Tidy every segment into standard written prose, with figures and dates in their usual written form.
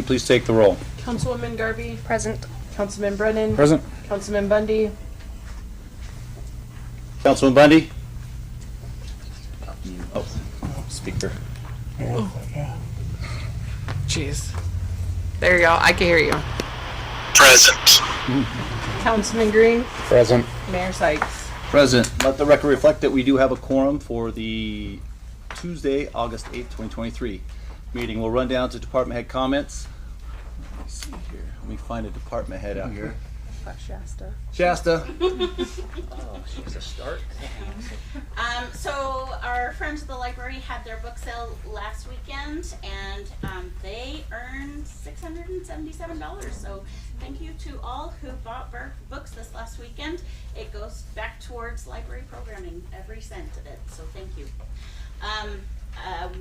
you please take the roll? Councilwoman Garvey. Present. Councilman Brennan. Present. Councilman Bundy. Councilman Bundy? Oh, speaker. Jeez. There you go. I can hear you. Present. Councilman Green. Present. Mayor Sykes. Present. Let the record reflect that we do have a quorum for the Tuesday, August 8th, 2023 meeting. We'll run down to department head comments. Let me see here. Let me find a department head out here. Shasta. Shasta. Oh, she's a start. So our friends at the library had their book sale last weekend, and they earned $677. So thank you to all who bought books this last weekend. It goes back towards library programming, every cent of it. So thank you.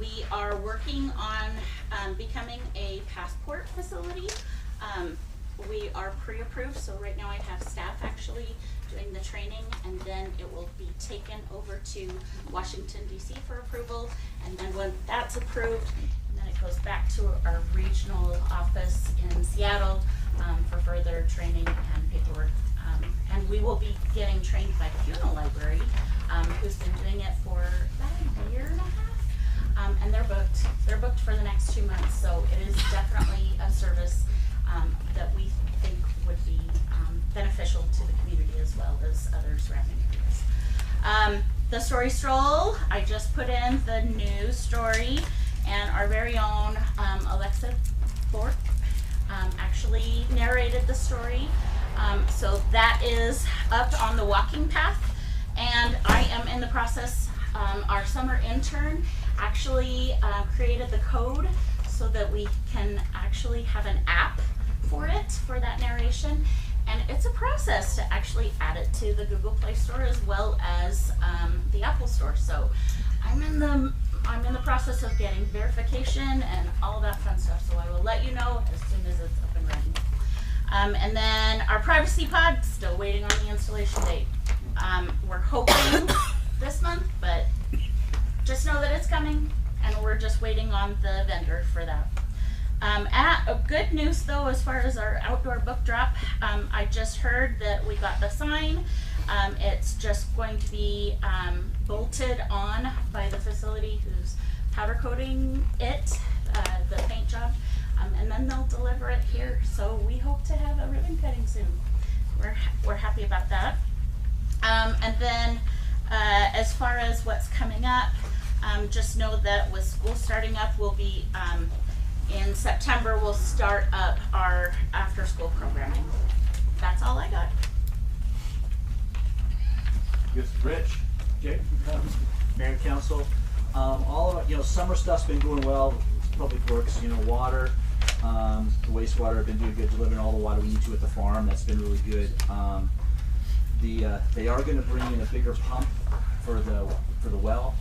We are working on becoming a passport facility. We are pre-approved, so right now I have staff actually doing the training, and then it will be taken over to Washington, D.C. for approval, and then when that's approved, and then it goes back to our regional office in Seattle for further training and paperwork. And we will be getting trained by Funeral Library, who's been doing it for about a year and a half, and they're booked for the next 2 months, so it is definitely a service that we think would be beneficial to the community as well as other surrounding areas. The story stroll, I just put in the news story, and our very own Alexa Bork actually narrated the story. So that is up on the walking path, and I am in the process, our summer intern actually created the code so that we can actually have an app for it, for that narration, and it's a process to actually add it to the Google Play Store as well as the Apple Store. So I'm in the process of getting verification and all that fun stuff, so I will let you know as soon as it's up and running. And then our privacy pod, still waiting on the installation date. We're hoping this month, but just know that it's coming, and we're just waiting on the vendor for that. Good news though, as far as our outdoor book drop, I just heard that we got the sign. It's just going to be bolted on by the facility who's powder coating it, the paint job, and then they'll deliver it here. So we hope to have a ribbon cutting soon. We're happy about that. And then as far as what's coming up, just know that with school starting up, we'll be in September, we'll start up our after-school programming. That's all I got. Good, Rich. Okay. Mayor and council. All of our, summer stuff's been going well. Public Works, water, the wastewater have been doing good, delivering all the water we need to at the farm. That's been really good. They are going to bring in a bigger pump for the well,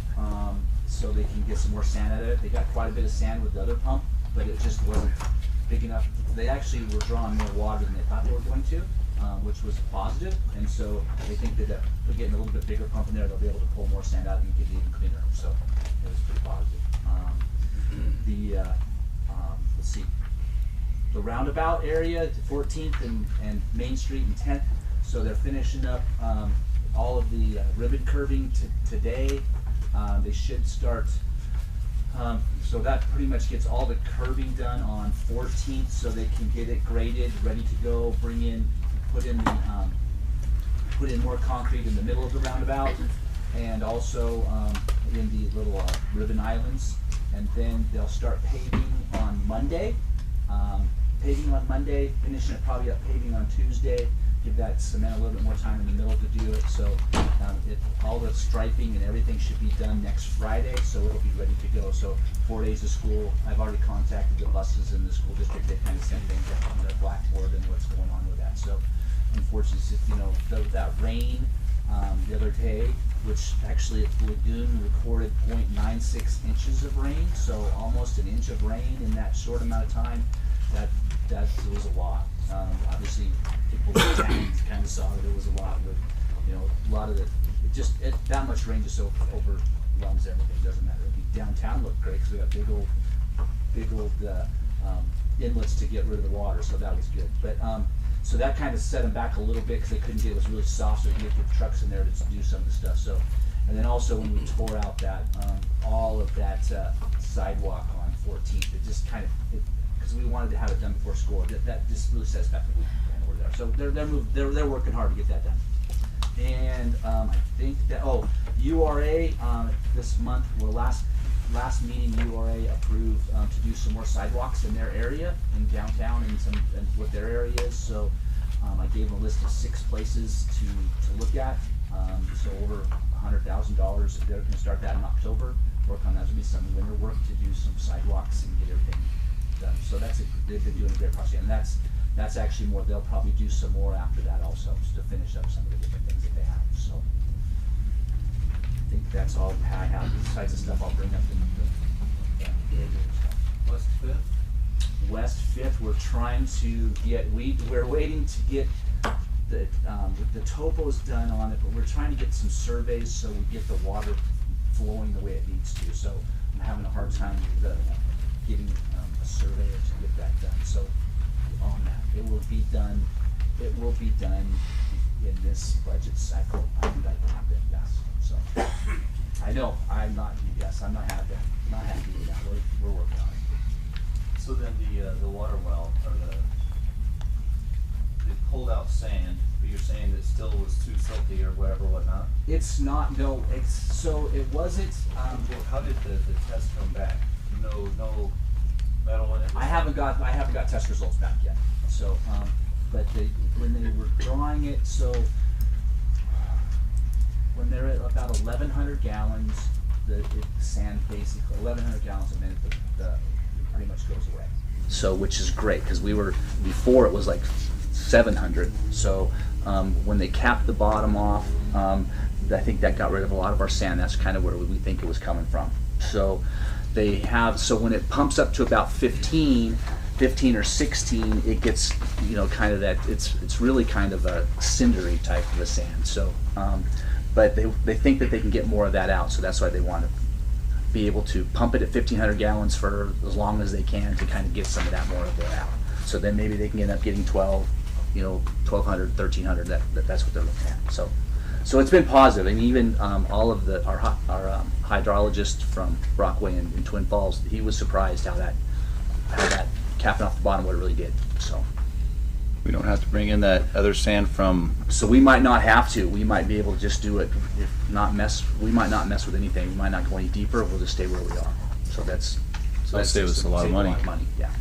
so they can get some more sand out of it. They got quite a bit of sand with the other pump, but it just wasn't big enough. They actually were drawing more water than they thought they were going to, which was positive, and so they think that they're getting a little bit bigger pump in there, they'll be able to pull more sand out and get it even cleaner. So it was pretty positive. Let's see, the roundabout area, 14th and Main Street and 10th. So they're finishing up all of the ribbon curving today. They should start. So that pretty much gets all the curving done on 14th, so they can get it graded, ready to go. Put in more concrete in the middle of the roundabout, and also in the little ribbon islands. And then they'll start paving on Monday. Finishing it probably up paving on Tuesday. Give that cement a little bit more time in the middle to do it. So all the striping and everything should be done next Friday, so it'll be ready to go. So 4 days of school. I've already contacted the buses in the school district. They kind of sent things up on their blackboard and what's going on with that. So unfortunately, that rain the other day, which actually at the lagoon recorded 0.96 inches of rain, so almost an inch of rain in that short amount of time. That was a lot. Obviously, people in town kind of saw that it was a lot, but a lot of that much rain just overwhelms everything. Doesn't matter. Downtown looked great because we got big old inlets to get rid of the water, so that was good. But, so that kind of set them back a little bit, because they couldn't get, it was really soft, so they could get the trucks in there to do some of the stuff, so. And then also when we tore out that, all of that sidewalk on 14th, it just kind of, because we wanted to have it done before school, that just really sets back the week and we're there. So they're working hard to get that done. And I think that, URA, this month, well, last meeting, URA approved to do some more sidewalks in their area, in downtown, and what their area is. So I gave them a list of 6 places to look at. So over $100,000. They're going to start that in October. Work on that. There'll be some winter work to do some sidewalks and get everything done. So they've been doing a great project, and that's actually more. They'll probably do some more after that also, just to finish up some of the different things that they have. So I think that's all I have. Besides the stuff I'll bring up in the West 5th? West 5th. We're trying to get. We're waiting to get. The topo's done on it, but we're trying to get some surveys so we get the water flowing the way it needs to. So I'm having a hard time with getting a surveyor to get that done. So on that, it will be done. It will be done in this budget cycle. I think I can have it. Yes. So I know I'm not. Yes, I'm not happy. Not happy with that. We're working on it. So then the water well, or they pulled out sand, but you're saying it still was too silty or whatnot? It's not. No. So it wasn't. Well, how did the test come back? No metal in it? I haven't got test results back yet. So, but when they were drawing it, so when they're at about 1,100 gallons, the sand basically 1,100 gallons a minute, it pretty much goes away. So, which is great, because before it was like 700. So when they capped the bottom off, I think that got rid of a lot of our sand. That's kind of where we think it was coming from. So so when it pumps up to about 15 or 16, it gets, kind of that, it's really kind of a cindery type of a sand. So, but they think that they can get more of that out. So that's why they want to be able to pump it at 1,500 gallons for as long as they can to kind of get some of that more of it out. So then maybe they can end up getting 1,200, 1,300. That's what they're looking at. So it's been positive, and even all of our hydrologist from Brockway and Twin Falls, he was surprised how that capping off the bottom what it really did. So We don't have to bring in that other sand from, so we might not have to. We might be able to just do it. We might not mess with anything. We might not go any deeper. We'll just stay where we are. So that's save us a lot of money. Yeah.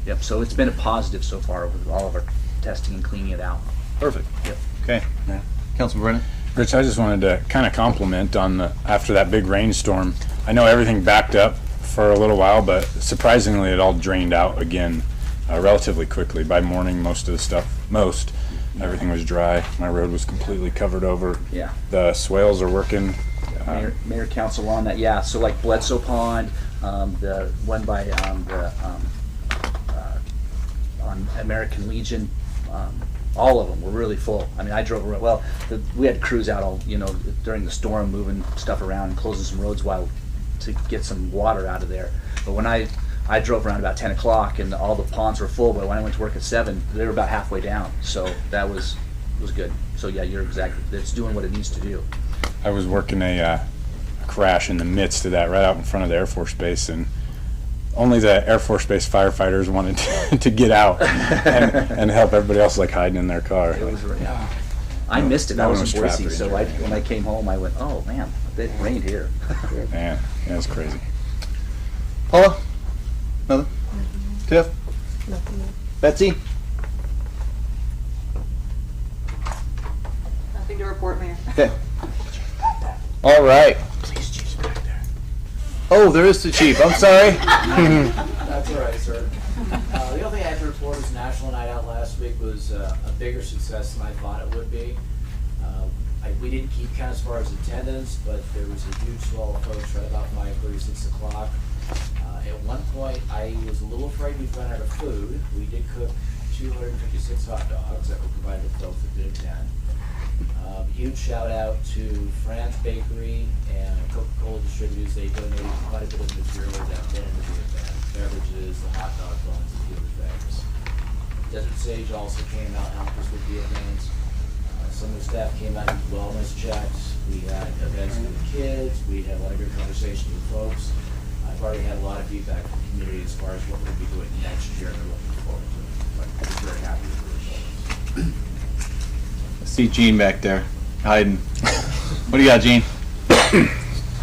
Yep. So it's been a positive so far with all of our testing and cleaning it out. Perfect. Yep. Okay. Yeah. Councilman Brennan? Rich, I just wanted to kind of compliment on after that big rainstorm. I know everything backed up for a little while, but surprisingly it all drained out again relatively quickly. By morning, everything was dry. My road was completely covered over. Yeah. The swales are working. Mayor Council on that. Yeah. So like Bledsoe Pond, the one by on American Legion. All of them were really full. I mean, I drove around. Well, we had crews out all during the storm, moving stuff around and closing some roads to get some water out of there. But when I drove around about 10 o'clock and all the ponds were full, but when I went to work at 7, they were about halfway down. So that was good. So yeah, you're exactly. It's doing what it needs to do. I was working a crash in the midst of that, right out in front of the Air Force Base, and only the Air Force Base firefighters wanted to get out and help. Everybody else like hiding in their car. It was, yeah. I missed it. I was in Boise, so when I came home, I went, oh man, it rained here. Man, yeah, it's crazy. Paula? Nothing? Tiff? Nothing. Betsy? Nothing to report, Mayor. Okay. All right. Please, Chief's back there. Oh, there is the chief. I'm sorry. That's all right, sir. The only thing I have to report is National Night Out last week was a bigger success than I thought it would be. We didn't keep count as far as attendance, but there was a huge swell of folks right about 5:30, 6 o'clock. At one point, I was a little afraid we'd run out of food. We did cook 256 hot dogs that were provided to folks that did attend. Huge shout out to Fran's Bakery and Coca-Cola Distributors. They donated quite a bit of material that went into the event. beverages, the hot dog buns, and the other things. Desert Sage also came out and helped us with the events. Some of the staff came out and did wellness checks. We had events with the kids. We had a lot of good conversations with folks. I've already had a lot of feedback from the community as far as what we'll be doing next year, and they're looking forward to it. But I'm very happy with the results. I see Gene back there hiding. What do you got, Gene?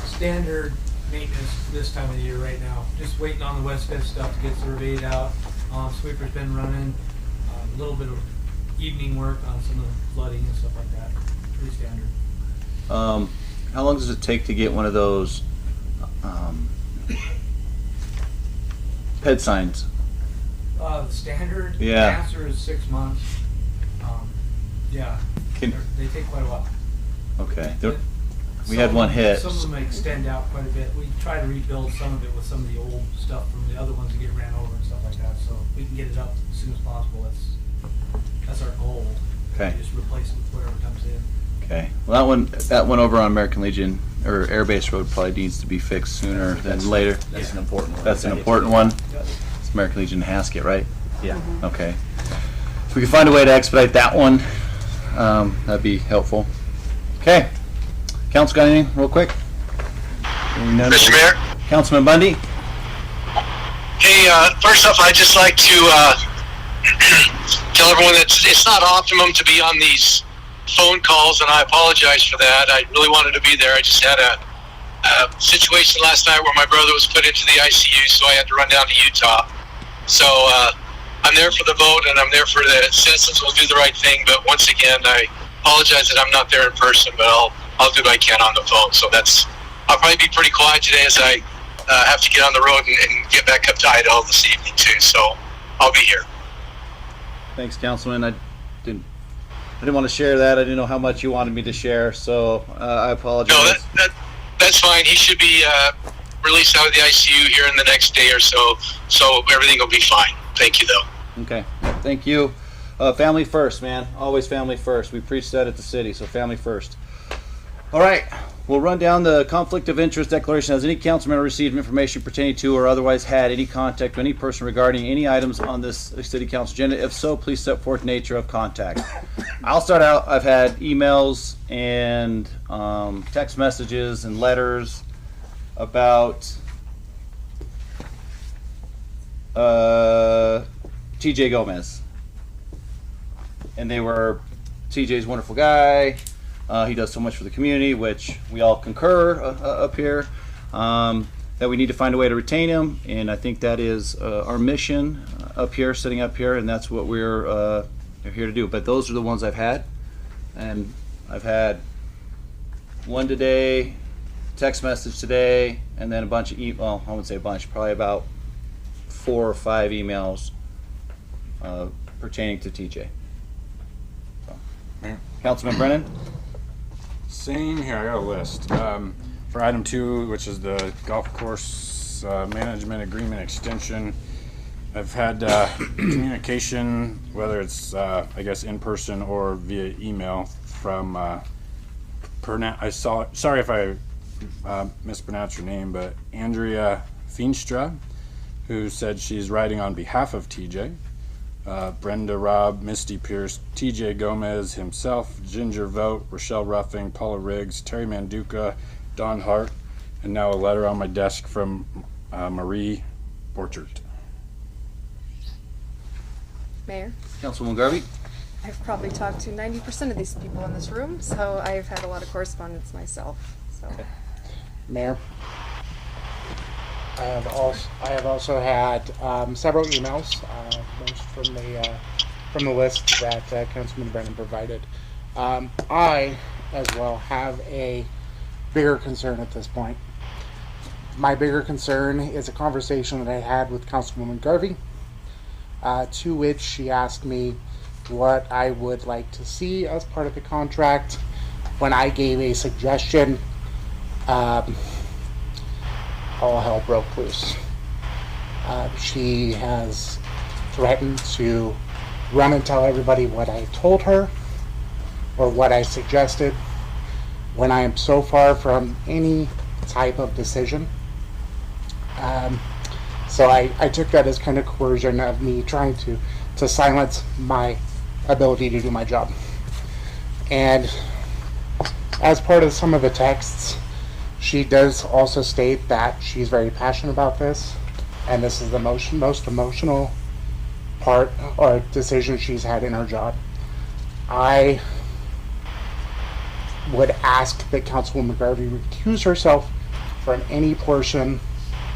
Standard maintenance this time of the year right now. Just waiting on the West Fifth stuff to get surveyed out. Sweeper's been running. A little bit of evening work on some of the flooding and stuff like that. Pretty standard. How long does it take to get one of those PED signs? The standard Yeah. answer is 6 months. Yeah, they take quite a while. Okay. We had one hit. Some of them extend out quite a bit. We try to rebuild some of it with some of the old stuff from the other ones that get ran over and stuff like that. So we can get it up as soon as possible. That's our goal. Okay. Just replace it with whatever comes in. Okay. Well, that one over on American Legion or Air Base Road probably needs to be fixed sooner than later. That's an important one. That's an important one. Yep. It's American Legion Haskett, right? Yeah. Okay. If we can find a way to expedite that one, that'd be helpful. Okay. Council got anything real quick? Mr. Mayor? Councilman Bundy? Hey, first off, I'd just like to tell everyone that it's not optimum to be on these phone calls, and I apologize for that. I really wanted to be there. I just had a situation last night where my brother was put into the ICU, so I had to run down to Utah. So I'm there for the vote, and I'm there for the citizens will do the right thing, but once again, I apologize that I'm not there in person, but I'll do what I can on the phone. So I'll probably be pretty quiet today as I have to get on the road and get back up to Idaho this evening too. So I'll be here. Thanks, Councilman. I didn't want to share that. I didn't know how much you wanted me to share, so I apologize. No, that's fine. He should be released out of the ICU here in the next day or so. So everything will be fine. Thank you, though. Okay. Thank you. Family first, man. Always family first. We preach that at the city, so family first. All right. We'll run down the conflict of interest declaration. Has any council member received information pertaining to or otherwise had any contact with any person regarding any items on this city council agenda? If so, please set forth nature of contact. I'll start out. I've had emails and text messages and letters about TJ Gomez. And they were, TJ's a wonderful guy. He does so much for the community, which we all concur up here, that we need to find a way to retain him. And I think that is our mission up here, sitting up here, and that's what we're here to do. But those are the ones I've had. And I've had one today, text message today, and then a bunch of I wouldn't say a bunch, probably about 4 or 5 emails pertaining to TJ. So. Councilman Brennan? Same here, I got a list. For item 2, which is the golf course management agreement extension, I've had communication, whether it's I guess in person or via email, from sorry if I mispronounced your name, but Andrea Feenstra, who said she's writing on behalf of TJ. Brenda Robb, Misty Pierce, TJ Gomez himself, Ginger Vogt, Rochelle Ruffing, Paula Riggs, Terry Manduca, Don Hart, and now a letter on my desk from Marie Borchert. Mayor, Councilwoman Garvey? I've probably talked to 90% of these people in this room, so I've had a lot of correspondence myself. So. Mayor, I have also had several emails, most from the list that Councilman Brennan provided. I, as well, have a bigger concern at this point. My bigger concern is a conversation that I had with Councilwoman Garvey, to which she asked me what I would like to see as part of the contract. When I gave a suggestion, all hell broke loose. She has threatened to run and tell everybody what I told her or what I suggested, when I am so far from any type of decision. So I took that as kind of coercion of me trying to silence my ability to do my job. And as part of some of the texts, she does also state that she's very passionate about this, and this is the most emotional part or decision she's had in her job. I would ask that Councilwoman Garvey recuse herself from any portion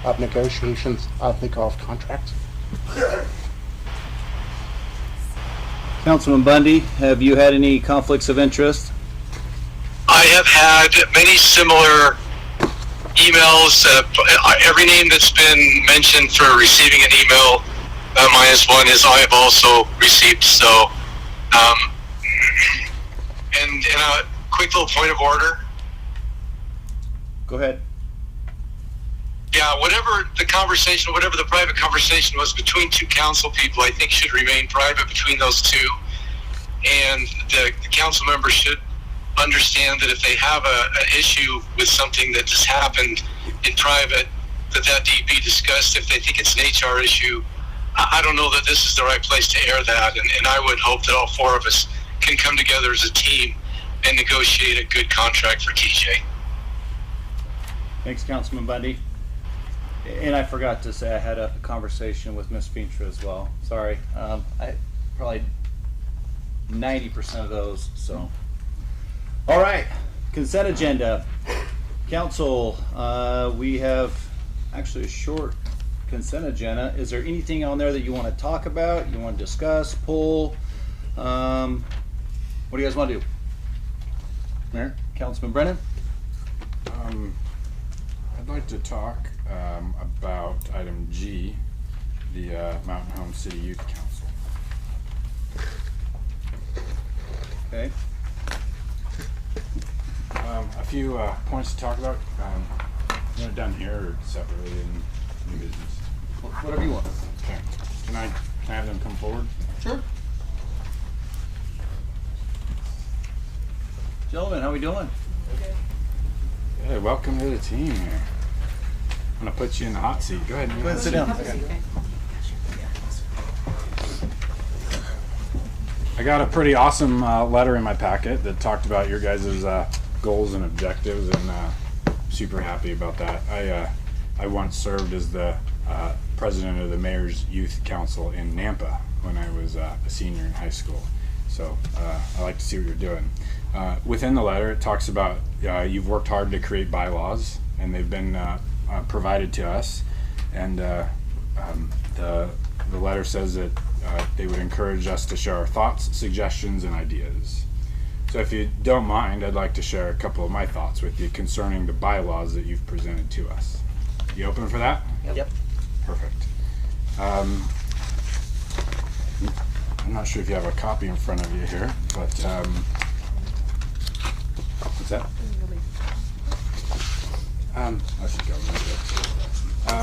of negotiations of the golf contract. Councilman Bundy, have you had any conflicts of interest? I have had many similar emails. Every name that's been mentioned for receiving an email -1 is I have also received. So, and a quick little point of order. Go ahead. Yeah, whatever the conversation, whatever the private conversation was between two council people, I think should remain private between those two. And the council members should understand that if they have an issue with something that just happened in private, that need be discussed. If they think it's an HR issue, I don't know that this is the right place to air that. And I would hope that all four of us can come together as a team and negotiate a good contract for TJ. Thanks, Councilman Bundy. And I forgot to say I had a conversation with Ms. Fintra as well. Sorry. I probably 90% of those, so. All right, consent agenda. Council, we have actually a short consent agenda. Is there anything on there that you want to talk about, you want to discuss, pull? What do you guys want to do? Mayor, Councilman Brennan? I'd like to talk about item G, the Mountain Home City Youth Council. Okay. A few points to talk about. Down here or separately in new business. Whatever you want. Okay. Can I have them come forward? Sure. Gentlemen, how we doing? Hey, welcome to the team here. I'm gonna put you in the hot seat. Go ahead. Go ahead and sit down. I got a pretty awesome letter in my packet that talked about your guys' goals and objectives, and super happy about that. I once served as the president of the Mayor's Youth Council in Nampa when I was a senior in high school. So I like to see what you're doing. Within the letter, it talks about you've worked hard to create bylaws, and they've been provided to us. And the letter says that they would encourage us to share our thoughts, suggestions, and ideas. So if you don't mind, I'd like to share a couple of my thoughts with you concerning the bylaws that you've presented to us. You open for that? Yep. Perfect. I'm not sure if you have a copy in front of you here, but what's that? I should go with it.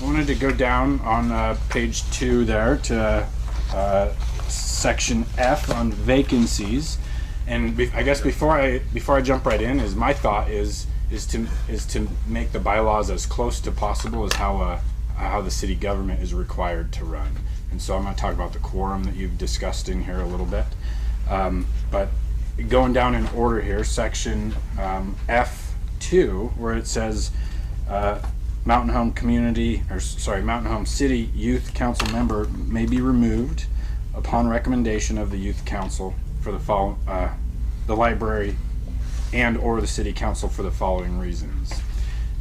I wanted to go down on page 2 there to section F on vacancies, and I guess before I jump right in, my thought is to make the bylaws as close to possible as how the city government is required to run. And so I'm going to talk about the quorum that you've discussed in here a little bit, but going down in order here, section F2, where it says Mountain Home City Youth Council member may be removed upon recommendation of the Youth Council for the library and or the City Council for the following reasons.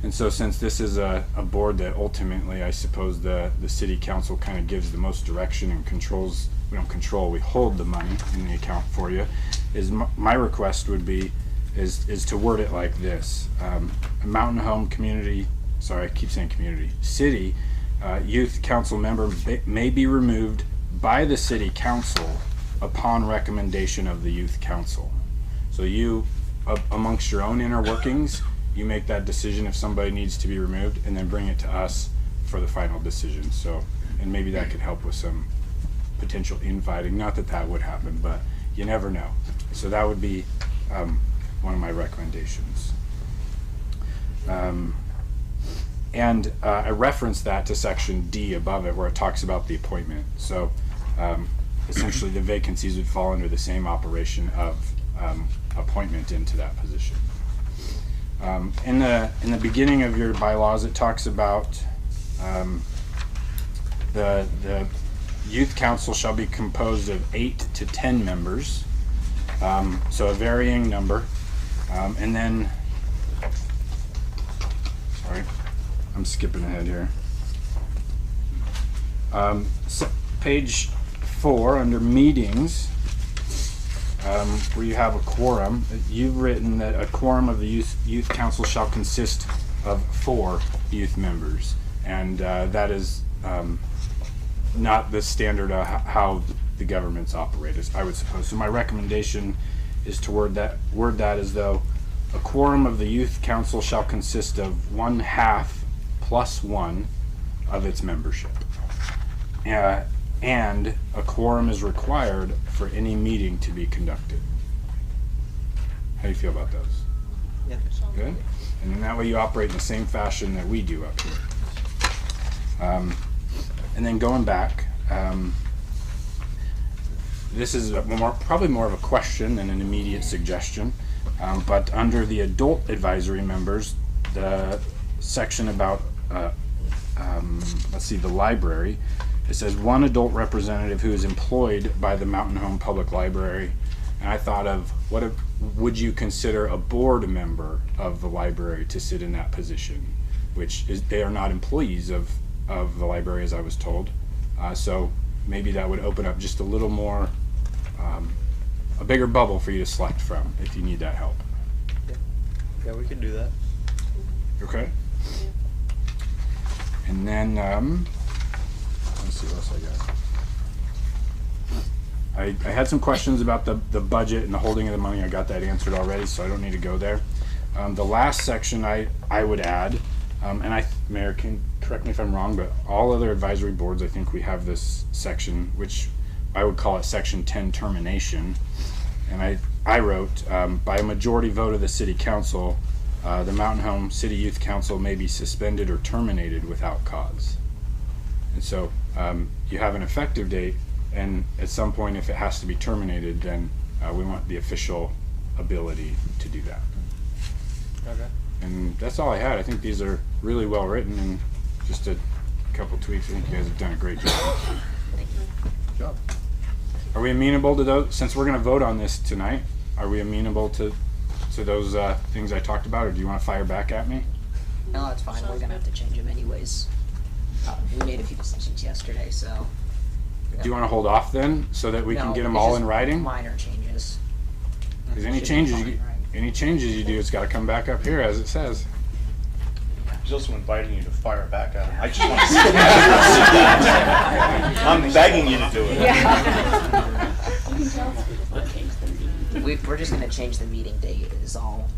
And so since this is a board that ultimately, I suppose, the City Council kind of gives the most direction and controls, we don't control, we hold the money in the account for you, is my request would be is to word it like this. A Mountain Home City Youth Council member may be removed by the City Council upon recommendation of the Youth Council. So you, amongst your own inner workings, you make that decision if somebody needs to be removed, and then bring it to us for the final decision. So, and maybe that could help with some potential infighting. Not that that would happen, but you never know. So that would be one of my recommendations. I referenced that to section D above it where it talks about the appointment. So essentially the vacancies would fall under the same operation of appointment into that position. In the beginning of your bylaws, it talks about the youth council shall be composed of 8 to 10 members, so a varying number, and then, sorry, I'm skipping ahead here. So page 4 under meetings, where you have a quorum, you've written that a quorum of the youth council shall consist of 4 youth members, and that is not the standard of how the government's operated, I would suppose. So my recommendation is to word that as though a quorum of the youth council shall consist of 1/2 plus 1 of its membership. And a quorum is required for any meeting to be conducted. How do you feel about those? Yeah. Good? And then that way you operate in the same fashion that we do up here. And then going back, this is probably more of a question than an immediate suggestion, but under the adult advisory members, the section about, let's see, the library, it says 1 adult representative who is employed by the Mountain Home Public Library. And I thought of, would you consider a board member of the library to sit in that position? Which is, they are not employees of the library, as I was told. So maybe that would open up just a little more, a bigger bubble for you to select from if you need that help. Yeah, we can do that. Okay. And then, let's see what else I got. I had some questions about the budget and the holding of the money. I got that answered already, so I don't need to go there. The last section I would add, and Mayor, can correct me if I'm wrong, but all other advisory boards, I think we have this section, which I would call it section 10 termination. And I wrote, by a majority vote of the city council, the Mountain Home City Youth Council may be suspended or terminated without cause. And so you have an effective date, and at some point if it has to be terminated, then we want the official ability to do that. Okay. And that's all I had. I think these are really well written, and just a couple tweaks. I think you guys have done a great job. Good job. Are we amenable to those? Since we're going to vote on this tonight, are we amenable to those things I talked about, or do you want to fire back at me? No, that's fine. We're gonna have to change them anyways. We made a few decisions yesterday, so. Do you want to hold off then, so that we can get them it's all just in writing? Minor changes. Because Should be fine, right? any changes you do, it's got to come back up here as it says. He's also inviting you to fire back at him. I just want to sit down. I'm begging you to do it. We're just gonna change the meeting date is all.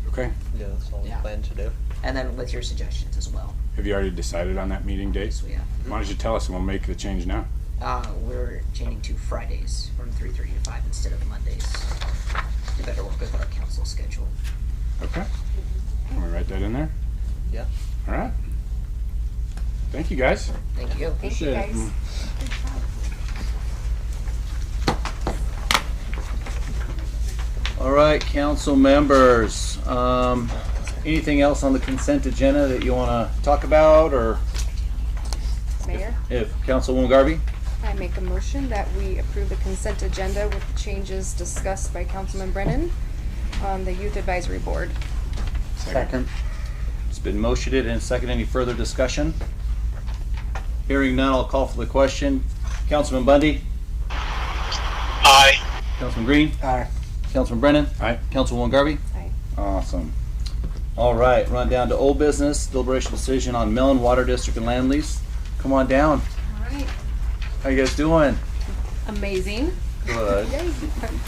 Okay. Yeah, that's all we plan to do. And then with your suggestions as well. Have you already decided on that meeting date? Yes, we have. Why don't you tell us and we'll make the change now? We're changing to Fridays from 3:30 to 5 instead of Mondays. To better work with our council schedule. Okay. Can we write that in there? Yeah. All right. Thank you, guys. Thank you. Thank you, Appreciate it. guys. All right, council members. Anything else on the consent agenda that you want to talk about, or Mayor, if Councilwoman Garvey? I make a motion that we approve the consent agenda with the changes discussed by Councilman Brennan on the Youth Advisory Board. Second. It's been motioned and seconded. Any further discussion? Hearing none, I'll call for the question. Councilman Bundy? Aye. Councilman Green? Aye. Councilman Brennan? Aye. Councilwoman Garvey? Aye. Awesome. All right, run down to old business, deliberation decision on Mellon Water District and land lease. Come on down. All right. How you guys doing? Amazing. Good.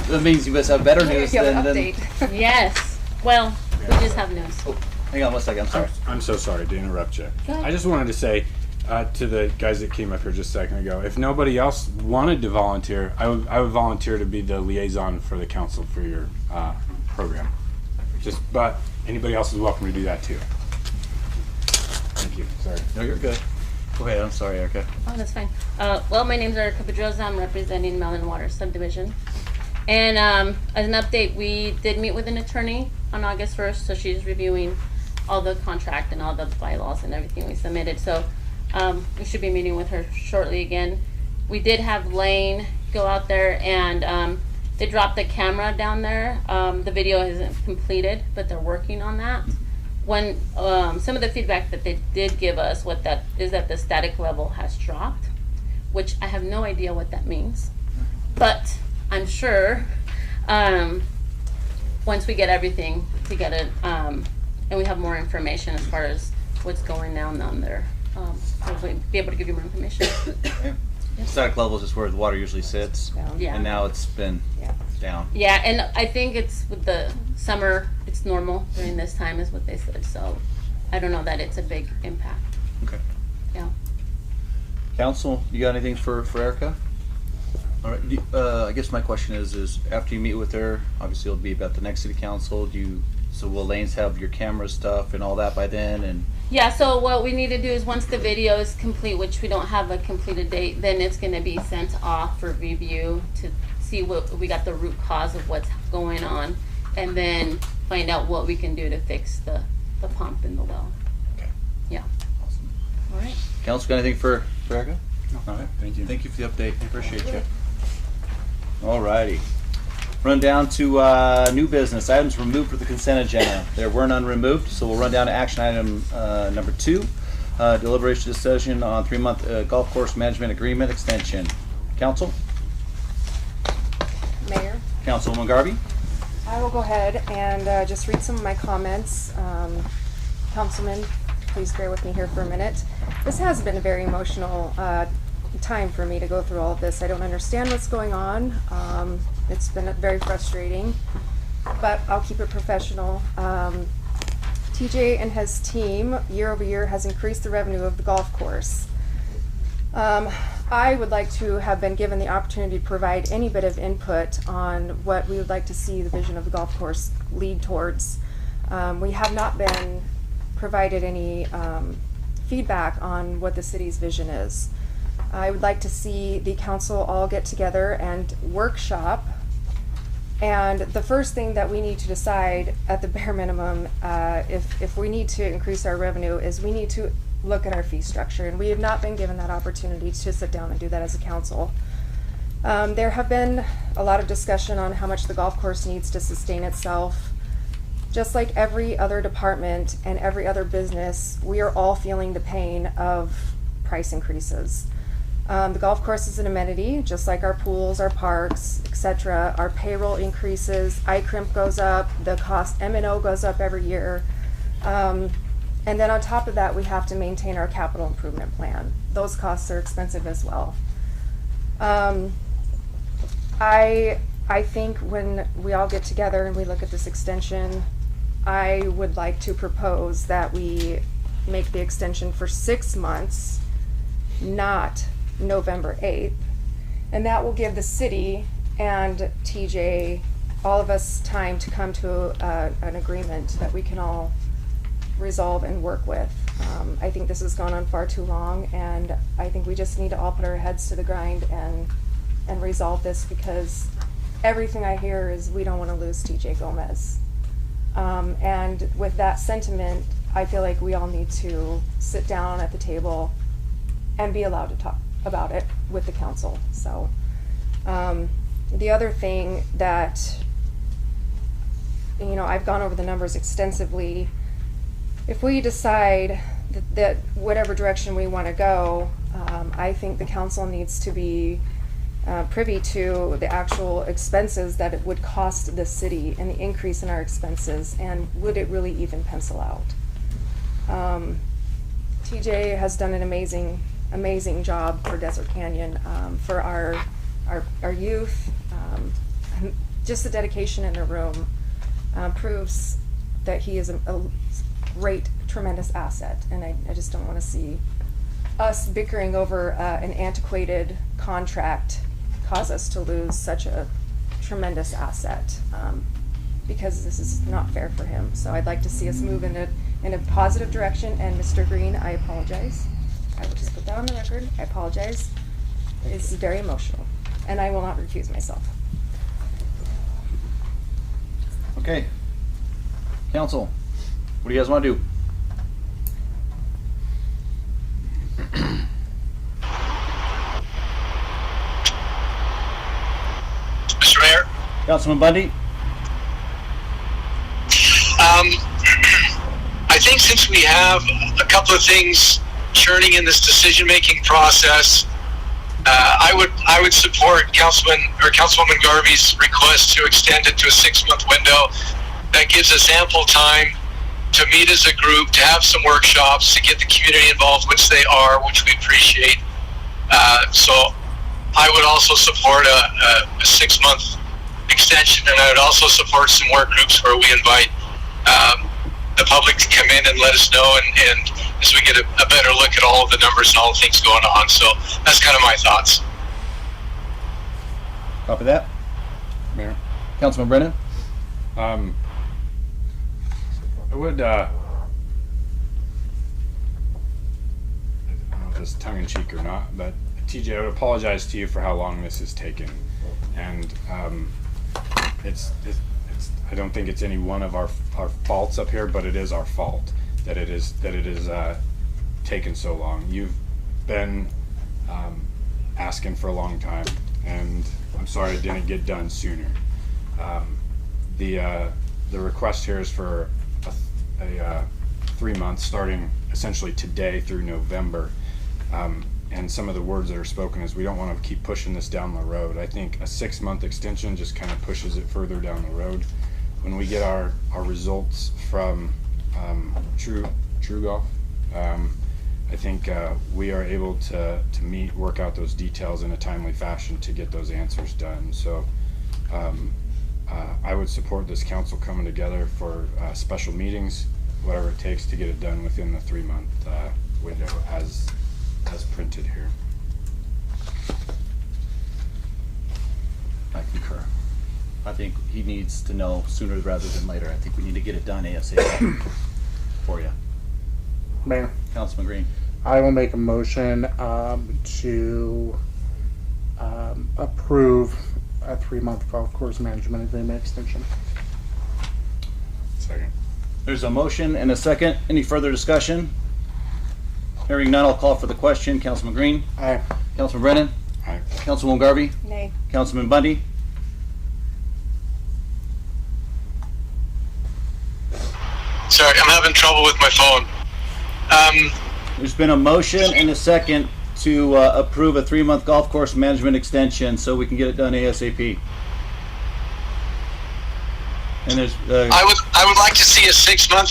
That means you must have better news You have than. an update. Yes. Well, we just have news. Oh, hang on one second. I'm sorry. I'm so sorry to interrupt you. Go ahead. I just wanted to say to the guys that came up here just a second ago, if nobody else wanted to volunteer, I would volunteer to be the liaison for the council for your program. But anybody else is welcome to do that too. Thank you. Sorry. No, you're good. Go ahead. I'm sorry, Erica. Oh, that's fine. Well, my name's Erica Pedroza. I'm representing Melon Water Subdivision. And as an update, we did meet with an attorney on August 1st, so she's reviewing all the contract and all the bylaws and everything we submitted. So we should be meeting with her shortly again. We did have Lane go out there and they dropped the camera down there. The video isn't completed, but they're working on that. When some of the feedback that they did give us, what that is that the static level has dropped, which I have no idea what that means, but I'm sure once we get everything together and we have more information as far as what's going down there, we'll be able to give you more information. Okay. Static level is just where the water usually sits. Down. Yeah. And now it's been down. Yeah, and I think it's with the summer, it's normal during this time is what they said, so I don't know that it's a big impact. Okay. Yeah. Council, you got anything for Erica? All right. I guess my question is after you meet with her, obviously it'll be about the next city council. So will Lanes have your camera stuff and all that by then? And Yeah, so what we need to do is once the video is complete, which we don't have a completed date, then it's going to be sent off for review to see what we got the root cause of what's going on, and then find out what we can do to fix the pump in the well. Okay. Yeah. Awesome. All right. Council, got anything for Erica? No. All right. Thank you. Thank you for the update. Appreciate you. All righty. Run down to new business. Items removed for the consent agenda. There were none removed, so we'll run down to action item number 2. Deliberation decision on 3-month golf course management agreement extension. Council? Mayor? Councilwoman Garvey? I will go ahead and just read some of my comments. Councilman, please bear with me here for a minute. This has been a very emotional time for me to go through all of this. I don't understand what's going on. It's been very frustrating, but I'll keep it professional. TJ and his team, year over year, has increased the revenue of the golf course. I would like to have been given the opportunity to provide any bit of input on what we would like to see the vision of the golf course lead towards. We have not been provided any feedback on what the city's vision is. I would like to see the council all get together and workshop. And the first thing that we need to decide at the bare minimum, if we need to increase our revenue, is we need to look at our fee structure. And we have not been given that opportunity to sit down and do that as a council. There have been a lot of discussion on how much the golf course needs to sustain itself. Just like every other department and every other business, we are all feeling the pain of price increases. The golf course is an amenity, just like our pools, our parks, etc. Our payroll increases, ICRIMP goes up, the cost M&O goes up every year. And then on top of that, we have to maintain our capital improvement plan. Those costs are expensive as well. I think when we all get together and we look at this extension, I would like to propose that we make the extension for 6 months, not November 8th, and that will give the city and TJ, all of us, time to come to an agreement that we can all resolve and work with. I think this has gone on far too long, and I think we just need to all put our heads to the grind and resolve this, because everything I hear is we don't want to lose TJ Gomez. And with that sentiment, I feel like we all need to sit down at the table and be allowed to talk about it with the council. So the other thing that, I've gone over the numbers extensively. If we decide that whatever direction we want to go, I think the council needs to be privy to the actual expenses that it would cost the city and the increase in our expenses, and would it really even pencil out? TJ has done an amazing job for Desert Canyon, for our youth. Just the dedication in the room proves that he is a great, tremendous asset, and I just don't want to see us bickering over an antiquated contract cause us to lose such a tremendous asset, because this is not fair for him. So I'd like to see us move in in a positive direction, and Mr. Green, I apologize. I will just put that on the record. I apologize. It's very emotional, and I will not recuse myself. Okay. Council, what do you guys want to do? Mr. Mayor? Councilman Bundy? I think since we have a couple of things churning in this decision-making process, I would support Councilwoman Garvey's request to extend it to a 6-month window. That gives us ample time to meet as a group, to have some workshops, to get the community involved, which they are, which we appreciate. So I would also support a 6-month extension, and I would also support some work groups where we invite the public to come in and let us know, and as we get a better look at all of the numbers and all the things going on. So that's kind of my thoughts. Copy that. Mayor. Councilman Brennan? I would, I don't know if this is tongue in cheek or not, but TJ, I would apologize to you for how long this has taken. And it's I don't think it's any one of our faults up here, but it is our fault that it is taken so long. You've been asking for a long time, and I'm sorry it didn't get done sooner. The request here is for a 3 months, starting essentially today through November. And some of the words that are spoken is we don't want to keep pushing this down the road. I think a 6-month extension just kind of pushes it further down the road. When we get our results from True Golf, I think we are able to work out those details in a timely fashion to get those answers done. So I would support this council coming together for special meetings, whatever it takes to get it done within the 3-month window as printed here. I concur. I think he needs to know sooner rather than later. I think we need to get it done ASAP for you. Mayor, Councilman Green. I will make a motion to approve a 3-month golf course management agreement extension. Second. There's a motion and a second. Any further discussion? Hearing none, I'll call for the question. Councilman Green? Aye. Councilman Brennan? Aye. Councilwoman Garvey? Nay. Councilman Bundy? Sorry, I'm having trouble with my phone. There's been a motion and a second to approve a 3-month golf course management extension so we can get it done ASAP. And there's I would like to see a 6-month.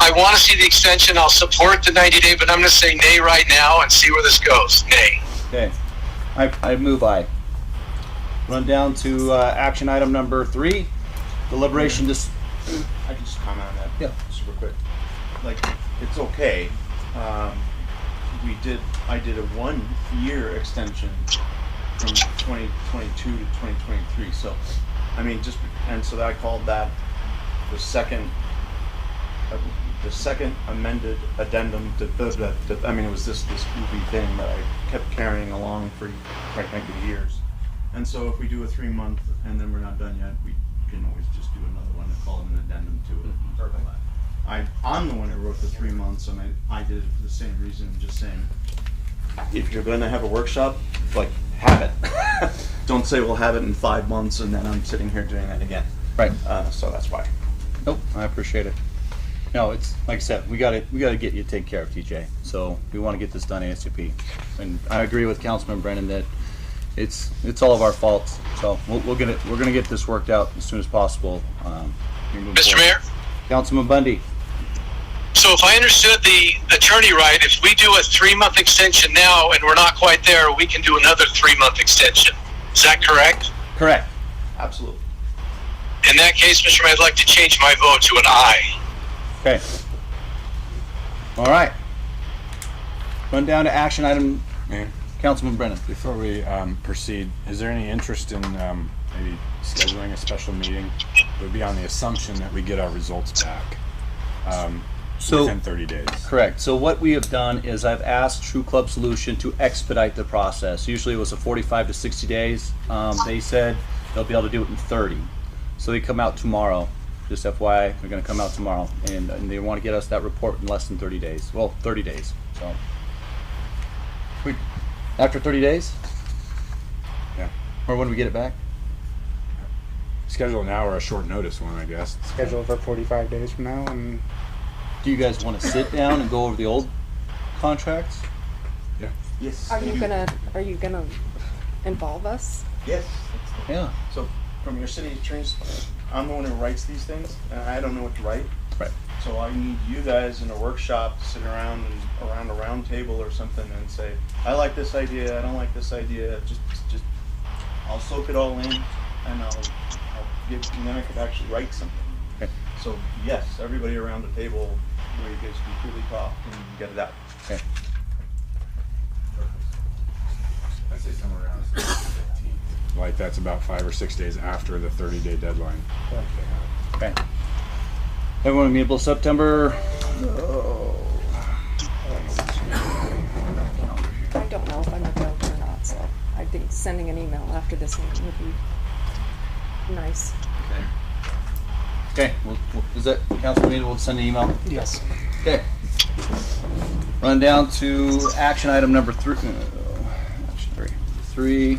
I want to see the extension. I'll support the 90-day, but I'm going to say nay right now and see where this goes. Nay. okay. I move aye. Run down to action item number 3, deliberation. I can just comment on that. Yeah. Super quick. Like, it's okay. I did a 1-year extension from 2022 to 2023. So, I mean, so I called that the second amended addendum to I mean, it was this goofy thing that I kept carrying along for quite frankly years. And so if we do a 3-month and then we're not done yet, we can always just do another one and call it an addendum to it. Perfect. I'm the one who wrote the 3 months, and I did it for the same reason, just saying, if you're gonna have a workshop, like, have it. Don't say we'll have it in 5 months and then I'm sitting here doing that again. Right. So that's why. Nope, I appreciate it. No, it's like I said, we gotta get you taken care of, TJ. So we want to get this done ASAP. And I agree with Councilman Brennan that it's all of our faults. So we're gonna get this worked out as soon as possible. Mr. Mayor? Councilman Bundy. So if I understood the attorney right, if we do a 3-month extension now and we're not quite there, we can do another 3-month extension. Is that correct? Correct. Absolutely. In that case, Mr. Mayor, I'd like to change my vote to an aye. Okay. All right. Run down to action item. Mayor, Councilman Brennan. before we proceed, is there any interest in maybe scheduling a special meeting? It would be on the assumption that we get our results back. within 30 days. Correct. So what we have done is I've asked True Club Solution to expedite the process. Usually it was a 45 to 60 days. They said they'll be able to do it in 30. So they come out tomorrow. Just FYI, they're going to come out tomorrow, and they want to get us that report in less than 30 days. Well, 30 days. So after 30 days, Yeah. or when do we get it back? Schedule now or a short notice one, I guess. Schedule for 45 days from now, and Do you guys want to sit down and go over the old contracts? Yeah. Yes. Are you gonna involve us? Yes. Yeah. So, from your city attorneys, I'm the one who writes these things, and I don't know what to write. Right. So I need you guys in a workshop to sit around and around a round table or something and say, I like this idea, I don't like this idea. Just, I'll soak it all in, and I'll give, and then I could actually write something. Okay. So yes, everybody around the table where you guys can freely talk and get it out. Okay. I'd say somewhere around 15th. Like that's about 5 or 6 days after the 30-day deadline. Okay. Everyone amenable September? I don't know if I'm available or not, so I think sending an email after this meeting would be nice. Okay. Is that council meeting? We'll send an email. yes. Okay. Run down to action item number 3. Action 3.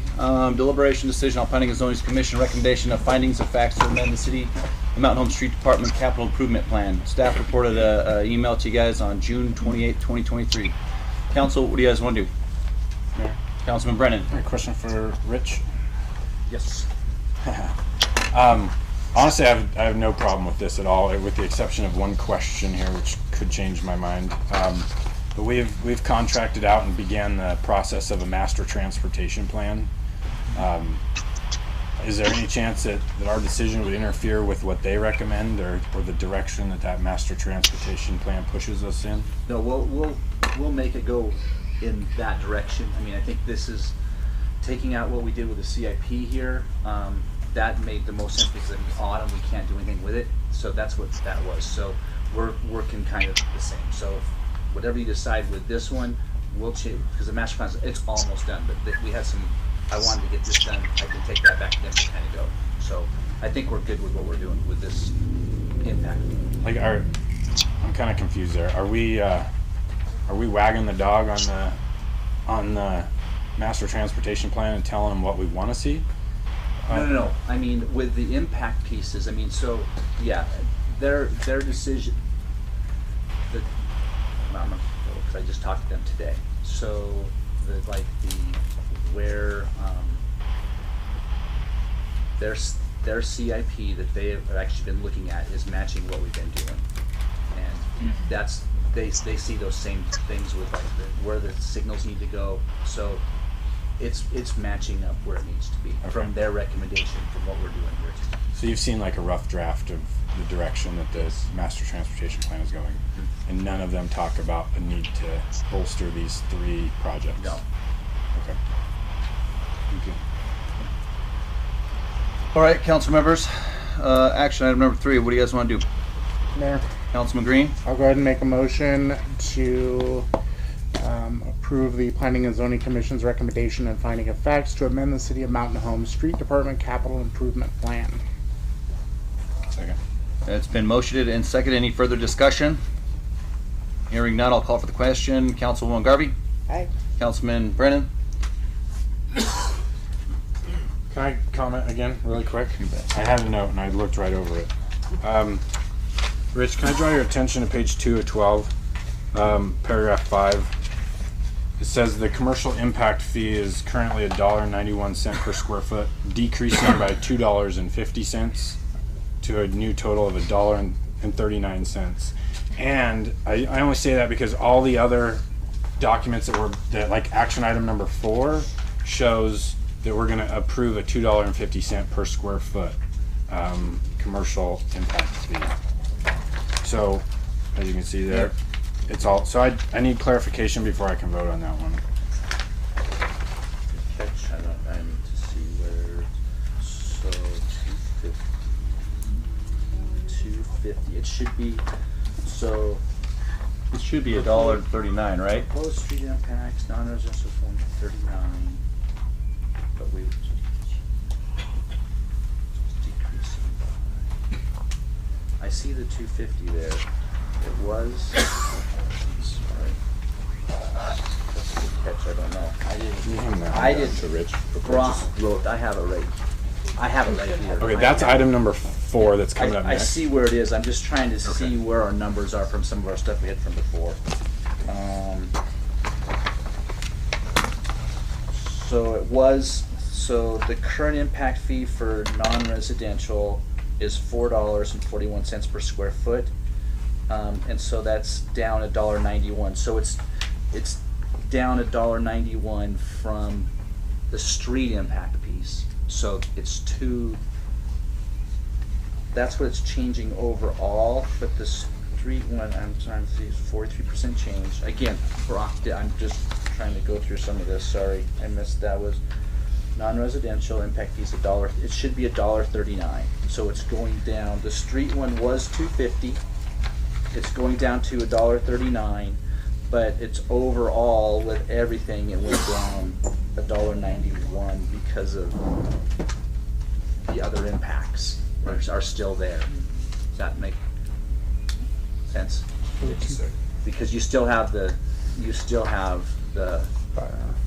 Deliberation decision on planning and zoning commission recommendation of findings of facts to amend the city of Mountain Home Street Department capital improvement plan. Staff reported a email to you guys on June 28, 2023. Council, what do you guys want to do? Councilman Brennan. A question for Rich. Yes. Honestly, I have no problem with this at all, with the exception of one question here, which could change my mind. But we've contracted out and began the process of a master transportation plan. Is there any chance that our decision would interfere with what they recommend, or the direction that master transportation plan pushes us in? No, we'll make it go in that direction. I mean, I think this is taking out what we did with the CIP here. That made the most sense because in the autumn we can't do anything with it. So that's what that was. So we're working kind of the same. So whatever you decide with this one, we'll change, because the master plan, it's almost done. But we had some, I wanted to get this done. I can take that back to them and kind of go. So I think we're good with what we're doing with this impact. Like, I'm kind of confused there. Are we wagging the dog on the master transportation plan and telling them what we want to see? No. I mean, with the impact pieces, I mean, so, yeah, their decision, because I just talked to them today. So, where, their CIP that they have actually been looking at is matching what we've been doing. And that's, they see those same things with where the signals need to go. So, it's matching up where it needs to be from their recommendation from what we're doing here. So you've seen like a rough draft of the direction that this master transportation plan is going, and none of them talk about a need to bolster these 3 projects? No. Okay. Thank you. All right, council members. Action item number 3. What do you guys want to do? Mayor, Councilman Green? I'll go ahead and make a motion to approve the Planning and Zoning Commission's recommendation and finding of facts to amend the City of Mountain Home Street Department Capital Improvement Plan. Second. It's been motioned and seconded. Any further discussion? Hearing none, I'll call for the question. Councilwoman Garvey? Aye. Councilman Brennan? Can I comment again really quick? I had a note and I looked right over it. Rich, can I draw your attention to page 2 of 12, paragraph 5? It says the commercial impact fee is currently $1.91 per square foot, decreasing by $2.50 to a new total of $1.39. And I only say that because all the other documents that like action item number 4 shows that we're going to approve a $2.50 per square foot commercial impact fee. So as you can see there, it's all. So I need clarification before I can vote on that one. Good catch. I need to see where. So 250. It should be. So should be $1.39, right? Proposed street impacts, non-residential form 39, but we decreasing by. I see the 250 there. It was. Sorry. That's a good catch. I don't know. I didn't. To Rich. Wrote. I have it right. I have it right here. Okay, that's item number 4 that's coming up I next. see where it is. I'm just trying to see where our numbers are from some of our stuff we had from before. So the current impact fee for non-residential is $4.41 per square foot. And so that's down $1.91. So it's down $1.91 from the street impact piece. So it's that's what it's changing overall, but the street one, I'm trying to see, is 43% change. Again, I'm just trying to go through some of this, sorry, I missed, that was non-residential impact fees $1, it should be $1.39. So it's going down, the street one was $2.50, it's going down to $1.39, but it's overall with everything, it went down $1.91 because of the other impacts are still there. Does that make sense? Because you still have the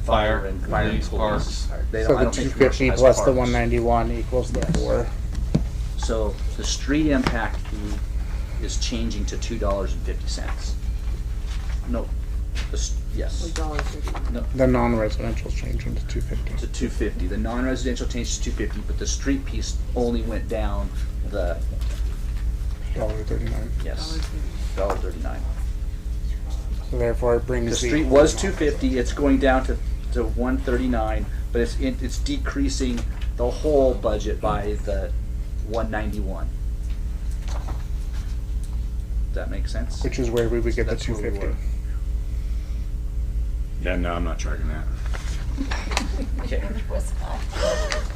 fire and police, parks. They So don't, I the don't think 250 commercial has plus the parks. 191 equals the 4. So the street impact fee is changing to $2.50. No, yes. No, The non-residential's changing to 250. to 250. The non-residential changed to 250, but the street piece only went down the $1.39. yes, $1.39. So therefore it brings The street was 250. It's going down to 139, but it's decreasing the whole budget by the 191. Does that make sense? Which is where we would get the That's where we 250. were. Yeah, no, I'm not tracking that. Okay.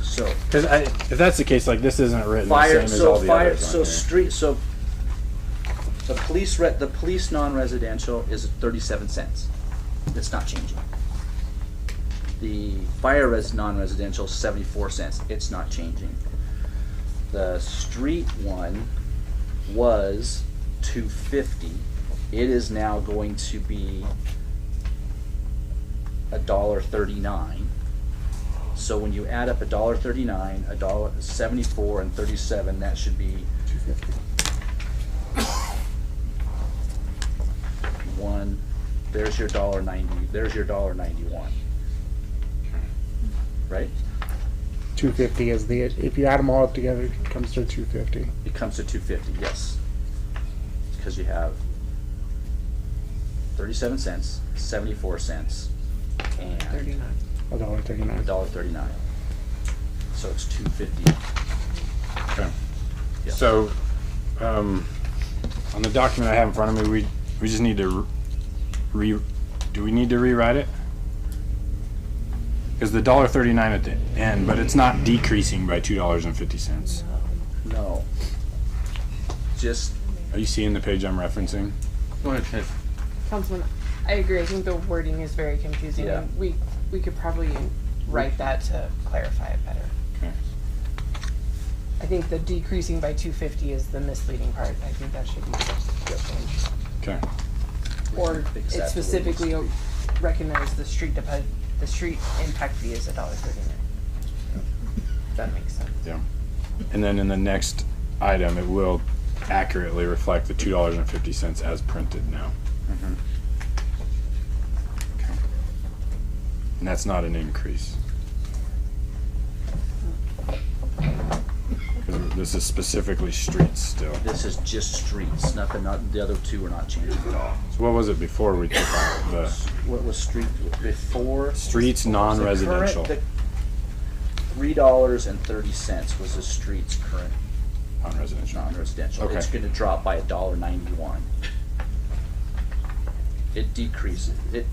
So Because if that's the case, like this isn't written the same as all the others on here. The police non-residential is 37 cents. It's not changing. The fire non-residential 74 cents. It's not changing. The street one was $2.50. It is now going to be $1.39. So when you add up $1.39, $1.74, and 37, that should be 250. There's your $1.90. There's your $1.91. Right? 250 is the, if you add them all up together, it comes to 250. It comes to 250. Yes, because you have 37 cents, 74 cents, and $1.39. $1.39. So it's 250. Okay. Yes. So, on the document I have in front of me, we just need to do we need to rewrite it? Because the $1.39 at the end, but it's not decreasing by $2.50. No. Just. Are you seeing the page I'm referencing? Go ahead, Tiff. Councilman, I agree. I think the wording is very confusing, Yeah. and we could probably write that to clarify it better. Okay. I think the decreasing by 250 is the misleading part. I think that should be changed. Okay. Or Fix it that specifically the way recognize the street impact fee is $1.39. That makes sense. Yeah. And then in the next item, it will accurately reflect the $2.50 as printed now. Mhm. Okay. And that's not an increase. 'Cause this is specifically streets still. This is just streets. Nothing. The other two are not changing at all. So what was it before we took out the What was street before? streets non-residential? The $3.30 was the streets current Non-residential. non-residential. Okay. It's going to drop by $1.91. It decreases. It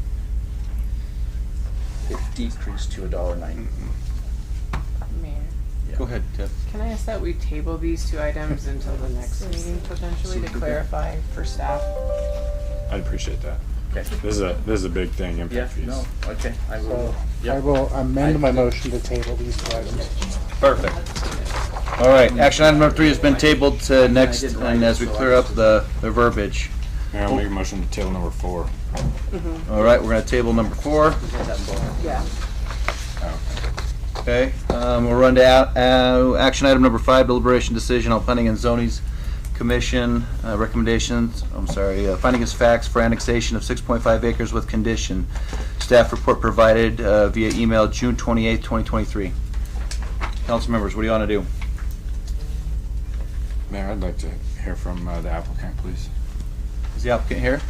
decreased to $1.90. Mayor, Yeah. Go ahead, Tiff. can I ask that we table these two items until the next meeting potentially to clarify for staff? I'd appreciate that. Okay. This is a big thing, impact Yeah, fees. no, okay, I So will. I will amend my motion to table these two items. Perfect. All right, action item number 3 has been tabled to next, and as we clear up the verbiage. Mayor, I'll make a motion to table number 4. All right, we're gonna table number 4. Yeah. Okay, we'll run to action item number 5, deliberation decision on planning and zoning's commission recommendations, finding as facts for annexation of 6.5 acres with condition. Staff report provided via email June 28th, 2023. Council members, what do you want to do? Mayor, I'd like to hear from the applicant, please. Is the applicant here?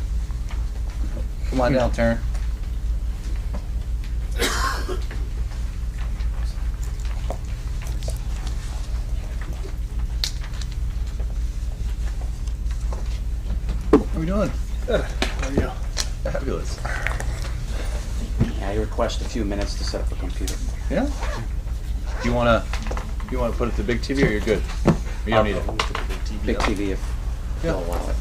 Come on down, Taryn. How are we doing? Good. How are you? Fabulous. Yeah, you request a few minutes to set up a computer. Yeah? Do you wanna put it to big TV or you're good? Or you don't need it? Big TV if Yeah. y'all want it.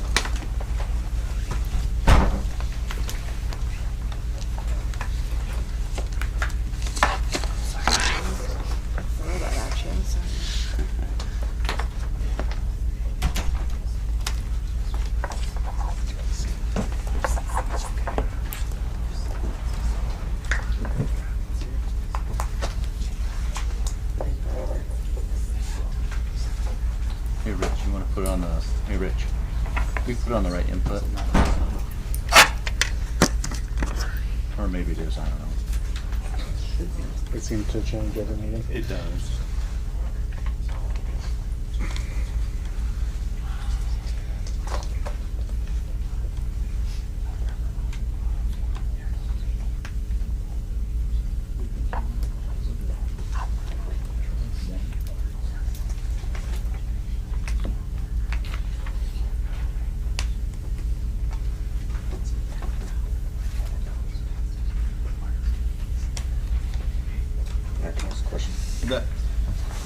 Hey Rich, you wanna put it on the, hey Rich, we put it on the right input? Or maybe it is, I don't know. It seems to change every meeting. It does.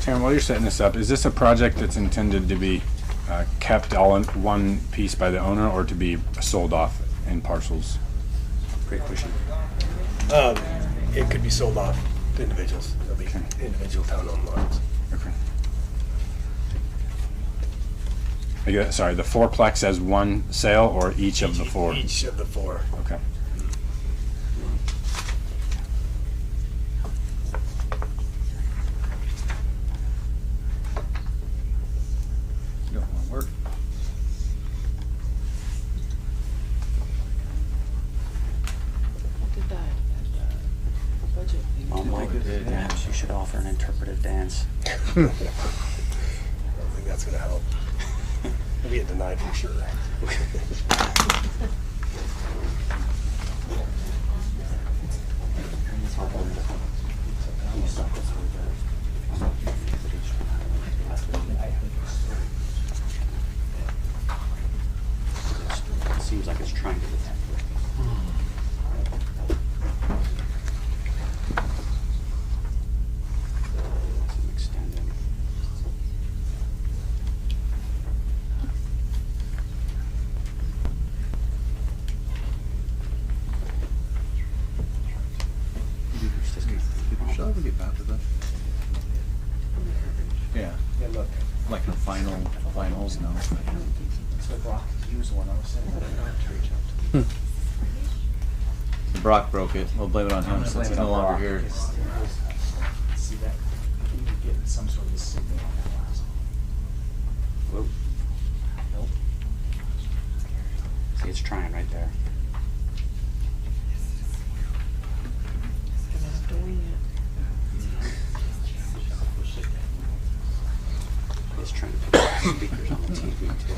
Taryn, while you're setting this up, is this a project that's intended to be kept all in one piece by the owner or to be sold off in parcels? Great question. It could be sold off to individuals. There'll be individual town-owned lots. Okay. Sorry, the fourplex as one sale or each of the 4? Each of the 4. Okay. You don't wanna work. Did that budget thing. Oh my goodness, perhaps you should offer an interpretive dance. I don't think that's gonna help. We'll get denied for sure. It seems like it's trying to do that. Extending. Shall I ever get back to that? Yeah. Yeah, look. Like in finals, no. So Brock used one, I was saying, I don't know how to reach out to. Brock broke it. We'll blame it on him since he's no longer here. See that, you need to get some sort of a signal on that last. Whoa. Nope. See, it's trying right there. Gonna have to wing it. It's trying to put the speakers on the TV too.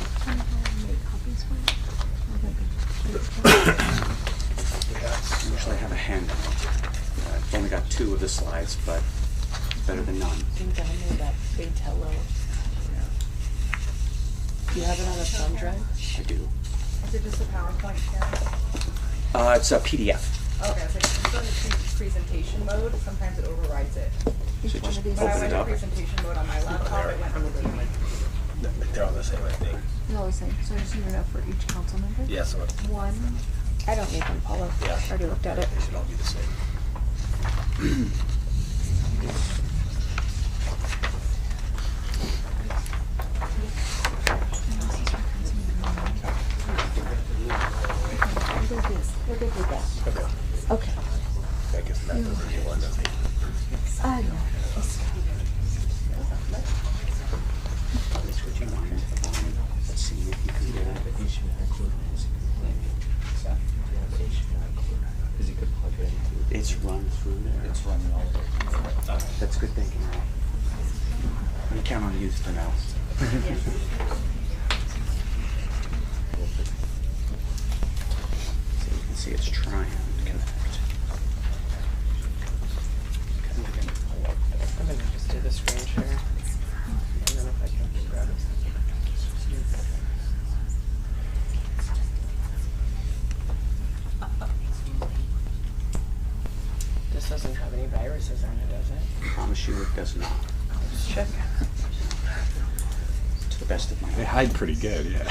Usually I have a handout. I've only got 2 of the slides, but it's better than none. I think I know that big hello. Do you have it on a thumb drive? I do. Is it just a PowerPoint, Karen? It's a PDF. Okay, it's like, if you go into presentation mode, sometimes it overrides it. So just When I open went it to up. presentation mode on my laptop, it went on the TV. They're all the same, I think. They're all the same, so just need enough for each council member? Yeah, so One. I don't need them, Paula. Yeah. Already looked at it. they should all be the same. We're good with that. Okay. Okay. I guess Matt doesn't need one, does he? I know. That's what you wanted. Let's see if you can get it. Because you could plug it into. It's run through there. It's running all of it. That's good thinking, Rob. I'm gonna count on you for now. So you can see it's trying to connect. I'm gonna just do the screen share. And then if I can grab it. This doesn't have any viruses on it, does it? Promise you it does not. I'll just check. To the best of my They hide pretty good, yeah.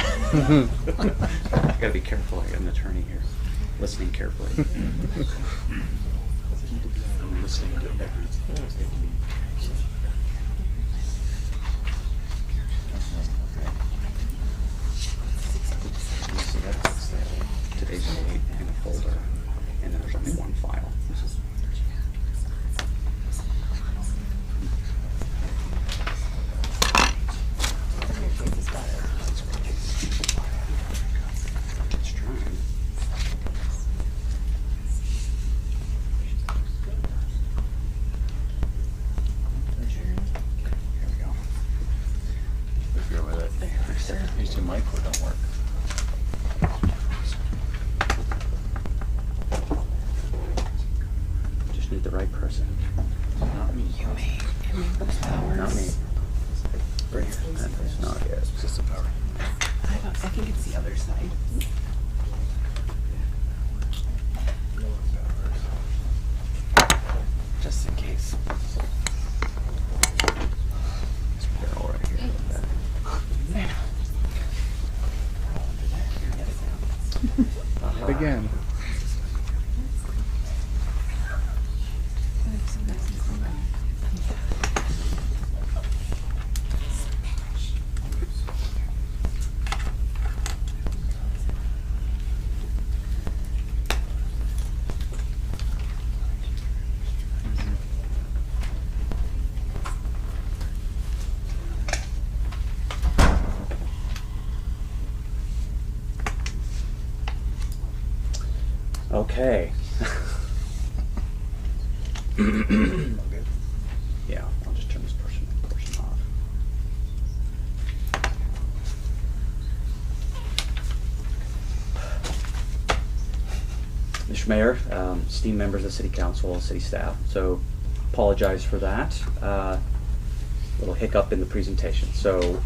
I gotta be careful. I got an attorney here, listening carefully. I'm listening to everything. So that's today's date in a folder, and then there's only one file. It's trying. Here we go. If you're with it. These two micro don't work. Just need the right person. Not me. You me. Not me. Right here. That's not it. It's just a power. I think it's the other side. Just in case. This barrel right here. Not again. Okay. Yeah, I'll just turn this portion off. Mr. Mayor, esteemed members of the City Council, city staff, so apologize for that. Little hiccup in the presentation. So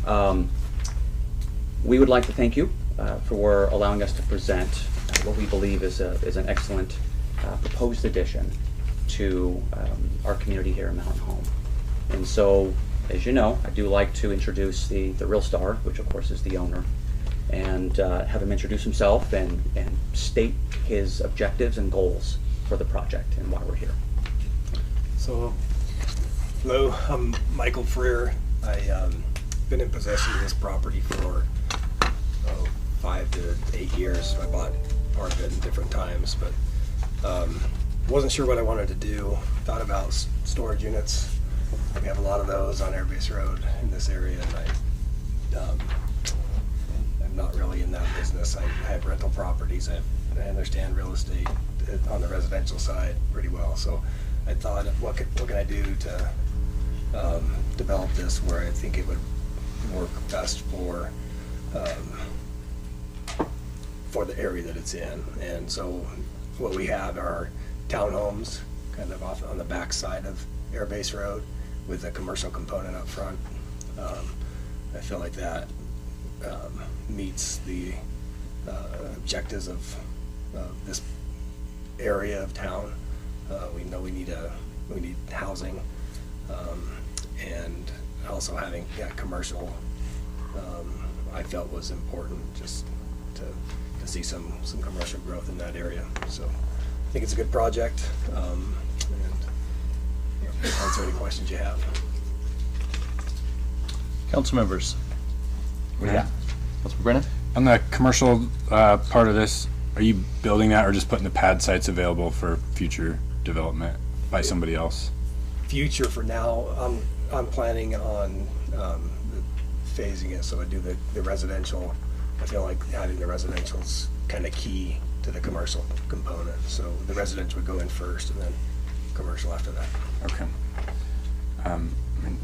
we would like to thank you for allowing us to present what we believe is an excellent proposed addition to our community here in Mountain Home. And so, as you know, I do like to introduce the real star, which of course is the owner, and have him introduce himself and state his objectives and goals for the project and why we're here. So, hello, I'm Michael Freer. I've been in possession of this property for 5 to 8 years. I bought part of it in different times, but wasn't sure what I wanted to do. Thought about storage units. We have a lot of those on Airbase Road in this area, and I'm not really in that business. I have rental properties. I understand real estate on the residential side pretty well. So I thought, what can I do to develop this where I think it would work best for the area that it's in. And so what we have are townhomes kind of off on the back side of Airbase Road with a commercial component up front. I feel like that meets the objectives of this area of town. We know we need housing, and also having commercial I felt was important just to see some commercial growth in that area. So I think it's a good project, and answer any questions you have. Council members. What do you got? Councilman Brennan? On the commercial part of this, are you building that or just putting the pad sites available for future development by somebody else? Future for now, I'm planning on phasing it, so I do the residential. I feel like adding the residential is kind of key to the commercial component. So the residential would go in first and then commercial after that. Okay.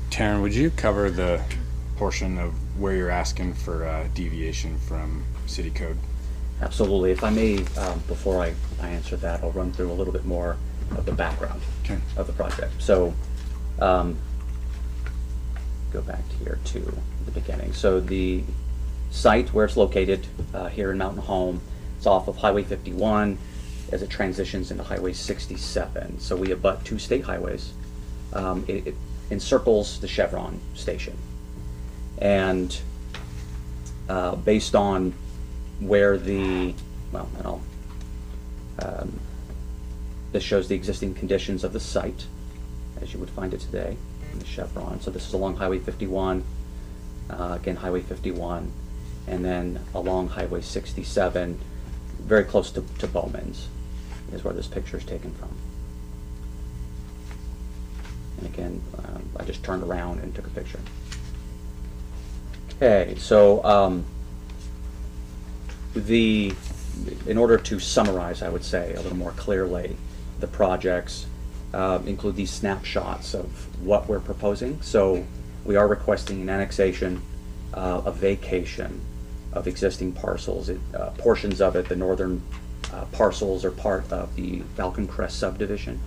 Taryn, would you cover the portion of where you're asking for deviation from city code? Absolutely. If I may, before I answer that, I'll run through a little bit more of the background of the project. So, go back to here to the beginning. So the site where it's located here in Mountain Home, it's off of Highway 51 as it transitions into Highway 67. So we abut two state highways. It encircles the Chevron station. And based on where this shows the existing conditions of the site as you would find it today in the Chevron. So this is along Highway 51, again Highway 51, and then along Highway 67, very close to Bowman's is where this picture is taken from. And again, I just turned around and took a picture. Okay, so in order to summarize, I would say a little more clearly, the projects include these snapshots of what we're proposing. So we are requesting an annexation, a vacation of existing parcels. Portions of it, the northern parcels, are part of the Falcon Crest subdivision,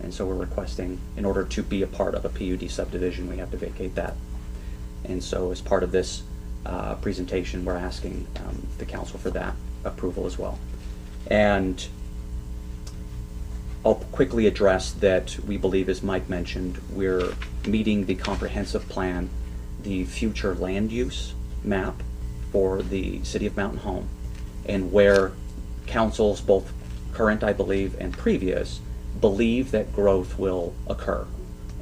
and so we're requesting, in order to be a part of a PUD subdivision, we have to vacate that. And so as part of this presentation, we're asking the council for that approval as well. And I'll quickly address that we believe, as Mike mentioned, we're meeting the comprehensive plan, the future land use map for the city of Mountain Home, and where councils, both current, I believe, and previous, believe that growth will occur,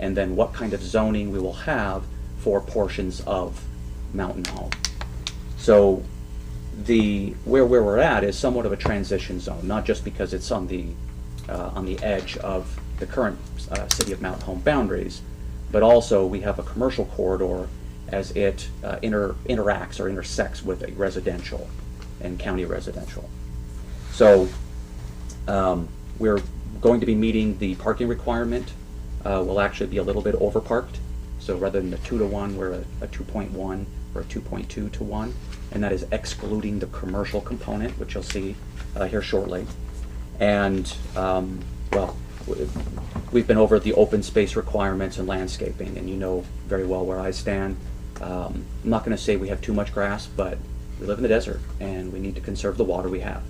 and then what kind of zoning we will have for portions of Mountain Home. So where we're at is somewhat of a transition zone, not just because it's on the edge of the current city of Mountain Home boundaries, but also we have a commercial corridor as it interacts or intersects with a residential and county residential. So we're going to be meeting the parking requirement. We'll actually be a little bit overparked. So rather than a 2-to-1, we're a 2.1 or a 2.2 to 1, and that is excluding the commercial component, which you'll see here shortly. And well, we've been over the open space requirements and landscaping, and you know very well where I stand. I'm not going to say we have too much grass, but we live in the desert, and we need to conserve the water we have.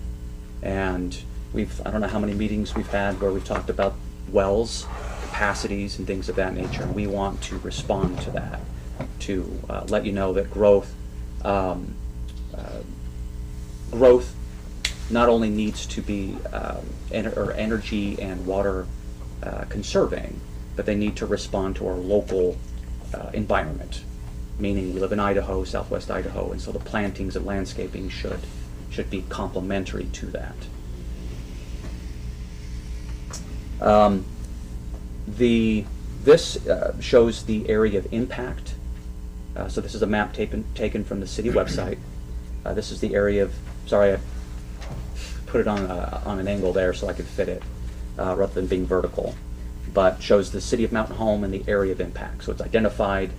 And I don't know how many meetings we've had where we've talked about wells, capacities, and things of that nature. And we want to respond to that, to let you know that growth not only needs to be energy and water conserving, but they need to respond to our local environment. Meaning we live in Idaho, southwest Idaho, and so the plantings and landscaping should be complementary to that. This shows the area of impact. So this is a map taken from the city website. This is the area of, sorry, I put it on an angle there so I could fit it rather than being vertical, but shows the city of Mountain Home and the area of impact. So it's identified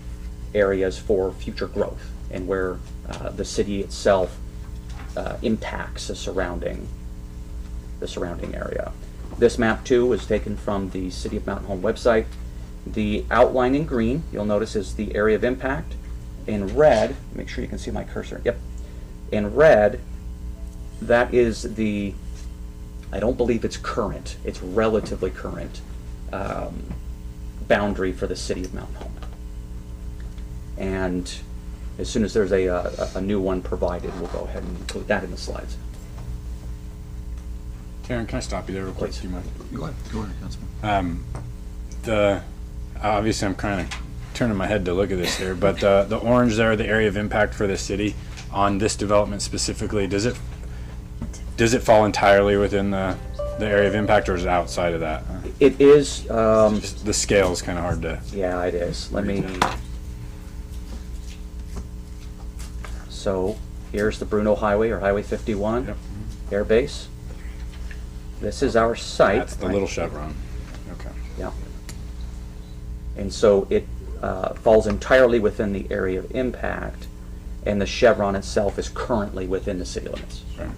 areas for future growth and where the city itself impacts the surrounding area. This map too was taken from the City of Mountain Home website. The outline in green, you'll notice, is the area of impact. In red, make sure you can see my cursor. Yep. In red, that is I don't believe it's current, it's relatively current boundary for the City of Mountain Home. And as soon as there's a new one provided, we'll go ahead and include that in the slides. Karen, can I stop you there real quick? Please. Do you mind? Go ahead, Councilman. Obviously I'm kind of turning my head to look at this here, but the orange there, the area of impact for the city on this development specifically, does it fall entirely within the area of impact, or is it outside of that? It is. Just the scale is kind of hard to. Yeah, it is. Let me. So here's the Bruno Highway, or Highway 51, Yep. Air Base. This is our site. That's the little chevron. Okay. Yeah. And so it falls entirely within the area of impact, and the chevron itself is currently within the city limits. Right.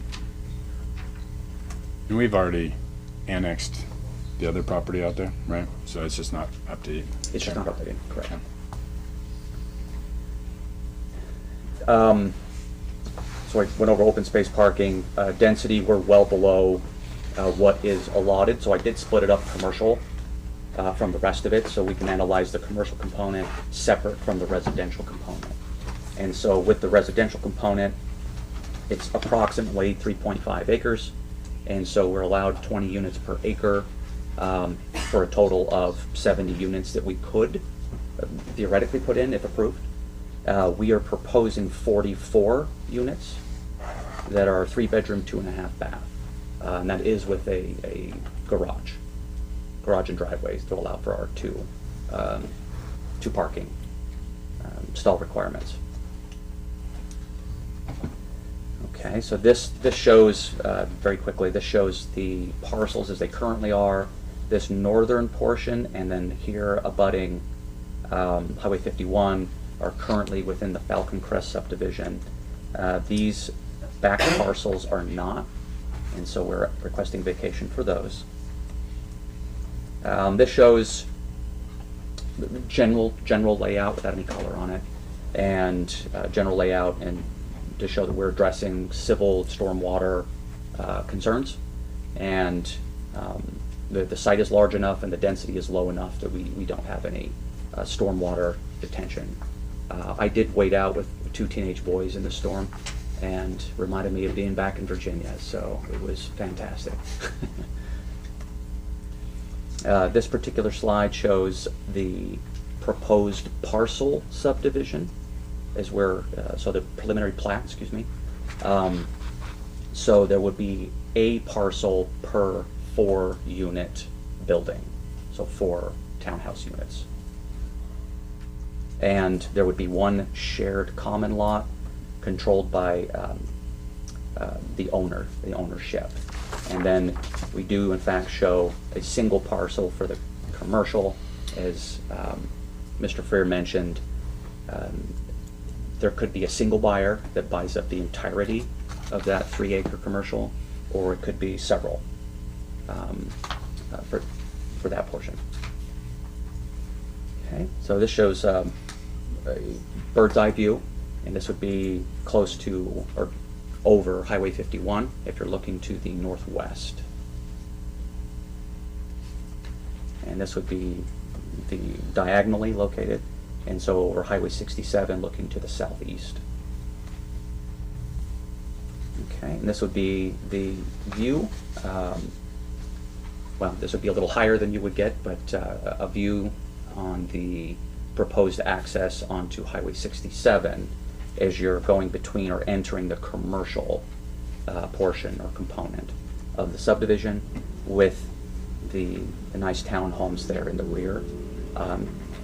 And we've already annexed the other property out there, right? So it's just not up to you. It's just not updated, correct. Okay. So I went over open space parking. Density, we're well below what is allotted, so I did split it up commercial from the rest of it, so we can analyze the commercial component separate from the residential component. And so with the residential component, it's approximately 3.5 acres, and so we're allowed 20 units per acre for a total of 70 units that we could theoretically put in if approved. We are proposing 44 units that are 3-bedroom, 2.5 bath. And that is with a garage and driveways to allow for our two parking stall requirements. Okay, so this shows, very quickly, this shows the parcels as they currently are, this northern portion, and then here abutting Highway 51 are currently within the Falcon Crest subdivision. These back parcels are not, and so we're requesting vacation for those. This shows the general layout without any color on it, and general layout, and to show that we're addressing civil stormwater concerns, and the site is large enough and the density is low enough that we don't have any stormwater detention. I did wait out with 2 teenage boys in the storm, and reminded me of being back in Virginia, so it was fantastic. This particular slide shows the proposed parcel subdivision, is where, so the preliminary plat, excuse me. So there would be a parcel per 4-unit building, so 4 townhouse units. And there would be 1 shared common lot controlled by the ownership. And then we do in fact show a single parcel for the commercial, as Mr. Freer mentioned. There could be a single buyer that buys up the entirety of that 3-acre commercial, or it could be several for that portion. Okay, so this shows a bird's eye view, and this would be close to or over Highway 51 if you're looking to the northwest. And this would be the diagonally located, and so over Highway 67 looking to the southeast. Okay, and this would be the view. Well, this would be a little higher than you would get, but a view on the proposed access onto Highway 67 as you're going between or entering the commercial portion or component of the subdivision, with the nice townhomes there in the rear.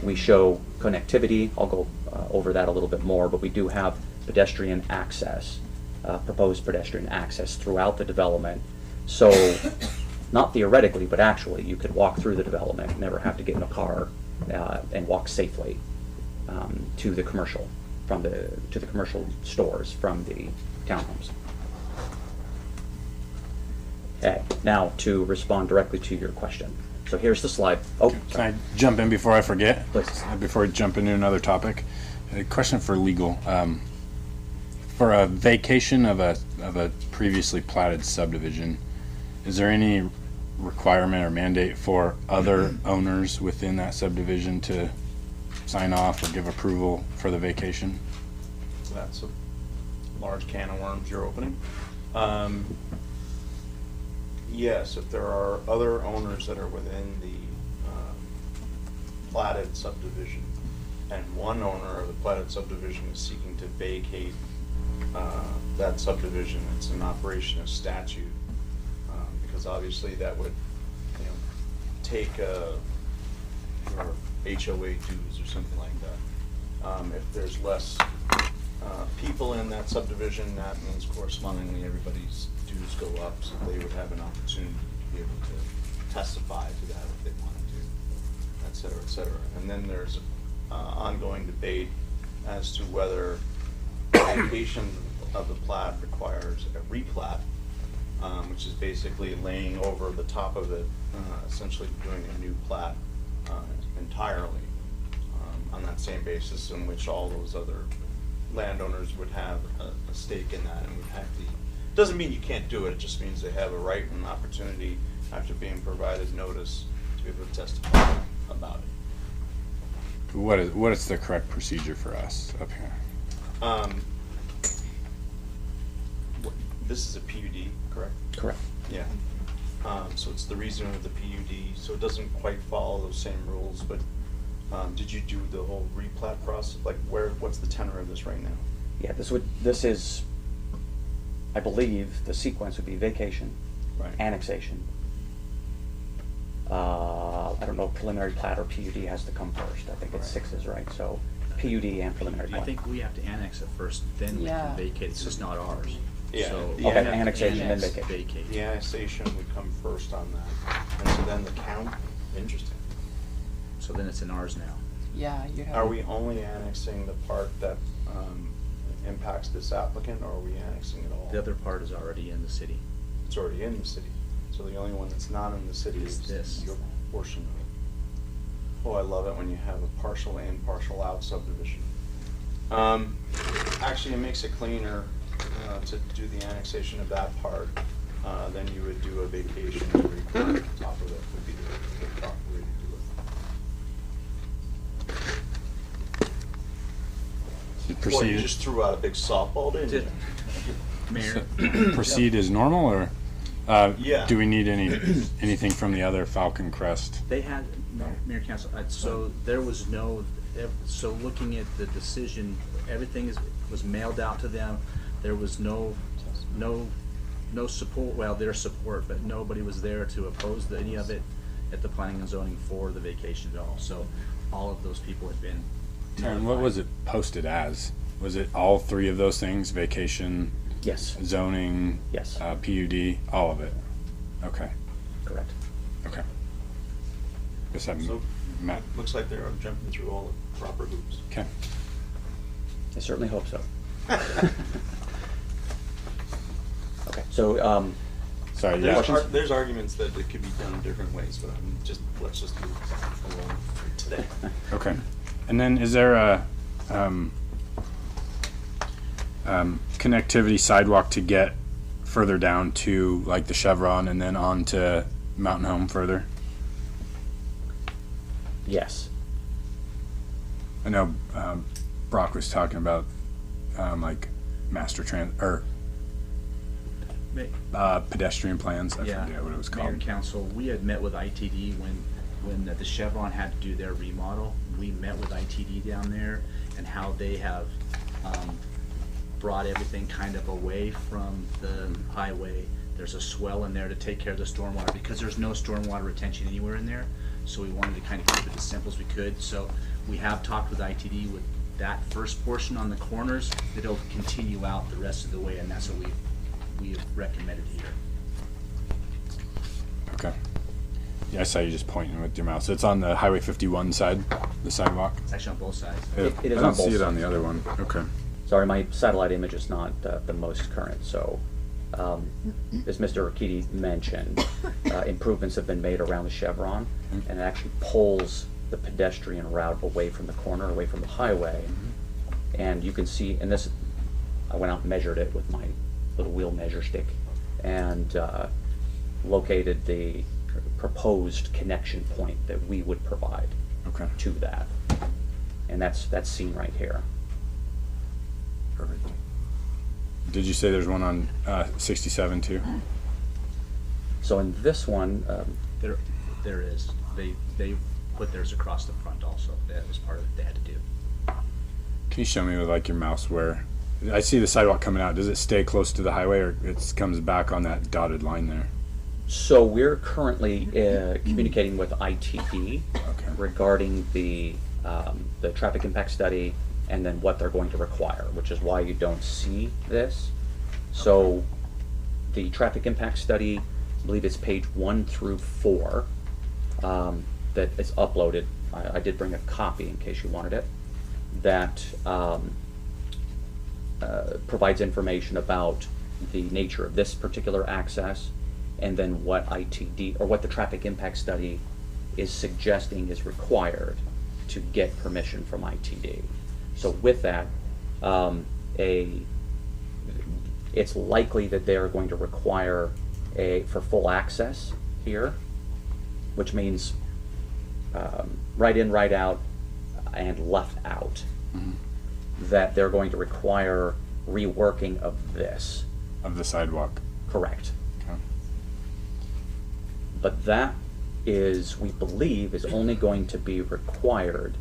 We show connectivity. I'll go over that a little bit more, but we do have pedestrian access, proposed pedestrian access throughout the development. So not theoretically, but actually, you could walk through the development, never have to get in a car, and walk safely to the commercial, to the commercial stores from the townhomes. Okay, now to respond directly to your question. So here's the slide. Oh, can I jump in before I forget? Please. Before I jump into another topic, a question for legal. For a vacation of a previously platted subdivision, is there any requirement or mandate for other owners within that subdivision to sign off or give approval for the vacation? So that's a large can of worms you're opening. Yes, if there are other owners that are within the platted subdivision, and one owner of the platted subdivision is seeking to vacate that subdivision, it's an operation of statute, because obviously that would, you know, take your HOA dues or something like that. If there's less people in that subdivision, that means correspondingly everybody's dues go up, so they would have an opportunity to be able to testify to that if they wanted to, et cetera, et cetera. And then there's ongoing debate as to whether vacation of the plat requires a replat, which is basically laying over the top of it, essentially doing a new plat entirely on that same basis in which all those other landowners would have a stake in that and would have the, doesn't mean you can't do it, it just means they have a right and an opportunity after being provided notice to be able to testify about it. What is the correct procedure for us up here? This is a PUD, correct? Correct. Yeah. So it's the reason of the PUD, so it doesn't quite follow those same rules, but did you do the whole replat process? Like what's the tenor of this right now? Yeah, this is, I believe, the sequence would be vacation, right, annexation. I don't know, preliminary plat or PUD has to come first. I think it's sixes, right? So PUD and preliminary plat. I think we have to annex it first, then we can vacate. It's just not ours. Yeah. So The okay, annexation, then vacate. The annexation would come first on that, and so then the count. Interesting. So then it's in ours now. Yeah, you have. Are we only annexing the part that impacts this applicant, or are we annexing it all? The other part is already in the city. It's already in the city. So the only one that's not in the city is this. your portion of it. Oh, I love it when you have a partial in, partial out subdivision. Actually, it makes it cleaner to do the annexation of that part. Then you would do a vacation and replat on top of it would be the proper way to do it. Well, you just threw out a big softball, didn't you? Mayor. Proceed as normal, or yeah. do we need anything from the other Falcon Crest? They had, Mayor Council, so there was no, so looking at the decision, everything was mailed out to them. There was no support, well, their support, but nobody was there to oppose any of it at the planning and zoning for the vacation at all. So all of those people had been And what was it posted as? Was it all three of those things? Vacation? Yes. Zoning? Yes. PUD? All of it? Okay. Correct. Okay. Guess I'm So, Matt. Looks like they're jumping through all the proper hoops. Okay. I certainly hope so. Okay, so, sorry, there's arguments that it could be done different ways, but let's just move along today. Okay. And then is there a connectivity sidewalk to get further down to like the Chevron and then on to Mountain Home further? yes. I know Brock was talking about like pedestrian plans. I forget what it was called. Mayor Council, we had met with ITD when the Chevron had to do their remodel. We met with ITD down there and how they have brought everything kind of away from the highway. There's a swell in there to take care of the stormwater because there's no stormwater retention anywhere in there. So we wanted to kind of keep it as simple as we could. So we have talked with ITD with that first portion on the corners that it'll continue out the rest of the way, and that's what we have recommended here. Okay. Yeah, I saw you just pointing with your mouth. So it's on the Highway 51 side, the sidewalk? It's actually on both sides. It is I on don't both see it on sides. the other one. Okay. Sorry, my satellite image is not the most current, so as Mr. Arkiti mentioned, improvements have been made around the Chevron, and it actually pulls the pedestrian route away from the corner, away from the highway. And you can see, and this, I went out and measured it with my little wheel measure stick, and located the proposed connection point that we would provide to that. And that's seen right here. Perfect. Did you say there's one on 67 too? So in this one, There is. They put theirs across the front also. That was part of what they had to do. Can you show me with like your mouse where I see the sidewalk coming out? Does it stay close to the highway, or it comes back on that dotted line there? so we're currently communicating with ITD regarding the traffic impact study and then what they're going to require, which is why you don't see this. So the traffic impact study, I believe it's page 1 through 4, that is uploaded. I did bring a copy in case you wanted it. That provides information about the nature of this particular access, and then what ITD, or what the traffic impact study is suggesting is required to get permission from ITD. So with that, it's likely that they're going to require for full access here, which means right in, right out, and left out. That they're going to require reworking of this. Of the sidewalk. Correct. Okay. But that is, we believe, is only going to be required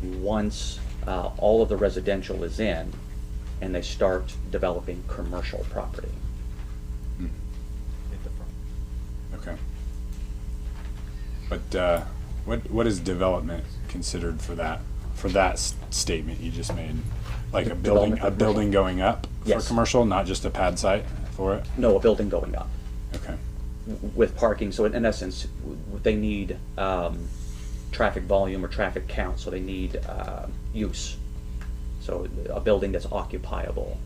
once all of the residential is in and they start developing commercial property. At the front. Okay. But what is development considered for that? For that statement you just made, like a building going up Yes. for commercial, not just a pad site for it. No, a building going up. Okay. With parking, so in essence, they need traffic volume or traffic count, so they need use. So a building that's occupiable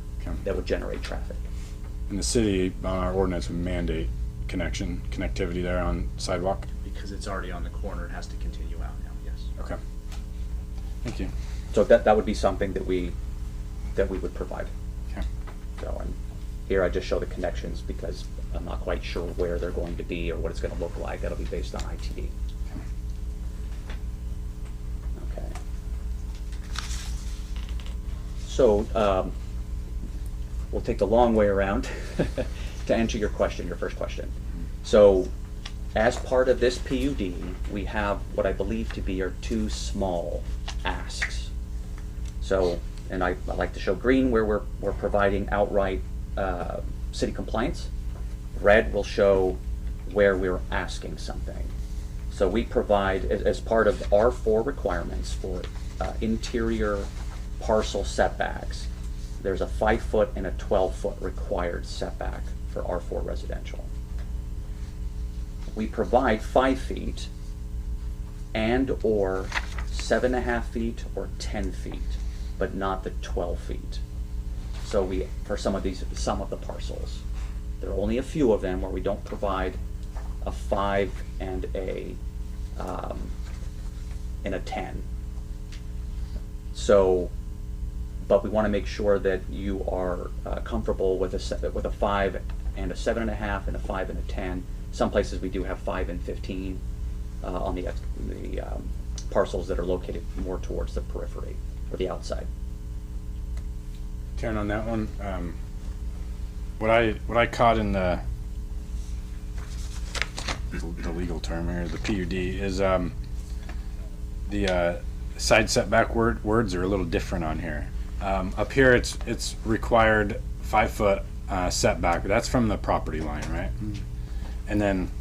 that would generate traffic. And the city, on our ordinance, would mandate connectivity there on sidewalk. Because it's already on the corner, it has to continue out now, yes. Okay. Thank you. So that would be something that we would provide. Okay. So, and here I just show the connections because I'm not quite sure where they're going to be or what it's going to look like. That'll be based on ITD. Okay. So we'll take the long way around to answer your question, your first question. So as part of this PUD, we have what I believe to be our 2 small asks. So, and I like to show green where we're providing outright city compliance. Red will show where we're asking something. So we provide, as part of R4 requirements for interior parcel setbacks, there's a 5-foot and a 12-foot required setback for R4 residential. We provide 5 feet and or 7.5 feet or 10 feet, but not the 12 feet. So we, for some of the parcels, there are only a few of them where we don't provide a 5 and a 10. So, but we want to make sure that you are comfortable with a 5 and a 7.5 and a 5 and a 10. Some places we do have 5 and 15 on the parcels that are located more towards the periphery or the outside. Karen, on that one, what I caught in the legal term here, the PUD, is the side setback words are a little different on here. Up here, it's required 5-foot setback. That's from the property line, right? And then,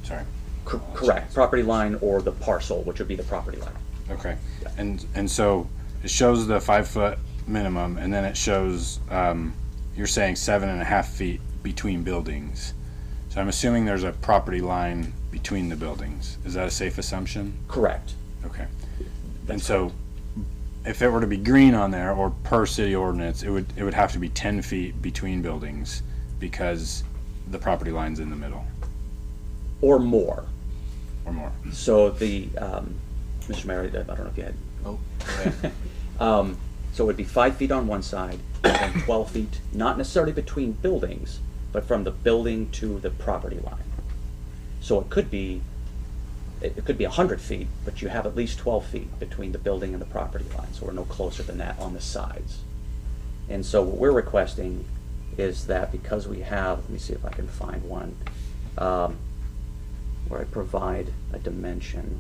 sorry. Correct. Property line or the parcel, which would be the property line. Okay. And so it shows the 5-foot minimum, and then it shows you're saying 7.5 feet between buildings. So I'm assuming there's a property line between the buildings. Is that a safe assumption? Correct. Okay. And so if it were to be green on there, or per city ordinance, it would have to be 10 feet between buildings because the property line's in the middle. Or more. Or more. So the, Mr. Mayor, I don't know if you had. Oh, go ahead. So it would be 5 feet on one side and 12 feet, not necessarily between buildings, but from the building to the property line. So it could be 100 feet, but you have at least 12 feet between the building and the property line, so we're no closer than that on the sides. And so what we're requesting is that because we have, let me see if I can find one, where I provide a dimension,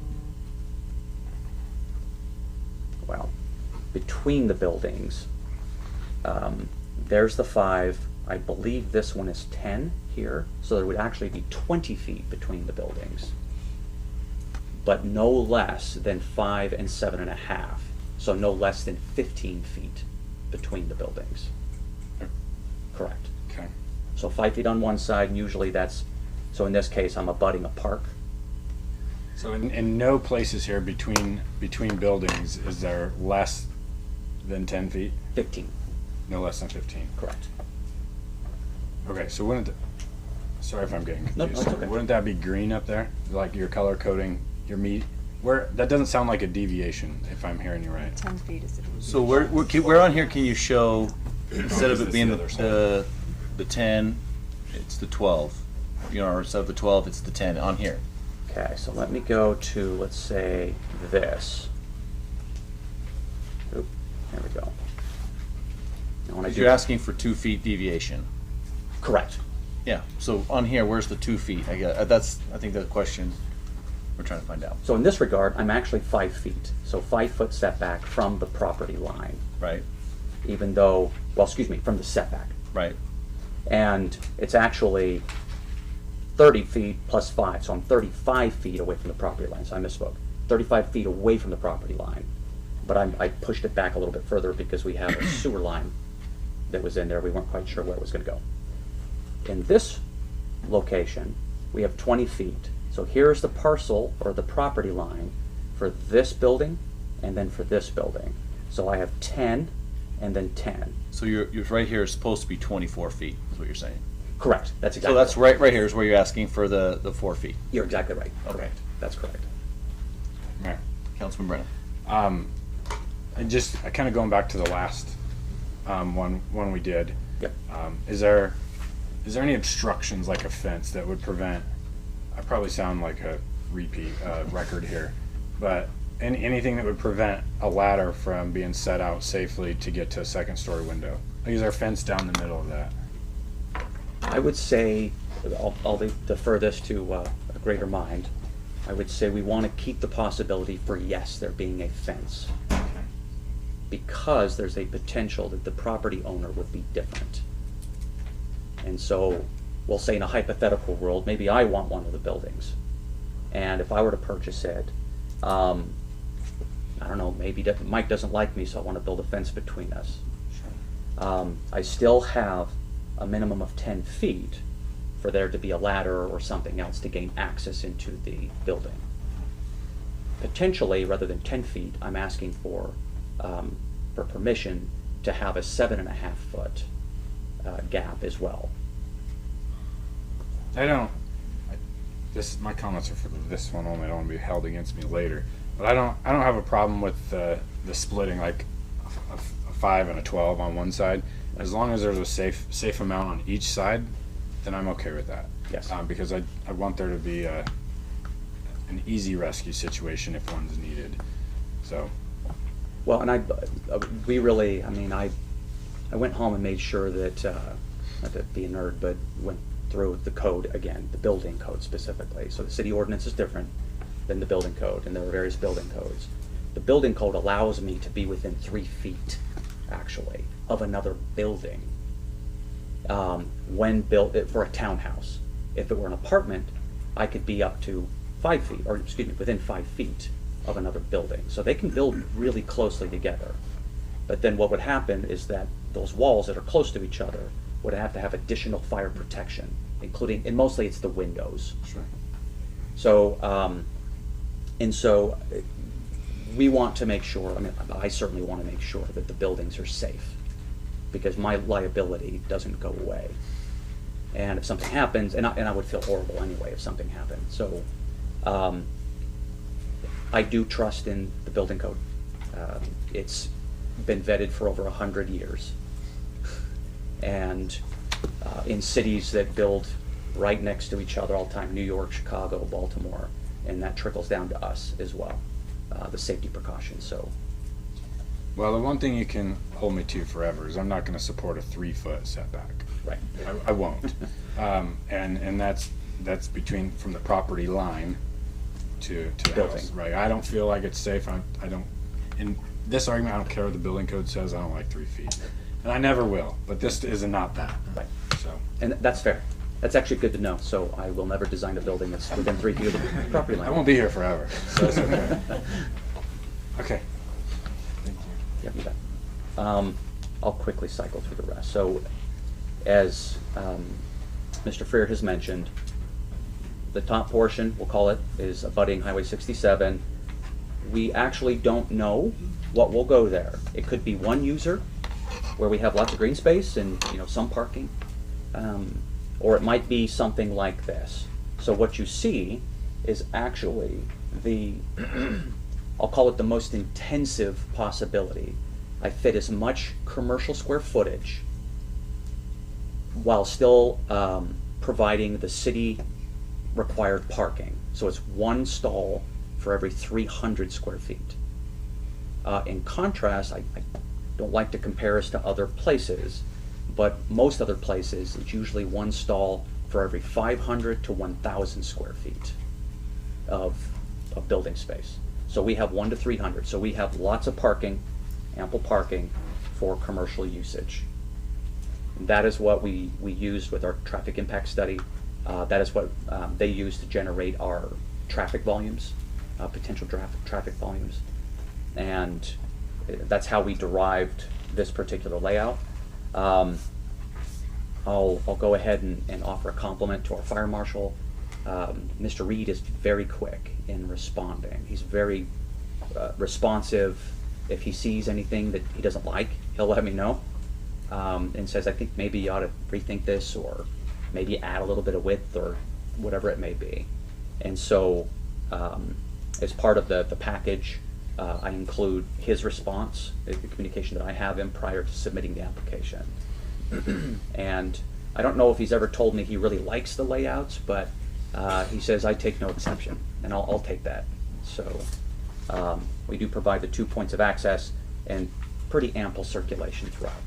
well, between the buildings, there's the 5, I believe this one is 10 here, so there would actually be 20 feet between the buildings, but no less than 5 and 7.5, so no less than 15 feet between the buildings. Correct. Okay. So 5 feet on one side, and usually that's, so in this case, I'm abutting a park. So in no places here between buildings is there less than 10 feet? 15. No less than 15. Correct. Okay, so wouldn't, sorry if I'm getting confused. No, it's okay. Wouldn't that be green up there? Like you're color coding your meat? Where, that doesn't sound like a deviation, if I'm hearing you right. 10 feet is a deviation. So where on here can you show, instead of it being the other the 10, it's the 12? You know, or instead of the 12, it's the 10 on here. Okay, so let me go to, let's say, this. Oop, there we go. Now when I do, You're asking for 2 feet deviation. correct. Yeah. So on here, where's the 2 feet? I think the question we're trying to find out. So in this regard, I'm actually 5 feet. So 5 foot setback from the property line. Right. Even though, well, excuse me, from the setback. Right. And it's actually 30 feet plus 5, so I'm 35 feet away from the property line, so I misspoke. 35 feet away from the property line, but I pushed it back a little bit further because we have a sewer line that was in there. We weren't quite sure where it was going to go. In this location, we have 20 feet. So here's the parcel or the property line for this building and then for this building. So I have 10 and then 10. So you're right here is supposed to be 24 feet, is what you're saying. Correct. That's exactly So that's right here is where you're asking for the 4 feet. You're exactly right. Okay. Correct. That's correct. Mayor. Councilman Brennan. I kind of going back to the last one we did. Yep. Is there any obstructions like a fence that would prevent? I probably sound like a repeat record here, but anything that would prevent a ladder from being set out safely to get to a second-story window? Like, is there a fence down the middle of that? I would say, I'll defer this to a greater mind. I would say we want to keep the possibility for, yes, there being a fence. Because there's a potential that the property owner would be different. And so, we'll say in a hypothetical world, maybe I want one of the buildings. And if I were to purchase it, I don't know, maybe Mike doesn't like me, so I want to build a fence between us. I still have a minimum of 10 feet for there to be a ladder or something else to gain access into the building. Potentially, rather than 10 feet, I'm asking for permission to have a 7.5 foot gap as well. My comments are for this one only. I don't want to be held against me later. But I don't have a problem with the splitting, like a 5 and a 12 on one side. As long as there's a safe amount on each side, then I'm okay with that. Yes. Because I want there to be an easy rescue situation if one's needed. So. Well, and I went home and made sure that, not to be a nerd, but went through the code again, the building code specifically. So the city ordinance is different than the building code, and there are various building codes. The building code allows me to be within 3 feet, actually, of another building when built for a townhouse. If it were an apartment, I could be up to 5 feet, or excuse me, within 5 feet of another building. So they can build really closely together. But then what would happen is that those walls that are close to each other would have to have additional fire protection, including, and mostly it's the windows. Sure. So, and so we want to make sure, I certainly want to make sure that the buildings are safe, because my liability doesn't go away. And if something happens, and I would feel horrible anyway if something happened. So I do trust in the building code. It's been vetted for over 100 years. And in cities that build right next to each other all the time, New York, Chicago, Baltimore, and that trickles down to us as well, the safety precautions. So Well, the one thing you can hold me to forever is I'm not gonna support a 3-foot setback. Right. I won't. And that's between, from the property line to the Building. house, right? I don't feel like it's safe. I don't, in this argument, I don't care what the building code says, I don't like 3 feet. And I never will, but this is not that. Right. So. And that's fair. That's actually good to know, so I will never design a building that's within 3 feet of the property line. I won't be here forever, so that's okay. Okay. Thank you. Yep, you bet. I'll quickly cycle through the rest. So, as Mr. Freer has mentioned, the top portion, we'll call it, is abutting Highway 67. We actually don't know what will go there. It could be one user, where we have lots of green space and some parking, or it might be something like this. So what you see is actually the, I'll call it the most intensive possibility. I fit as much commercial square footage while still providing the city required parking. So it's one stall for every 300 square feet. In contrast, I don't like to compare us to other places, but most other places, it's usually one stall for every 500 to 1,000 square feet of building space. So we have 1 to 300. So we have lots of parking, ample parking for commercial usage. And that is what we used with our traffic impact study. That is what they used to generate our traffic volumes, potential traffic volumes. And that's how we derived this particular layout. I'll go ahead and offer a compliment to our fire marshal. Mr. Reed is very quick in responding. He's very responsive. If he sees anything that he doesn't like, he'll let me know and says, I think maybe you ought to rethink this, or maybe add a little bit of width, or whatever it may be. And so as part of the package, I include his response, the communication that I have him prior to submitting the application. And I don't know if he's ever told me he really likes the layouts, but he says, I take no exception, and I'll take that. So we do provide the 2 points of access and pretty ample circulation throughout.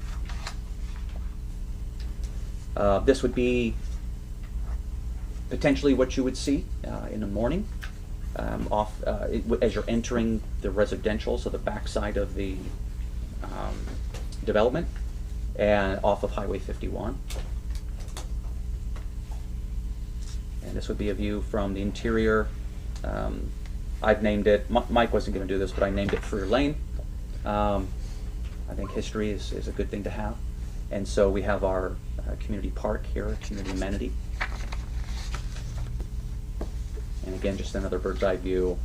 This would be potentially what you would see in the morning as you're entering the residential, so the backside of the development, and off of Highway 51. And this would be a view from the interior. I've named it, Mike wasn't going to do this, but I named it Freer Lane. I think history is a good thing to have. And so we have our community park here, a community amenity. And again, just another bird's eye view.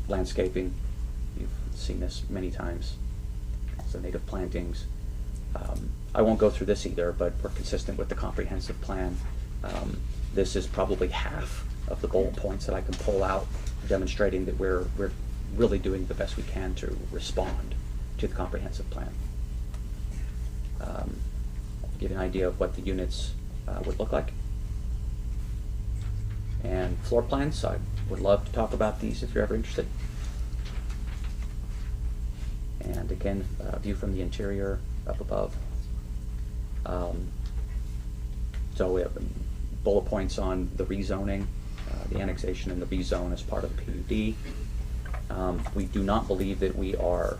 Landscaping, you've seen this many times. So native plantings. I won't go through this either, but we're consistent with the comprehensive plan. This is probably half of the bullet points that I can pull out, demonstrating that we're really doing the best we can to respond to the comprehensive plan. Give you an idea of what the units would look like. And floor plans, I would love to talk about these if you're ever interested. And again, view from the interior up above. So we have bullet points on the rezoning, the annexation and the rezone as part of the PUD. We do not believe that we are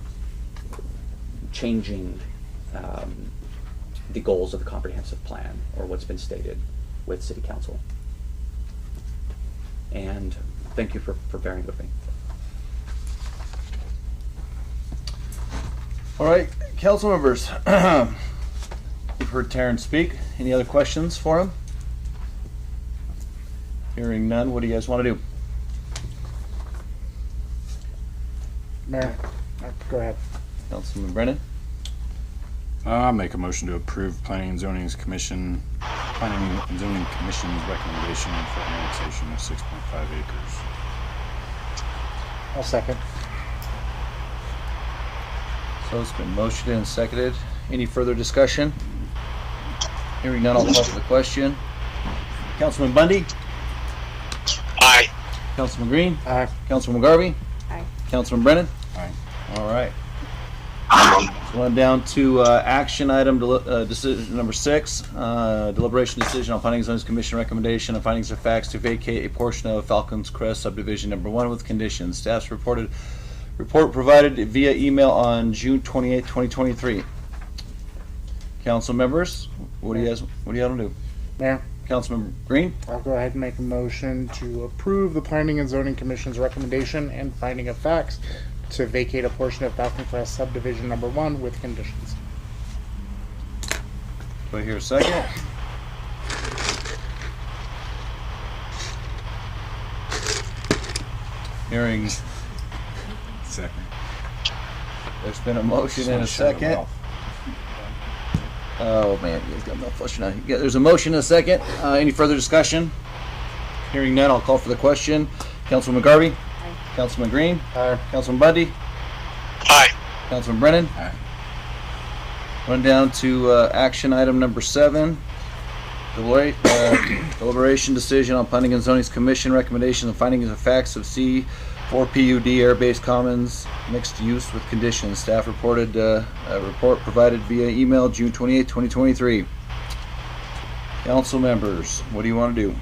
changing the goals of the comprehensive plan or what's been stated with City Council. And thank you for bearing with me. All right, council members, you've heard Terrence speak. Any other questions for him? Hearing none, what do you guys want to do? Mayor, go ahead. Councilman Brennan? I'll make a motion to approve Planning and Zoning Commission's recommendation for annexation of 6.5 acres. I'll second. So it's been motioned and seconded. Any further discussion? Hearing none, I'll call for the question. Councilman Bundy? Aye. Councilman Green? Aye. Councilman Garvey? Aye. Councilman Brennan? Aye. All right. Going down to action item decision number 6, deliberation decision on Planning and Zoning Commission recommendation and findings of facts to vacate a portion of Falcons Crest subdivision number 1 with conditions. Staff's report provided via email on June 28, 2023. Council members, what do you want to do? Mayor, Councilmember Green? I'll go ahead and make a motion to approve the Planning and Zoning Commission's recommendation and finding of facts to vacate a portion of Falcon Crest subdivision number 1 with conditions. Do I hear a second? Hearing. Second. There's been a motion and a second. Oh man, you guys got no flush now. There's a motion and a second. Any further discussion? Hearing none, I'll call for the question. Councilman Garvey? Aye. Councilman Green? Aye. Councilman Bundy? Aye. Councilman Brennan? Aye. Run down to action item number 7. Deliberation decision on Planning and Zoning Commission recommendation and findings of facts of C4 PUD Air-Based Commons mixed use with conditions. Staff reported a report provided via email June 28, 2023. Council members, what do you want to do?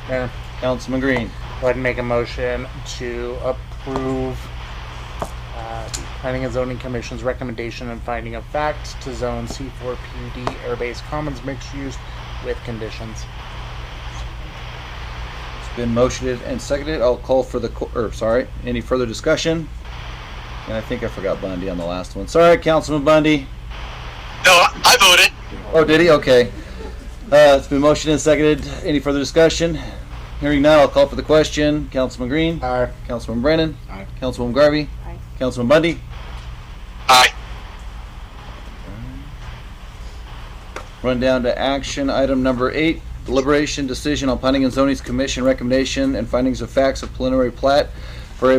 Mayor, Councilman Green. go ahead and make a motion to approve the Planning and Zoning Commission's recommendation and finding of facts to zone C4 PUD Air-Based Commons mixed use with conditions. It's been motioned and seconded. I'll call for the, any further discussion? And I think I forgot Bundy on the last one. Sorry, Councilman Bundy. No, I voted. Oh, did he? Okay. It's been motioned and seconded. Any further discussion? Hearing none, I'll call for the question. Councilman Green? Aye. Councilman Brennan? Aye. Councilwoman Garvey? Aye. Councilman Bundy? Aye. Run down to action item number 8, deliberation decision on Planning and Zoning Commission recommendation and findings of facts of preliminary plat for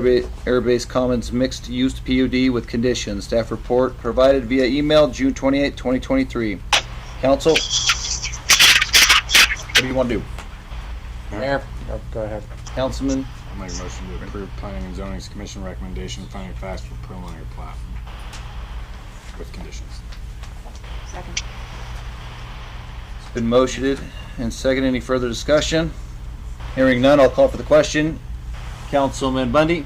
Air-Based Commons mixed use PUD with conditions. Staff report provided via email June 28, 2023. Council, what do you want to do? Mayor, go ahead. Councilman? I'll make a motion to approve Planning and Zoning Commission recommendation and finding of facts for preliminary plat with conditions. Second. It's been motioned and seconded. Any further discussion? Hearing none, I'll call for the question. Councilman Bundy?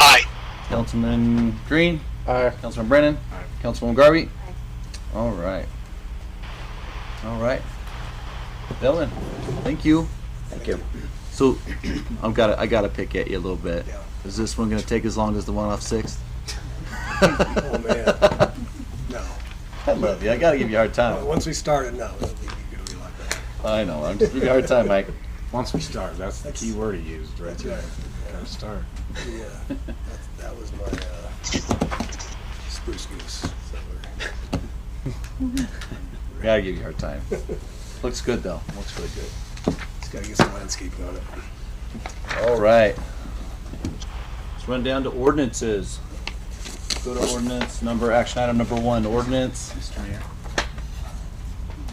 Aye. Councilman Green? Aye. Councilman Brennan? Aye. Councilwoman Garvey? Aye. All right. All right. Dylan, thank you. Thank you. So, I gotta pick at you a little bit. Yeah. Is this one gonna take as long as the one off 6th? Oh, man. No. I love you. I gotta give you a hard time. Once we started, no, it'll be like that. I know. I'm just giving you a hard time, Mike. Once we start, that's the key word he used, right there. Gotta start. Yeah, that was my spruce goose. Gotta give you a hard time. Looks good though. Looks really good. Just gotta get some landscaping on it. All right. Let's run down to ordinances. Go to ordinance number, action item number 1, ordinance. Mr. Mayor.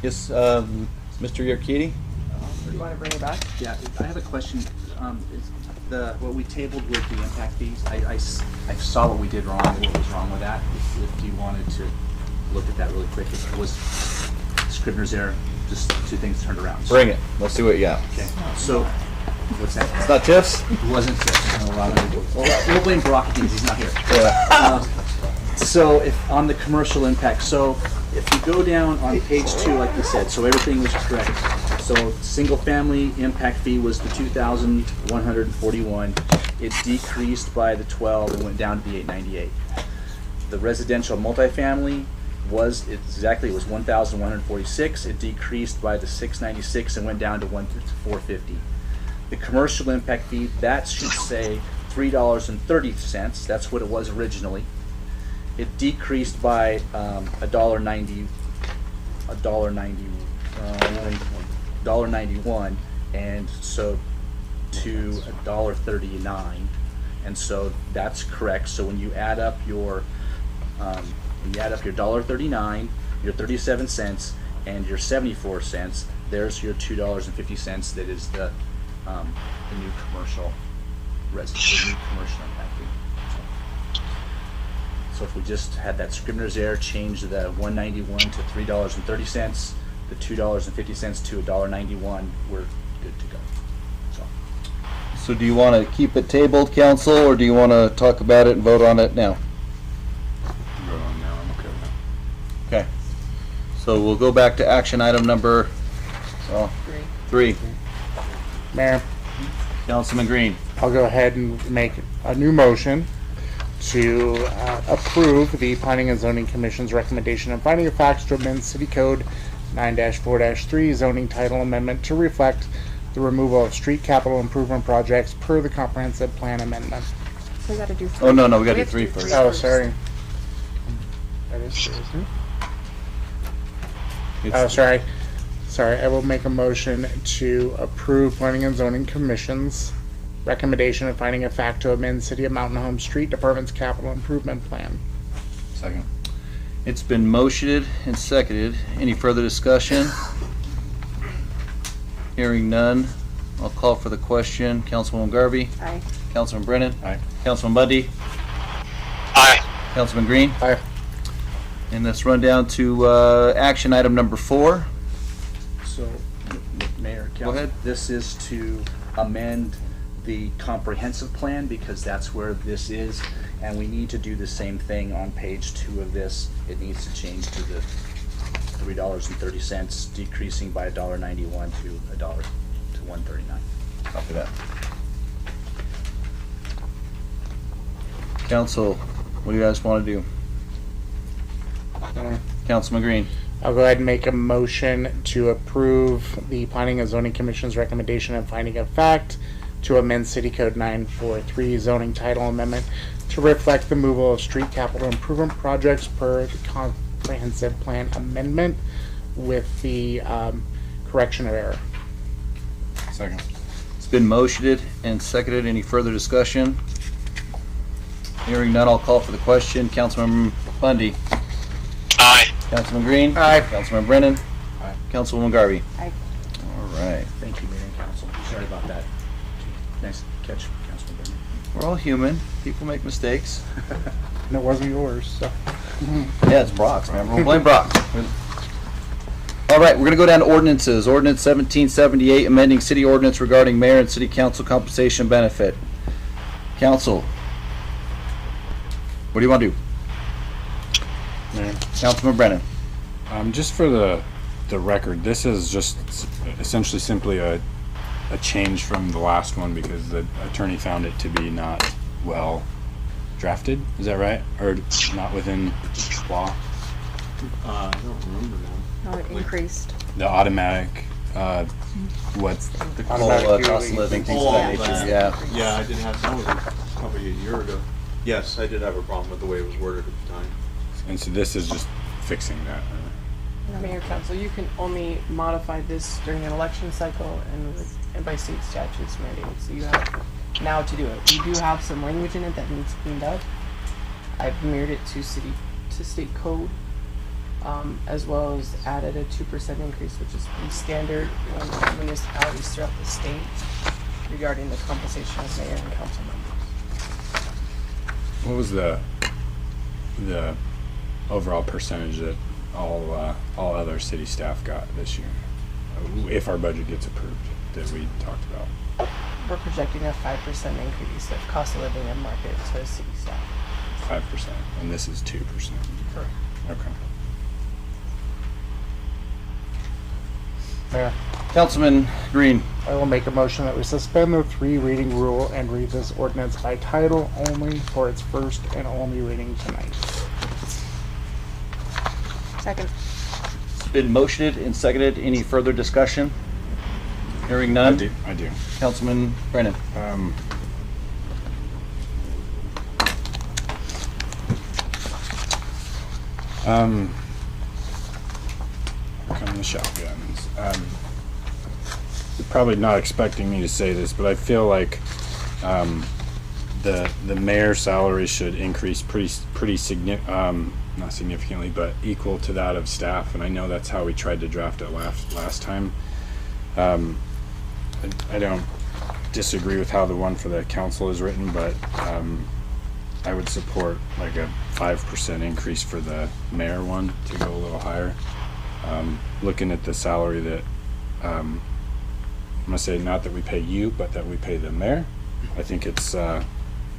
Yes, Mr. Yarkiti? Do you want to bring it back? Yeah, I have a question. Is what we tabled with the impact fees, I saw what we did wrong, what was wrong with that. If you wanted to look at that really quick, it was Scrivener's error, just 2 things turned around. Bring it. Let's see what you got. Okay, so, what's that? It's not tips? It wasn't tips. We'll blame Brock again, he's not here. Yeah. So if on the commercial impact, so if you go down on page 2, like you said, so everything was correct. So single family impact fee was the $2,141. It decreased by the 12 and went down to the $898. The residential multifamily was $1,146. It decreased by the $696 and went down to $450. The commercial impact fee, that should say $3.30. That's what it was originally. It decreased by $1.91, and so to $1.39, and so that's correct. So when you add up your $1.39, your 37 cents, and your 74 cents, there's your $2.50. That is the new commercial new commercial impact fee. So if we just had that Scribner's error, change the $1.91 to $3.30, the $2.50 to $1.91, we're good to go. So do you want to keep it tabled, council, or do you want to talk about it and vote on it now? Vote on now, I'm okay with that. Okay. So we'll go back to action item number, well, three. Mayor, Councilman Green. I'll go ahead and make a new motion to approve the Planning and Zoning Commission's recommendation and finding of facts to amend City Code 9-4-3 zoning title amendment to reflect the removal of street capital improvement projects per the comprehensive plan amendment. We gotta do three. Oh, no, we gotta do have to three first. Oh, sorry. That is true, isn't it? Oh, sorry. Sorry, I will make a motion to approve Planning and Zoning Commission's recommendation and finding a fact to amend City of Mountain Home Street Department's capital improvement plan. Second. It's been motioned and seconded. Any further discussion? Hearing none, I'll call for the question. Councilwoman Garvey? Aye. Councilman Brennan? Aye. Councilman Bundy? Aye. Councilman Green? Aye. And let's run down to action item number 4. So, Mayor, Go Council, ahead. this is to amend the comprehensive plan because that's where this is, and we need to do the same thing on page 2 of this. It needs to change to the $3.30, decreasing by $1.91 to $1 to $1.39. Copy that. Council, what do you guys want to do? Councilman Green? I'll go ahead and make a motion to approve the Planning and Zoning Commission's recommendation and finding of fact to amend City Code 943 zoning title amendment to reflect the removal of street capital improvement projects per the comprehensive plan amendment with the correction of error. Second. It's been motioned and seconded. Any further discussion? Hearing none, I'll call for the question. Councilman Bundy? Aye. Councilman Green? Aye. Councilman Brennan? Aye. Councilwoman Garvey? Aye. All right. Thank you, Mayor and Council. Sorry about that. Nice catch, Councilman Brennan. We're all human. People make mistakes. And it wasn't yours, so. Yeah, it's Brock's, remember? We'll blame Brock. All right, we're going to go down to ordinances. Ordinance 1778, amending city ordinance regarding mayor and city council compensation benefit. Council, what do you want to do? Mayor. Councilman Brennan. Just for the record, this is just essentially simply a change from the last one because the attorney found it to be not well drafted. Is that right? Or not within law? I don't remember now. No, it increased. The automatic, what's The COLA, cost of living, things of that Oh, nature, that. yeah. Yeah, I did have, that was probably a year ago. Yes, I did have a problem with the way it was worded at the time. and so this is just fixing that. Mayor, Council, you can only modify this during an election cycle and by state statutes mandated, so you have now to do it. We do have some language in it that needs cleaned up. I've mirrored it to state code, as well as added a 2% increase, which is pretty standard in municipalities throughout the state regarding the compensation of mayor and council members. What was the overall percentage that all other city staff got this year, if our budget gets approved, that we talked about? We're projecting a 5% increase of cost of living and market to city staff. 5%, and this is 2%. Correct. Okay. Mayor, Councilman Green. I will make a motion that we suspend the 3 reading rule and read this ordinance by title only for its first and only reading tonight. Second. It's been motioned and seconded. Any further discussion? Hearing none. I do. Councilman Brennan. Come the shotguns. You're probably not expecting me to say this, but I feel like the mayor's salary should increase pretty not significantly, but equal to that of staff. And I know that's how we tried to draft it last time. I don't. disagree with how the one for the council is written, but I would support like a 5% increase for the mayor one to go a little higher. Looking at the salary that I'm gonna say, not that we pay you, but that we pay the mayor, I think it's a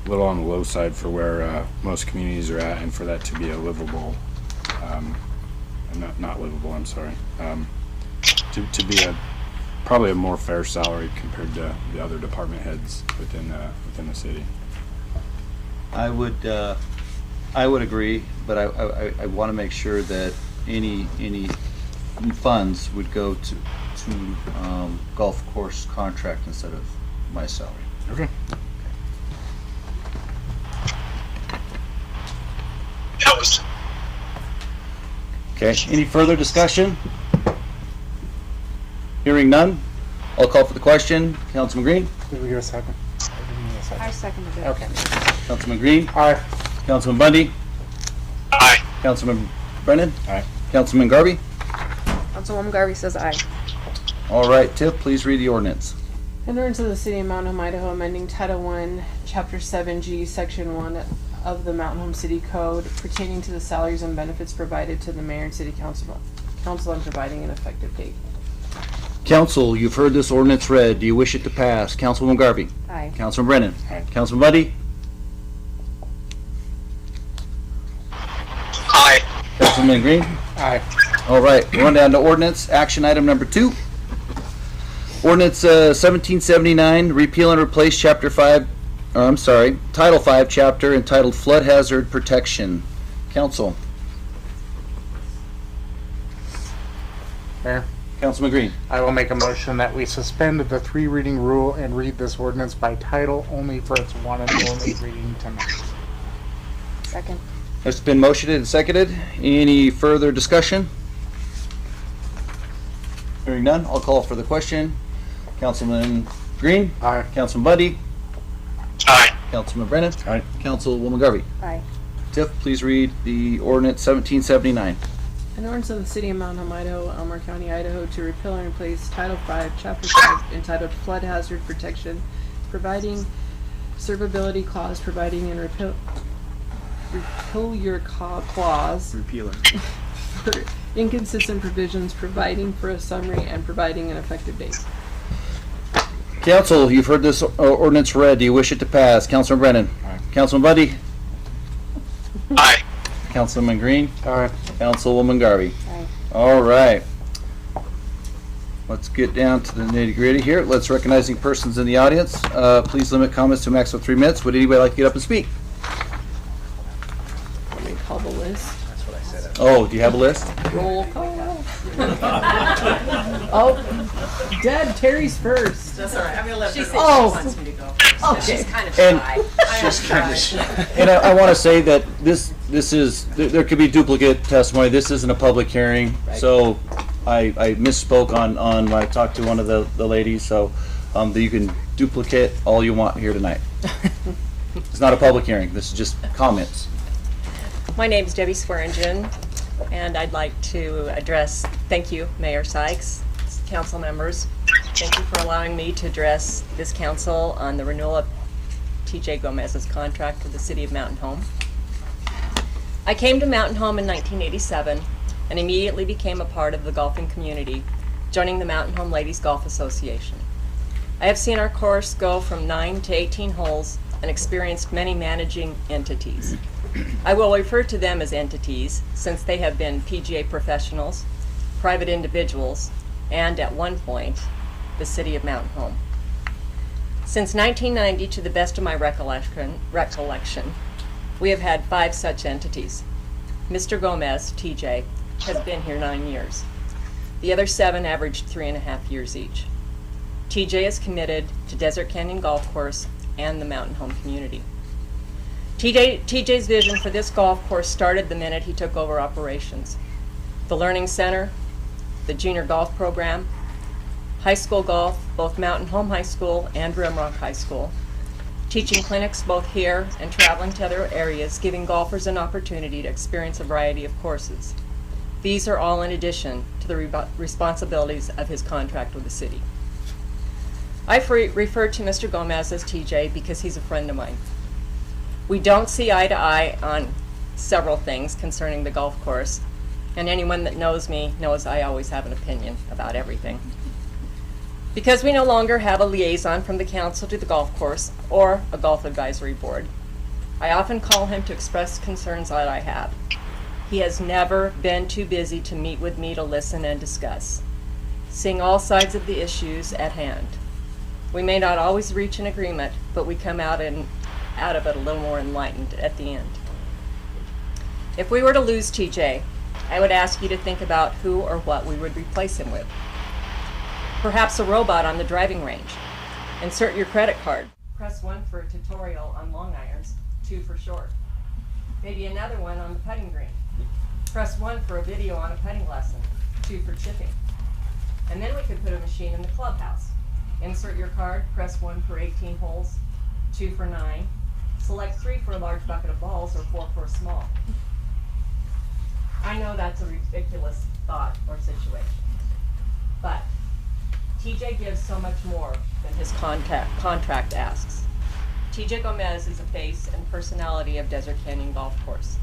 little on the low side for where most communities are at, and for that to be a livable, not livable, I'm sorry, to be probably a more fair salary compared to the other department heads within the city. I would agree, but I want to make sure that any funds would go to golf course contract instead of my salary. Okay. That was. Okay, any further discussion? Hearing none, I'll call for the question. Councilman Green? Did we get a second? I seconded it. Okay. Councilman Green? Aye. Councilman Bundy? Aye. Councilman Brennan? Aye. Councilman Garvey? Councilwoman Garvey says aye. All right, Tiff, please read the ordinance. An ordinance of the City of Mountain Home, Idaho, amending Title I, Chapter 7G, Section 1 of the Mountain Home City Code pertaining to the salaries and benefits provided to the mayor and city council and providing an effective date. Council, you've heard this ordinance read. Do you wish it to pass? Councilwoman Garvey? Aye. Councilman Brennan? Aye. Councilman Bundy? Aye. Councilman Green? Aye. All right, we're on down to ordinance, action item number 2. Ordinance 1779, repeal and replace Title 5 chapter entitled Flood Hazard Protection. Council. Mayor, Councilman Green. I will make a motion that we suspend the 3 reading rule and read this ordinance by title only for its one and only reading tonight. Second. It's been motioned and seconded. Any further discussion? Hearing none, I'll call for the question. Councilman Green? Aye. Councilman Bundy? Aye. Councilman Brennan? Aye. Councilwoman Garvey? Aye. Tiff, please read the ordinance 1779. An ordinance of the City of Mountain Home, Idaho, Elmore County, Idaho, to repeal and replace Title 5, Chapter 5, entitled Flood Hazard Protection, providing servability clause, providing and repeal your clause Repealer. for inconsistent provisions, providing for a summary, and providing an effective date. Council, you've heard this ordinance read. Do you wish it to pass? Councilman Brennan? Aye. Councilman Bundy? Aye. Councilman Green? Aye. Councilwoman Garvey? Aye. All right. Let's get down to the nitty-gritty here. Let's recognizing persons in the audience. Please limit comments to a maximum of 3 minutes. Would anybody like to get up and speak? Let me call the list. That's what I said. Oh, do you have a list? Roll call. Oh, Deb, Terry's first. That's all right. I'm gonna let her. Oh. She wants me to go first. Oh. She's kind of And- shy. She's kind of shy. And I want to say that this is, there could be duplicate testimony. This isn't a public hearing. So I misspoke on when I talked to one of the ladies. So that you can duplicate all you want here tonight. It's not a public hearing. This is just comments. My name's Debbie Swearingen, and I'd like to address, thank you, Mayor Sykes, council members. Thank you for allowing me to address this council on the renewal of TJ Gomez's contract with the City of Mountain Home. I came to Mountain Home in 1987 and immediately became a part of the golfing community, joining the Mountain Home Ladies Golf Association. I have seen our course go from 9 to 18 holes and experienced many managing entities. I will refer to them as entities since they have been PGA professionals, private individuals, and at one point, the City of Mountain Home. Since 1990, to the best of my recollection, we have had 5 such entities. Mr. Gomez, TJ, has been here 9 years. The other 7 averaged 3.5 years each. TJ is committed to Desert Canyon Golf Course and the Mountain Home community. TJ's vision for this golf course started the minute he took over operations. The Learning Center, the junior golf program, high school golf, both Mountain Home High School and Rimrock High School, teaching clinics both here and traveling to other areas, giving golfers an opportunity to experience a variety of courses. These are all in addition to the responsibilities of his contract with the city. refer to Mr. Gomez as TJ because he's a friend of mine. We don't see eye to eye on several things concerning the golf course, and anyone that knows me knows I always have an opinion about everything. Because we no longer have a liaison from the council to the golf course or a golf advisory board, I often call him to express concerns that I have. He has never been too busy to meet with me to listen and discuss, seeing all sides of the issues at hand. We may not always reach an agreement, but we come out of it a little more enlightened at the end. If we were to lose TJ, I would ask you to think about who or what we would replace him with. Perhaps a robot on the driving range. Insert your credit card. Press 1 for a tutorial on long irons, 2 for short. Maybe another one on the putting green. Press 1 for a video on a putting lesson, 2 for chipping. And then we could put a machine in the clubhouse. Insert your card, press 1 for 18 holes, 2 for 9. Select 3 for a large bucket of balls or 4 for a small. I know that's a ridiculous thought or situation, but TJ gives so much more than his contract asks. TJ Gomez is a face and personality of Desert Canyon Golf Course.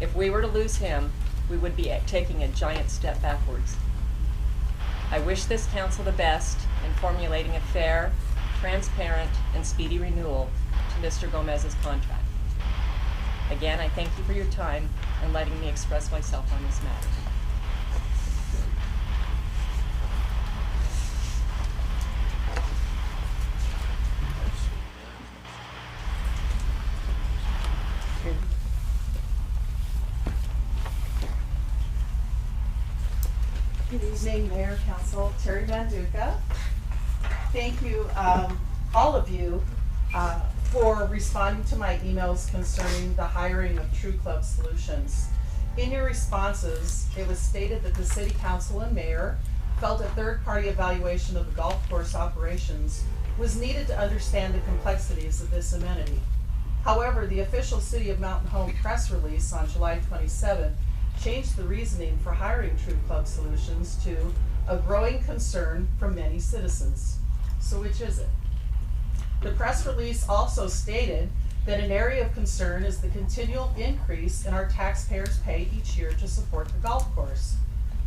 If we were to lose him, we would be taking a giant step backwards. I wish this council the best in formulating a fair, transparent, and speedy renewal to Mr. Gomez's contract. Again, I thank you for your time and letting me express myself on this matter. Good evening, Mayor, Council, Terry Manduca. Thank you, all of you, for responding to my emails concerning the hiring of True Club Solutions. In your responses, it was stated that the City Council and Mayor felt a third-party evaluation of the golf course operations was needed to understand the complexities of this amenity. However, the official City of Mountain Home press release on July 27 changed the reasoning for hiring True Club Solutions to a growing concern from many citizens. So which is it? The press release also stated that an area of concern is the continual increase in our taxpayers' pay each year to support the golf course.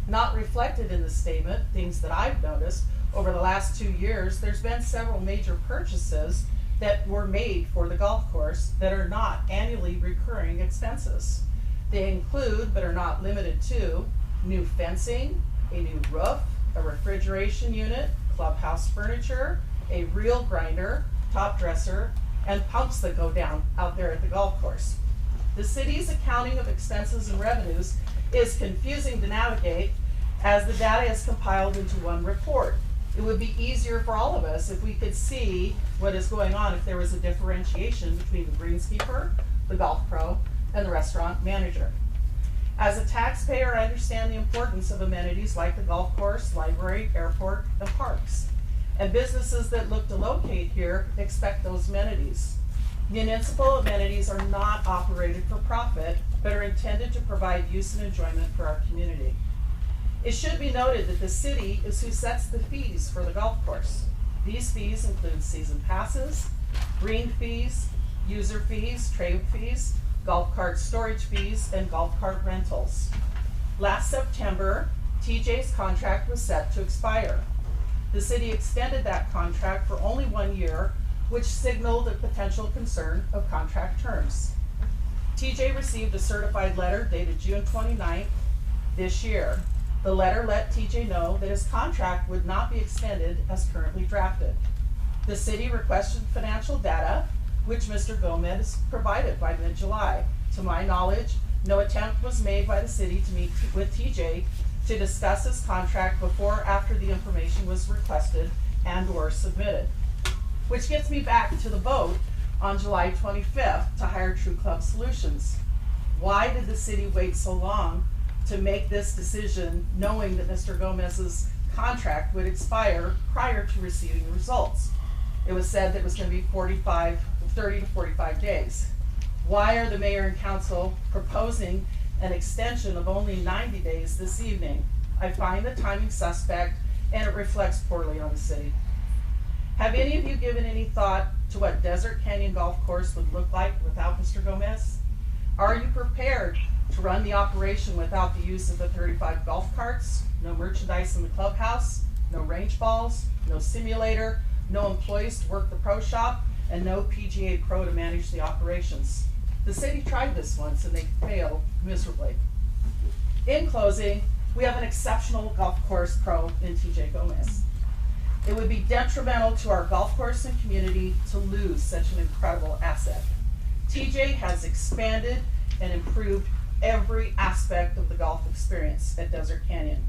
Not reflected in the statement, things that I've noticed over the last 2 years, there's been several major purchases that were made for the golf course that are not annually recurring expenses. They include, but are not limited to, new fencing, a new roof, a refrigeration unit, clubhouse furniture, a reel grinder, top dresser, and pumps that go down out there at the golf course. The city's accounting of expenses and revenues is confusing to navigate as the data is compiled into one report. It would be easier for all of us if we could see what is going on if there was a differentiation between the greenskeeper, the golf pro, and the restaurant manager. As a taxpayer, I understand the importance of amenities like the golf course, library, airport, and parks. And businesses that look to locate here expect those amenities. Municipal amenities are not operated for profit, but are intended to provide use and enjoyment for our community. It should be noted that the city is who sets the fees for the golf course. These fees include season passes, green fees, user fees, trade fees, golf cart storage fees, and golf cart rentals. Last September, TJ's contract was set to expire. The city extended that contract for only 1 year, which signaled a potential concern of contract terms. TJ received a certified letter dated June 29th this year. The letter let TJ know that his contract would not be extended as currently drafted. The city requested financial data, which Mr. Gomez provided by mid-July. To my knowledge, no attempt was made by the city to meet with TJ to discuss his contract before or after the information was requested and or submitted. Which gets me back to the vote on July 25th to hire True Club Solutions. Why did the city wait so long to make this decision knowing that Mr. Gomez's contract would expire prior to receiving the results? It was said that it was going to be 30 to 45 days. Why are the mayor and council proposing an extension of only 90 days this evening? I find the timing suspect and it reflects poorly on the city. Have any of you given any thought to what Desert Canyon Golf Course would look like without Mr. Gomez? Are you prepared to run the operation without the use of the 35 golf carts, no merchandise in the clubhouse, no range balls, no simulator, no employees to work the pro shop, and no PGA pro to manage the operations? The city tried this once and they failed miserably. In closing, we have an exceptional golf course pro in TJ Gomez. It would be detrimental to our golf course and community to lose such an incredible asset. TJ has expanded and improved every aspect of the golf experience at Desert Canyon.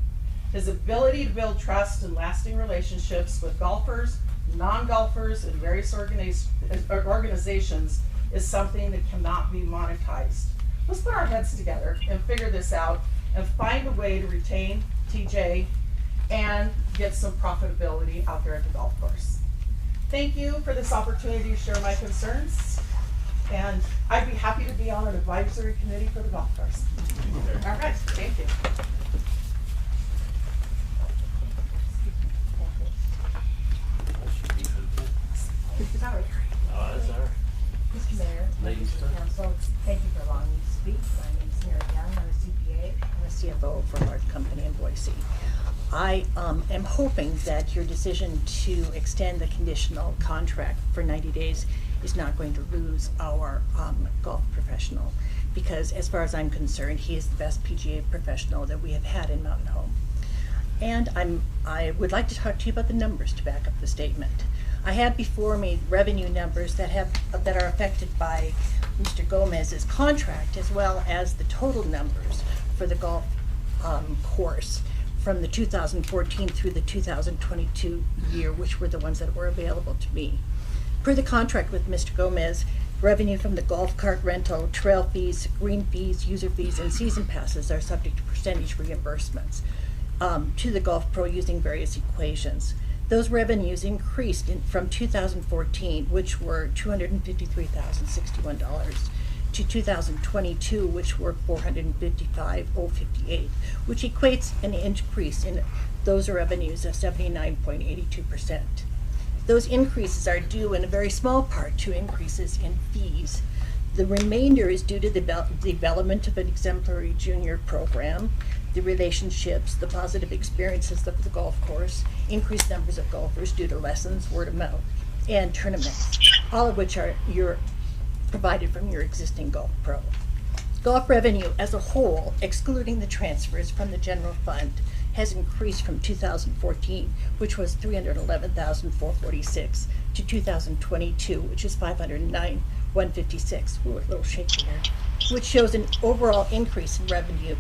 His ability to build trust and lasting relationships with golfers, non-golfers, and various organizations is something that cannot be monetized. Let's put our heads together and figure this out and find a way to retain TJ and get some profitability out there at the golf course. Thank you for this opportunity to share my concerns, and I'd be happy to be on an advisory committee for the golf course. All right, thank you. Sorry. Oh, that's all right. Mr. Mayor, Ladies members of the first. council, thank you for allowing me to speak. My name is Mary Young. I'm a CPA. I'm a CFO for a large company in Boise. I am hoping that your decision to extend the conditional contract for 90 days is not going to lose our golf professional, because as far as I'm concerned, he is the best PGA professional that we have had in Mountain Home. And I would like to talk to you about the numbers to back up the statement. I have before me revenue numbers that are affected by Mr. Gomez's contract, as well as the total numbers for the golf course from the 2014 through the 2022 year, which were the ones that were available to me. Per the contract with Mr. Gomez, revenue from the golf cart rental, trail fees, green fees, user fees, and season passes are subject to percentage reimbursements to the golf pro using various equations. Those revenues increased from 2014, which were $253,061, to 2022, which were $455,058, which equates an increase in those revenues of 79.82%. Those increases are due in a very small part to increases in fees. The remainder is due to the development of an exemplary junior program, the relationships, the positive experiences of the golf course, increased numbers of golfers due to lessons, word of mouth, and tournaments, all of which are provided from your existing golf pro. Golf revenue as a whole, excluding the transfers from the general fund, has increased from 2014, which was $311,446, to 2022, which is $509,156. Ooh, a little shaky here, which shows an overall increase in revenue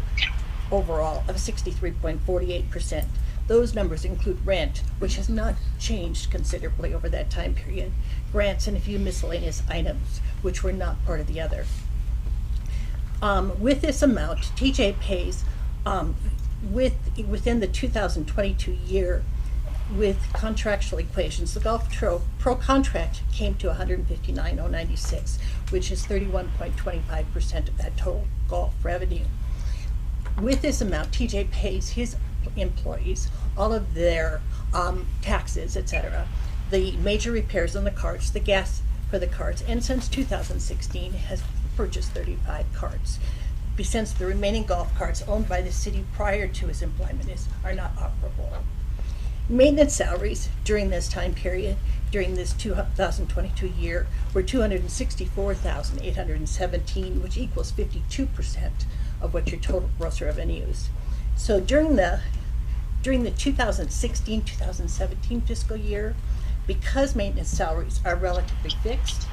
overall of 63.48%. Those numbers include rent, which has not changed considerably over that time period, grants, and a few miscellaneous items, which were not part of the other. With this amount, TJ pays within the 2022 year with contractual equations. The golf pro contract came to $159,096, which is 31.25% of that total golf revenue. With this amount, TJ pays his employees all of their taxes, etc., the major repairs on the carts, the gas for the carts, and since 2016 has purchased 35 carts. Since the remaining golf carts owned by the city prior to his employment are not operable. Maintenance salaries during this time period, during this 2022 year, were $264,817, which equals 52% of what your total gross revenue is. So during the 2016-2017 fiscal year, because maintenance salaries are relatively fixed,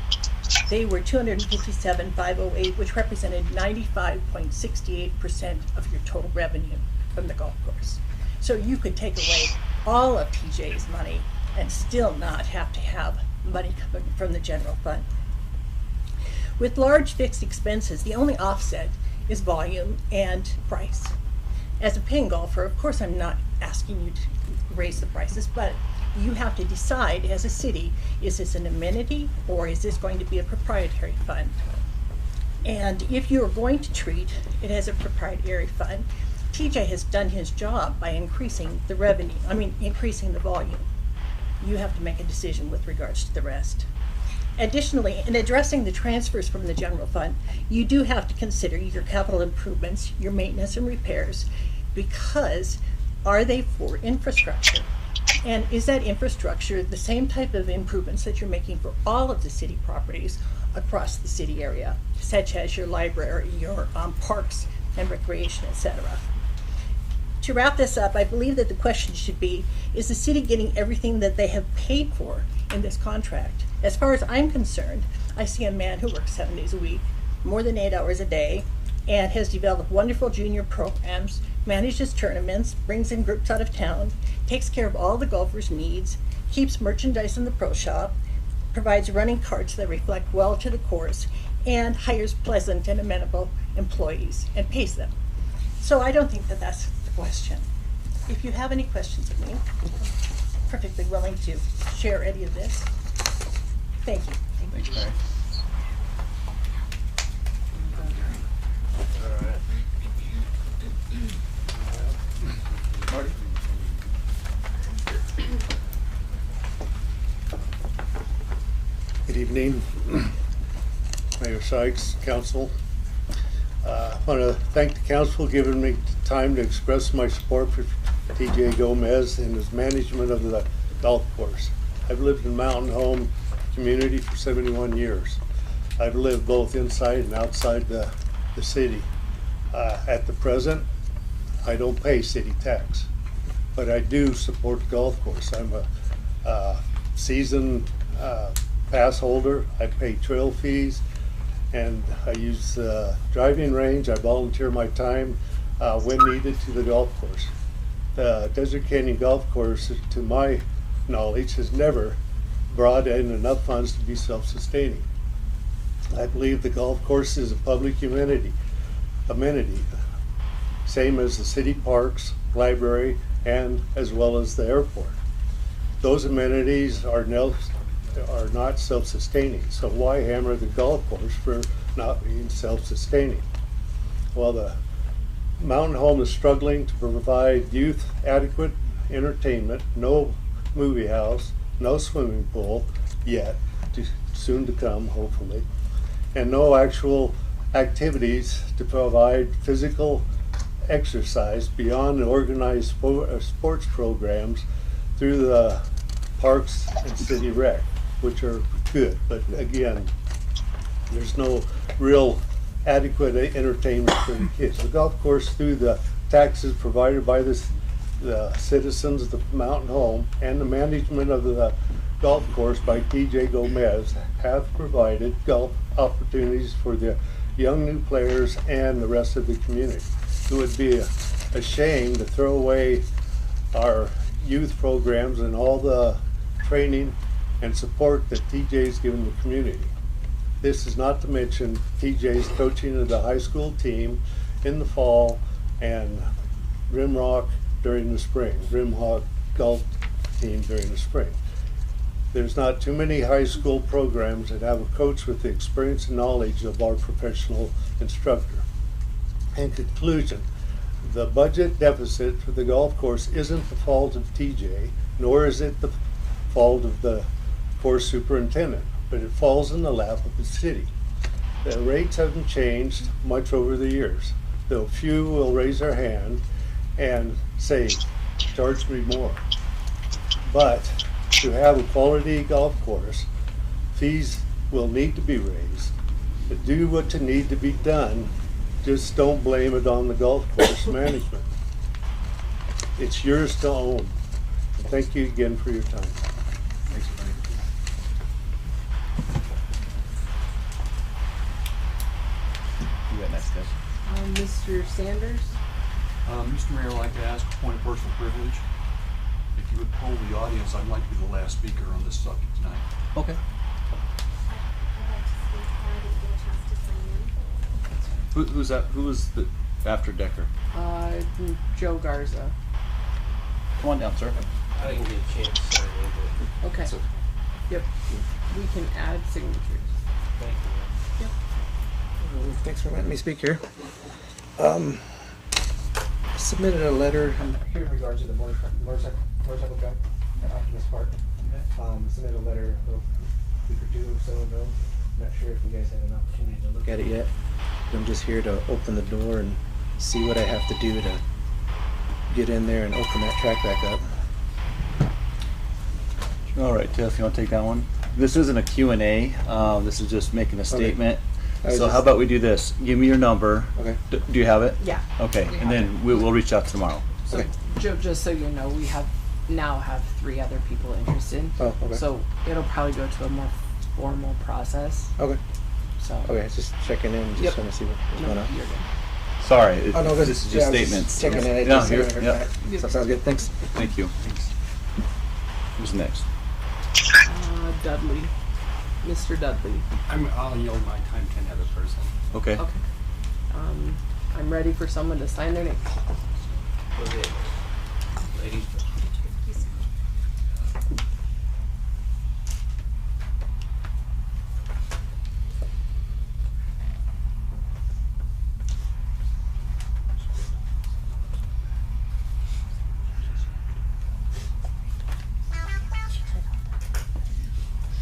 they were $257,508, which represented 95.68% of your total revenue from the golf course. So you could take away all of TJ's money and still not have to have money coming from the general fund. With large fixed expenses, the only offset is volume and price. As a paying golfer, of course I'm not asking you to raise the prices, but you have to decide as a city, is this an amenity or is this going to be a proprietary fund? And if you're going to treat it as a proprietary fund, TJ has done his job by increasing the revenue, increasing the volume. you have to make a decision with regards to the rest. Additionally, in addressing the transfers from the general fund, you do have to consider your capital improvements, your maintenance and repairs, because are they for infrastructure? And is that infrastructure the same type of improvements that you're making for all of the city properties across the city area, such as your library, your parks and recreation, etc.? To wrap this up, I believe that the question should be, is the city getting everything that they have paid for in this contract? As far as I'm concerned, I see a man who works 7 days a week, more than 8 hours a day, and has developed wonderful junior programs, manages tournaments, brings in groups out of town, takes care of all the golfers' needs, keeps merchandise in the pro shop, provides running carts that reflect well to the course, and hires pleasant and amenable employees and pays them. So I don't think that that's the question. If you have any questions of me, I'm perfectly willing to share any of this. Thank you. Thanks, Mary. Marty? Good evening, Mayor Sykes, Council. I want to thank the Council for giving me time to express my support for TJ Gomez and his management of the golf course. I've lived in Mountain Home community for 71 years. I've lived both inside and outside the city. At the present, I don't pay city tax, but I do support the golf course. I'm a season pass holder. I pay trail fees, and I use the driving range. I volunteer my time when needed to the golf course. The Desert Canyon Golf Course, to my knowledge, has never brought in enough funds to be self-sustaining. I believe the golf course is a public amenity, same as the city parks, library, and as well as the airport. Those amenities are not self-sustaining, so why hammer the golf course for not being self-sustaining? Well, the Mountain Home is struggling to provide youth adequate entertainment, no movie house, no swimming pool yet, soon to come hopefully, and no actual activities to provide physical exercise beyond the organized sports programs through the parks and city rec, which are good, but again, there's no real adequate entertainment for the kids. The golf course, through the taxes provided by the citizens of the Mountain Home and the management of the golf course by TJ Gomez, have provided golf opportunities for the young new players and the rest of the community. It would be a shame to throw away our youth programs and all the training and support that TJ's given the community. This is not to mention TJ's coaching of the high school team in the fall and Rimrock during the spring, Rimrock golf team during the spring. There's not too many high school programs that have a coach with the experience and knowledge of our professional instructor. In conclusion, the budget deficit for the golf course isn't the fault of TJ, nor is it the fault of the course superintendent, but it falls in the lap of the city. The rates haven't changed much over the years, though few will raise their hand and say, charge me more. But to have a quality golf course, fees will need to be raised. To do what need to be done, just don't blame it on the golf course management. It's yours to own. And thank you again for your time. Thanks, Frank. You got next, guys. Mr. Sanders? Mr. Mayor, I'd like to ask a point of personal privilege. If you would poll the audience, I'd like to be the last speaker on this subject tonight. Okay. Who's that? Who was the after Decker? Joe Garza. Come on down, sir. I didn't get a chance to sign in, Okay. So, Yep. We can add signatures. but thank you. Yep. Thanks for letting me speak here. I submitted a letter Here in regards to the motorcycle guy, after this part. Submitted a letter a week or two or so ago. Not sure if you guys had an opportunity to look at it yet. I'm just here to open the door and see what I have to do to get in there and open that track back up. All right, Tiff, you want to take that one? This isn't a Q&A. This is just making a statement. So how about we do this? Give me your number. Okay. Do you have it? Yeah. Okay, We and have then we'll reach out tomorrow. So, Okay. Joe, just so you know, we now have 3 other people interested. Oh, okay. So it'll probably go to a more formal process. Okay. So. Okay, it's just checking in, just Yep. trying to see what's going on. You're good. Sorry, Oh, no, this is just I was statements. checking in. I No, just here, haven't heard yeah. back. So sounds good. Thanks. Thank you. Who's next? Dudley. Mr. Dudley. I'll yield my time to another person. Okay. Okay. I'm ready for someone to sign their name. Go ahead. Ladies.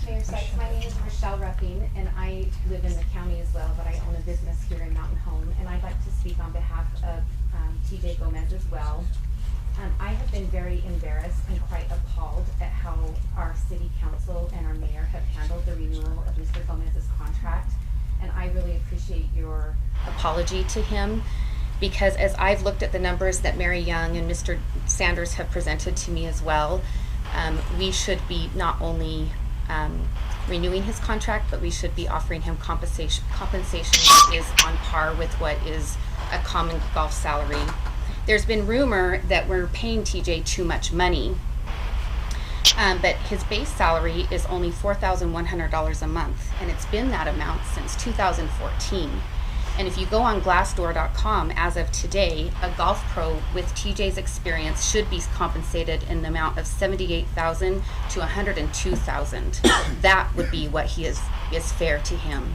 Mayor Sykes, my name is Rochelle Ruffing, and I live in the county as well, but I own a business here in Mountain Home, and I'd like to speak on behalf of TJ Gomez as well. I have been very embarrassed and quite appalled at how our city council and our mayor have handled the renewal of Mr. Gomez's contract, and I really appreciate your apology to him, because as I've looked at the numbers that Mary Young and Mr. Sanders have presented to me as well, we should be not only renewing his contract, but we should be offering him compensation that is on par with what is a common golf salary. There's been rumor that we're paying TJ too much money, but his base salary is only $4,100 a month, and it's been that amount since 2014. And if you go on Glassdoor.com, as of today, a golf pro with TJ's experience should be compensated in the amount of $78,000 to $102,000. That would be what he is fair to him.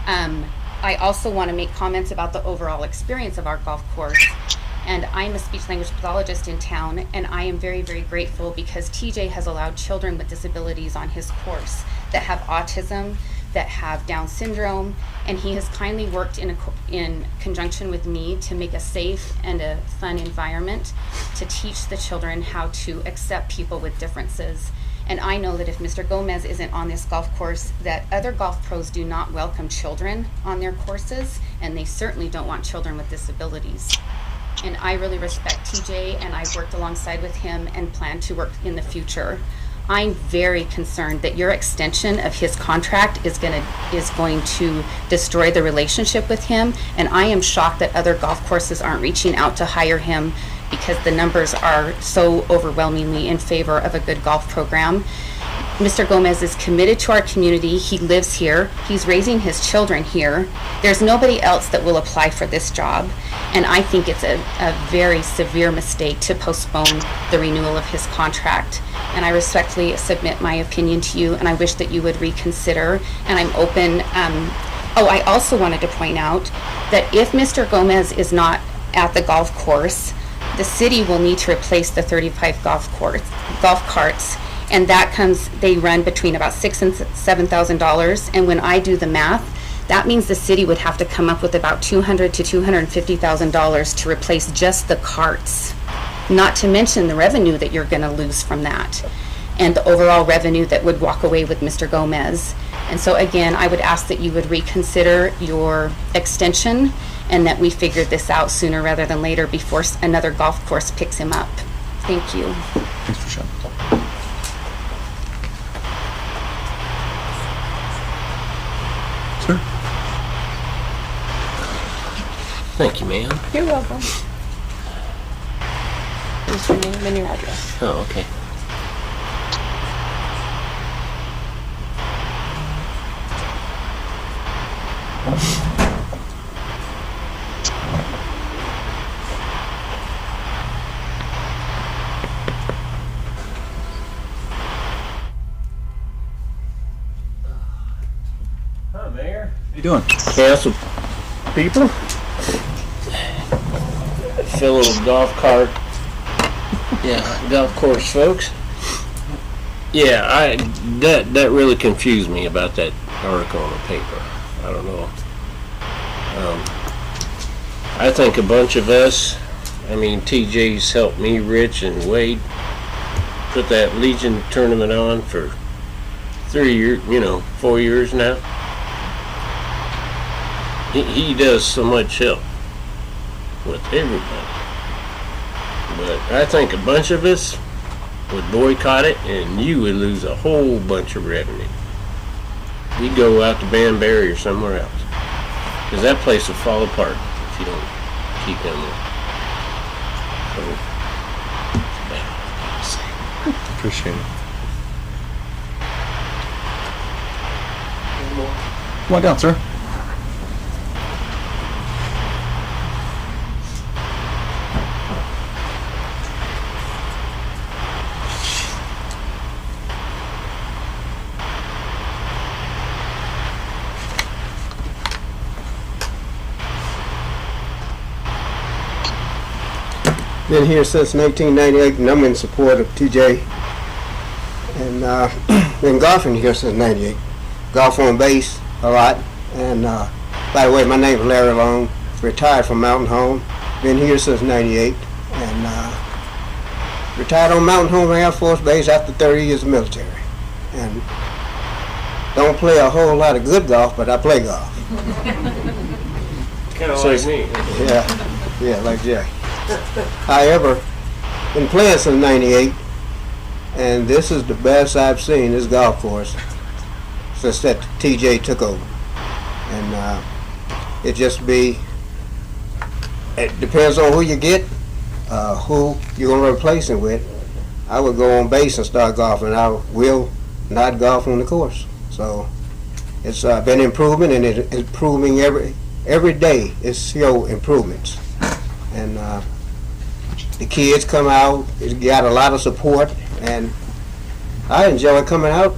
I also want to make comments about the overall experience of our golf course. And I'm a speech-language pathologist in town, and I am very, very grateful because TJ has allowed children with disabilities on his course that have autism, that have Down syndrome, and he has kindly worked in conjunction with me to make a safe and a fun environment to teach the children how to accept people with differences. And I know that if Mr. Gomez isn't on this golf course, that other golf pros do not welcome children on their courses, and they certainly don't want children with disabilities. And I really respect TJ, and I've worked alongside with him and plan to work in the future. I'm very concerned that your extension of his contract is going to destroy the relationship with him, and I am shocked that other golf courses aren't reaching out to hire him because the numbers are so overwhelmingly in favor of a good golf program. Mr. Gomez is committed to our community. He lives here. He's raising his children here. There's nobody else that will apply for this job, and I think it's a very severe mistake to postpone the renewal of his contract. And I respectfully submit my opinion to you, and I wish that you would reconsider, and I'm open. I also wanted to point out that if Mr. Gomez is not at the golf course, the city will need to replace the 35 golf carts, and they run between about $6,000 and $7,000, and when I do the math, that means the city would have to come up with about $200,000 to $250,000 to replace just the carts, not to mention the revenue that you're going to lose from that, and the overall revenue that would walk away with Mr. Gomez. And so again, I would ask that you would reconsider your extension, and that we figure this out sooner rather than later before another golf course picks him up. Thank you. Thanks for sharing. Sir? Thank you, ma'am. You're welcome. What's your name and your address? Oh, okay. Hi, Mayor. How you doing? Council people. Fellow golf cart. Yeah, golf course folks. Yeah, that really confused me about that article in the paper. I don't know. I think a bunch of us, I mean, TJ's helped me, Rich and Wade, put that Legion tournament on for 3 years, 4 years now. He does so much help with everybody. But I think a bunch of us would boycott it, and you would lose a whole bunch of revenue. You'd go out to Banbury or somewhere else. Because that place will fall apart if you don't keep him there. So, Appreciate it. Come on down, sir. Been here since 1998, and I'm in support of TJ. And been golfing here since '98. Golf on base a lot. And by the way, my name is Larry Long. Retired from Mountain Home. Been here since '98, and retired on Mountain Home Air Force Base after 30 years of military. And don't play a whole lot of good golf, but I play golf. kind of like me. Yeah, like Jay. However, been playing since '98, and this is the best I've seen this golf course since that TJ took over. And it depends on who you get, who you're going to replace him with. I would go on base and start golfing. I will not golf on the course. So it's been improving, and it's improving every day. It's show improvements. And the kids come out. It's got a lot of support, and I enjoy coming out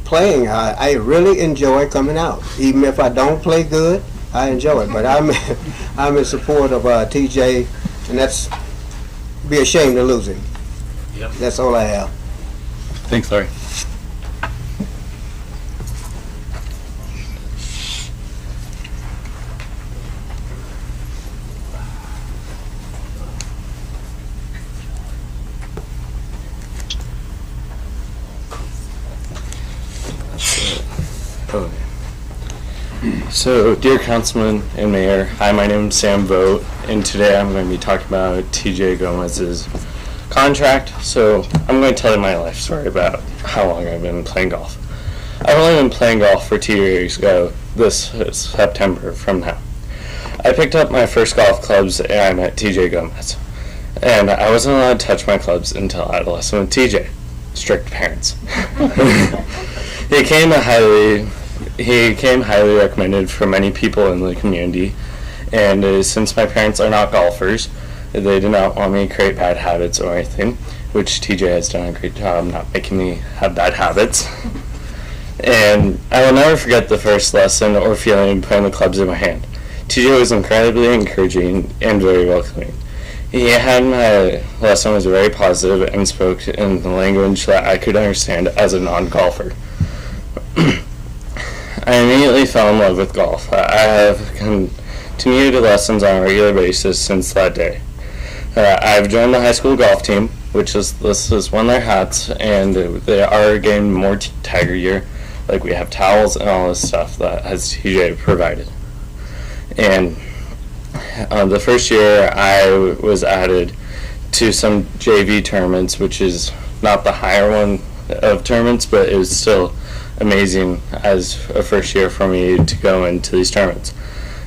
playing. I really enjoy coming out, even if I don't play good. I enjoy it, but I'm in support of TJ, and that's be ashamed to lose him. Yep. That's all I have. Thanks, Larry. So, dear Councilman and Mayor, hi, my name is Sam Vogt, and today I'm going to be talking about TJ Gomez's contract. So, I'm going to tell you my life story about how long I've been playing golf. I've only been playing golf for 2 years ago, this September from now. I picked up my first golf clubs and I met TJ Gomez. And I wasn't allowed to touch my clubs until adolescent with TJ. Strict parents. He came highly recommended for many people in the community, and since my parents are not golfers, they did not want me to create bad habits or anything, which TJ has done a great job not making me have bad habits. And I will never forget the first lesson or feeling of putting the clubs in my hand. TJ was incredibly encouraging and very welcoming. He had my lesson was very positive and spoke in the language that I could understand as a non-golfer. I immediately fell in love with golf. I have continued lessons on a regular basis since that day. I've joined the high school golf team, which is won their hats, and they are getting more Tiger gear. Like we have towels and all this stuff that has TJ provided. And the first year I was added to some JV tournaments, which is not the higher one of tournaments, but it was still amazing as a first year for me to go into these tournaments.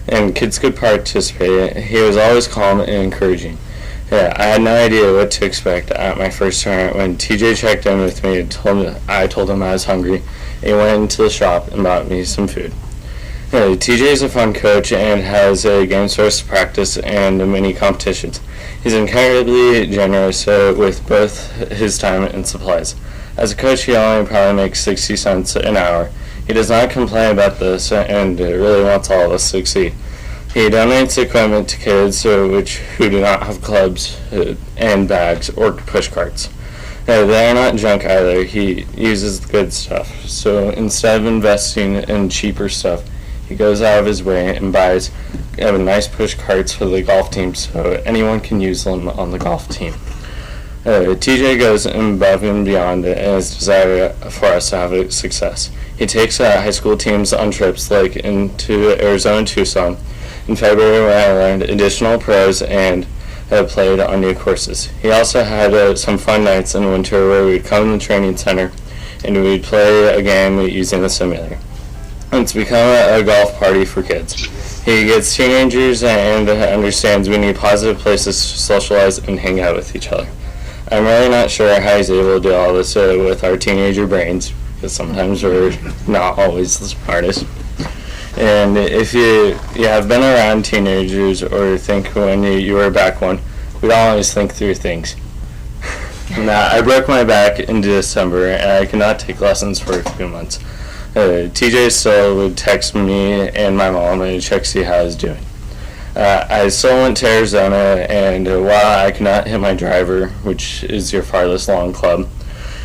And kids could participate. He was always calm and encouraging. I had no idea what to expect at my first tournament when TJ checked in with me and I told him I was hungry, and he went into the shop and bought me some food. TJ is a fun coach and has a game source to practice and many competitions. He's incredibly generous with both his time and supplies. As a coach, he only probably makes 60 cents an hour. He does not complain about this and really wants all of us to succeed. He donates equipment to kids who do not have clubs and bags or push carts. They're not junk either. He uses the good stuff. So instead of investing in cheaper stuff, he goes out of his way and buys nice push carts for the golf team so anyone can use them on the golf team. TJ goes above and beyond in his desire for us to have a success. He takes high school teams on trips like into Arizona and Tucson. In February, I learned additional pros and played on new courses. He also had some fun nights in winter where we'd come to the training center and we'd play a game using the simulator. It's become a golf party for kids. He gets teenagers and understands we need positive places to socialize and hang out with each other. I'm really not sure how he's able to do all this with our teenager brains, because sometimes we're not always the smartest. And if you have been around teenagers or think when you were back one, we don't always think through things. Now, I broke my back in December and I could not take lessons for a few months. TJ still would text me and my mom and check to see how I was doing. I still went to Arizona, and while I could not hit my driver, which is your farthest long club,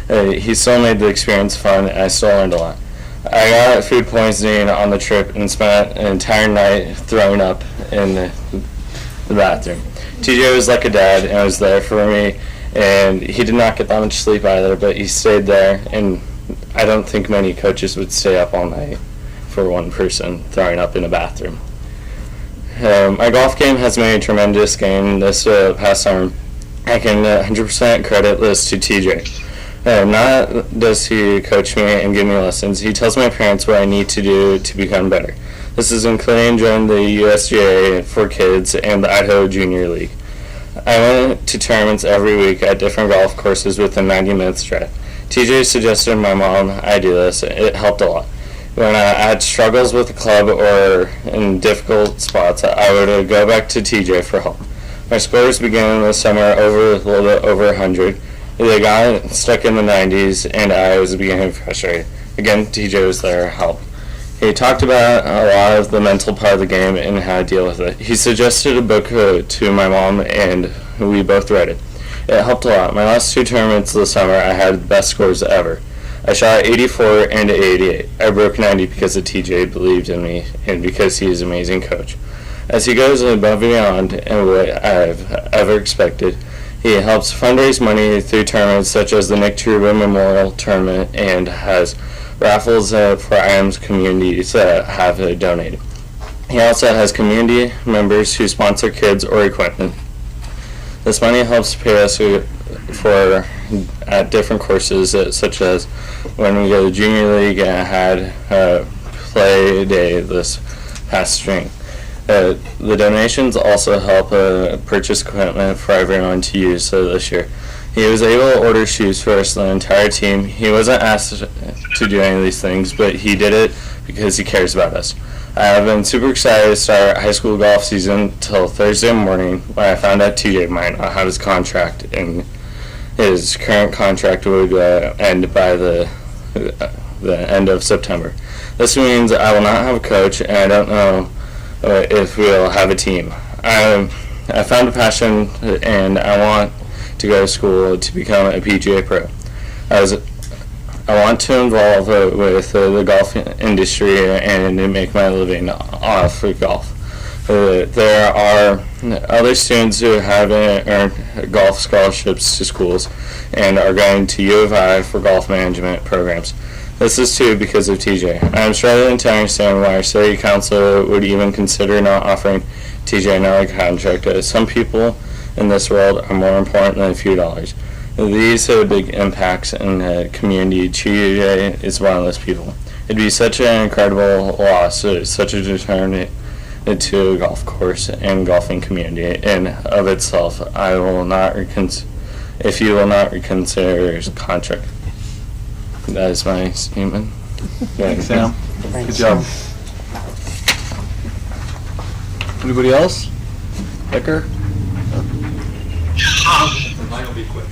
he still made the experience fun and I still learned a lot. I got food poisoning on the trip and spent an entire night throwing up in the bathroom. TJ was like a dad and was there for me, and he did not get that much sleep either, but he stayed there, and I don't think many coaches would stay up all night for one person throwing up in a bathroom. My golf game has made a tremendous gain this past summer. I can 100% credit this to TJ. Not does he coach me and give me lessons, he tells my parents what I need to do to become better. This is including joining the USGA for kids and the Idaho Junior League. I went to tournaments every week at different golf courses with a 90-minute drive. TJ suggested my mom I do this. It helped a lot. When I had struggles with the club or in difficult spots, I would go back to TJ for help. My scores began this summer a little bit over 100. They got stuck in the 90s, and I was beginning frustrated. Again, TJ was there to help. He talked about a lot of the mental part of the game and how to deal with it. He suggested a book to my mom, and we both read it. It helped a lot. My last two tournaments this summer, I had the best scores ever. I shot 84 and 88. I broke 90 because of TJ believed in me and because he is an amazing coach. As he goes above and beyond and what I've ever expected, he helps fundraise money through tournaments such as the Nick Truba Memorial Tournament and has raffles for items communities have donated. He also has community members who sponsor kids or equipment. This money helps pay us for at different courses, such as when we go to Junior League and had play day this past spring. The donations also help purchase equipment for everyone to use this year. He was able to order shoes for us, the entire team. He wasn't asked to do any of these things, but he did it because he cares about us. I have been super excited to start high school golf season till Thursday morning when I found out TJ might not have his contract, and his current contract would end by the end of September. This means I will not have a coach, and I don't know if we'll have a team. I found a passion, and I want to go to school to become a PGA pro. I want to involve with the golf industry and make my living off of golf. There are other students who haven't earned golf scholarships to schools and are going to U of I for golf management programs. This is too because of TJ. I am struggling to understand why our city council would even consider not offering TJ another contract. Some people in this world are more important than a few dollars. These are big impacts in the community. TJ is one of those people. It'd be such an incredible loss, such a deterrent to a golf course and golfing community in of itself. I will not if you will not reconsider his contract. That is my statement. Thanks, Sam. Good job. Anybody else? Becker? Mine will be quick.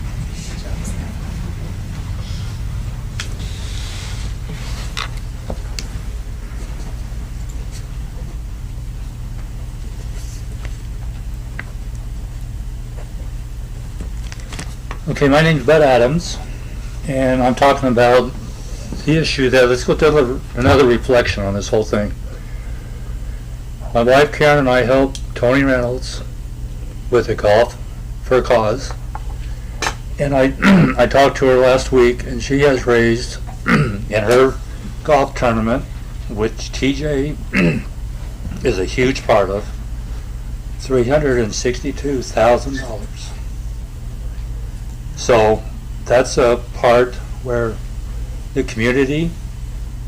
Okay, my name's Bud Adams, and I'm talking about the issue that, let's go to another reflection on this whole thing. My wife Karen and I helped Tony Reynolds with a golf for a cause, and I talked to her last week, and she has raised in her golf tournament, which TJ is a huge part of, $362,000. So that's a part where the community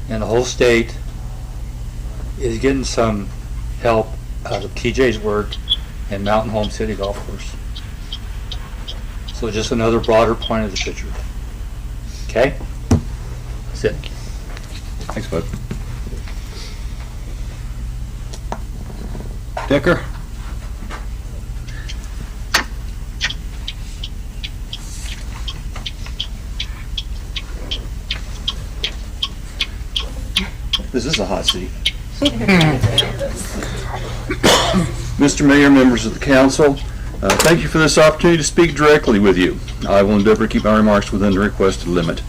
and the whole state is getting some help out of TJ's work in Mountain Home City Golf Course. So just another broader point of the picture. Okay? That's it. Thanks, Bud. Decker? This is a hot seat. Mr. Mayor, members of the council, thank you for this opportunity to speak directly with you. I will endeavor to keep my remarks within the requested limit.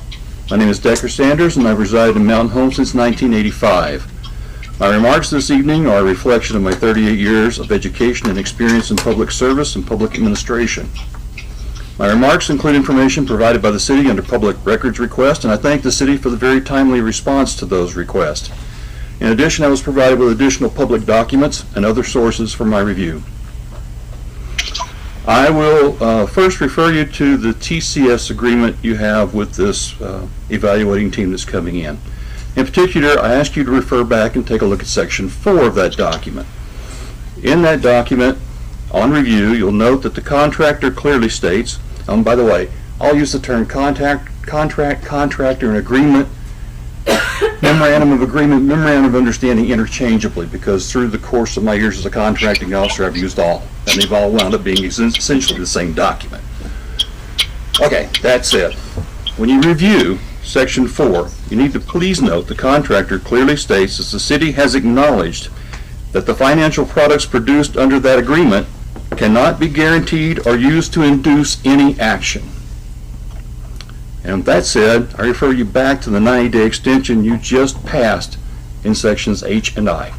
My name is Decker Sanders, and I've resided in Mountain Home since 1985. My remarks this evening are a reflection of my 38 years of education and experience in public service and public administration. My remarks include information provided by the city under public records request, and I thank the city for the very timely response to those requests. In addition, I was provided with additional public documents and other sources for my review. I will first refer you to the TCS agreement you have with this evaluating team that's coming in. In particular, I ask you to refer back and take a look at Section 4 of that document. In that document, on review, you'll note that the contractor clearly states, by the way, I'll use the term contract, contractor, and agreement, memorandum of agreement, memorandum of understanding interchangeably, because through the course of my years as a contracting officer, I've used all, and they've all wound up being essentially the same document. Okay, that said, when you review Section 4, you need to please note the contractor clearly states that the city has acknowledged that the financial products produced under that agreement cannot be guaranteed or used to induce any action. And with that said, I refer you back to the 90-day extension you just passed in sections H and I.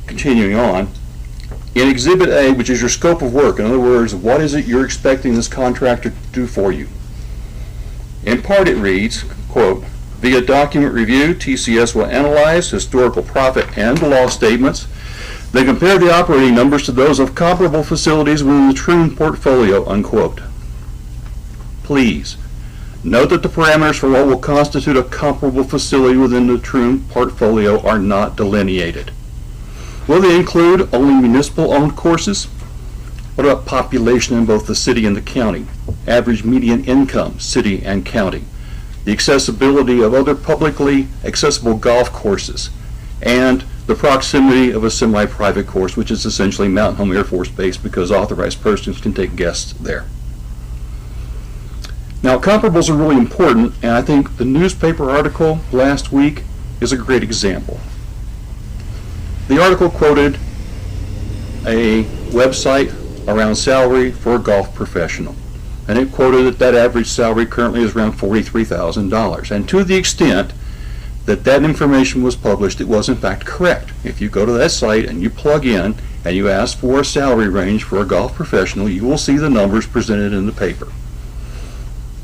Continuing on, in Exhibit A, which is your scope of work, in other words, what is it you're expecting this contractor to do for you? In part it reads, quote, via document review, TCS will analyze historical profit and loss statements. They compare the operating numbers to those of comparable facilities within the Troon portfolio, unquote. Please note that the parameters for what will constitute a comparable facility within the Troon portfolio are not delineated. Will they include only municipal-owned courses? What about population in both the city and the county? Average median income, city and county? The accessibility of other publicly accessible golf courses? And the proximity of a semi-private course, which is essentially Mountain Home Air Force Base, because authorized persons can take guests there. Now, comparables are really important, and I think the newspaper article last week is a great example. The article quoted a website around salary for a golf professional, and it quoted that average salary currently is around $43,000. And to the extent that that information was published, it was in fact correct. If you go to that site and you plug in and you ask for a salary range for a golf professional, you will see the numbers presented in the paper.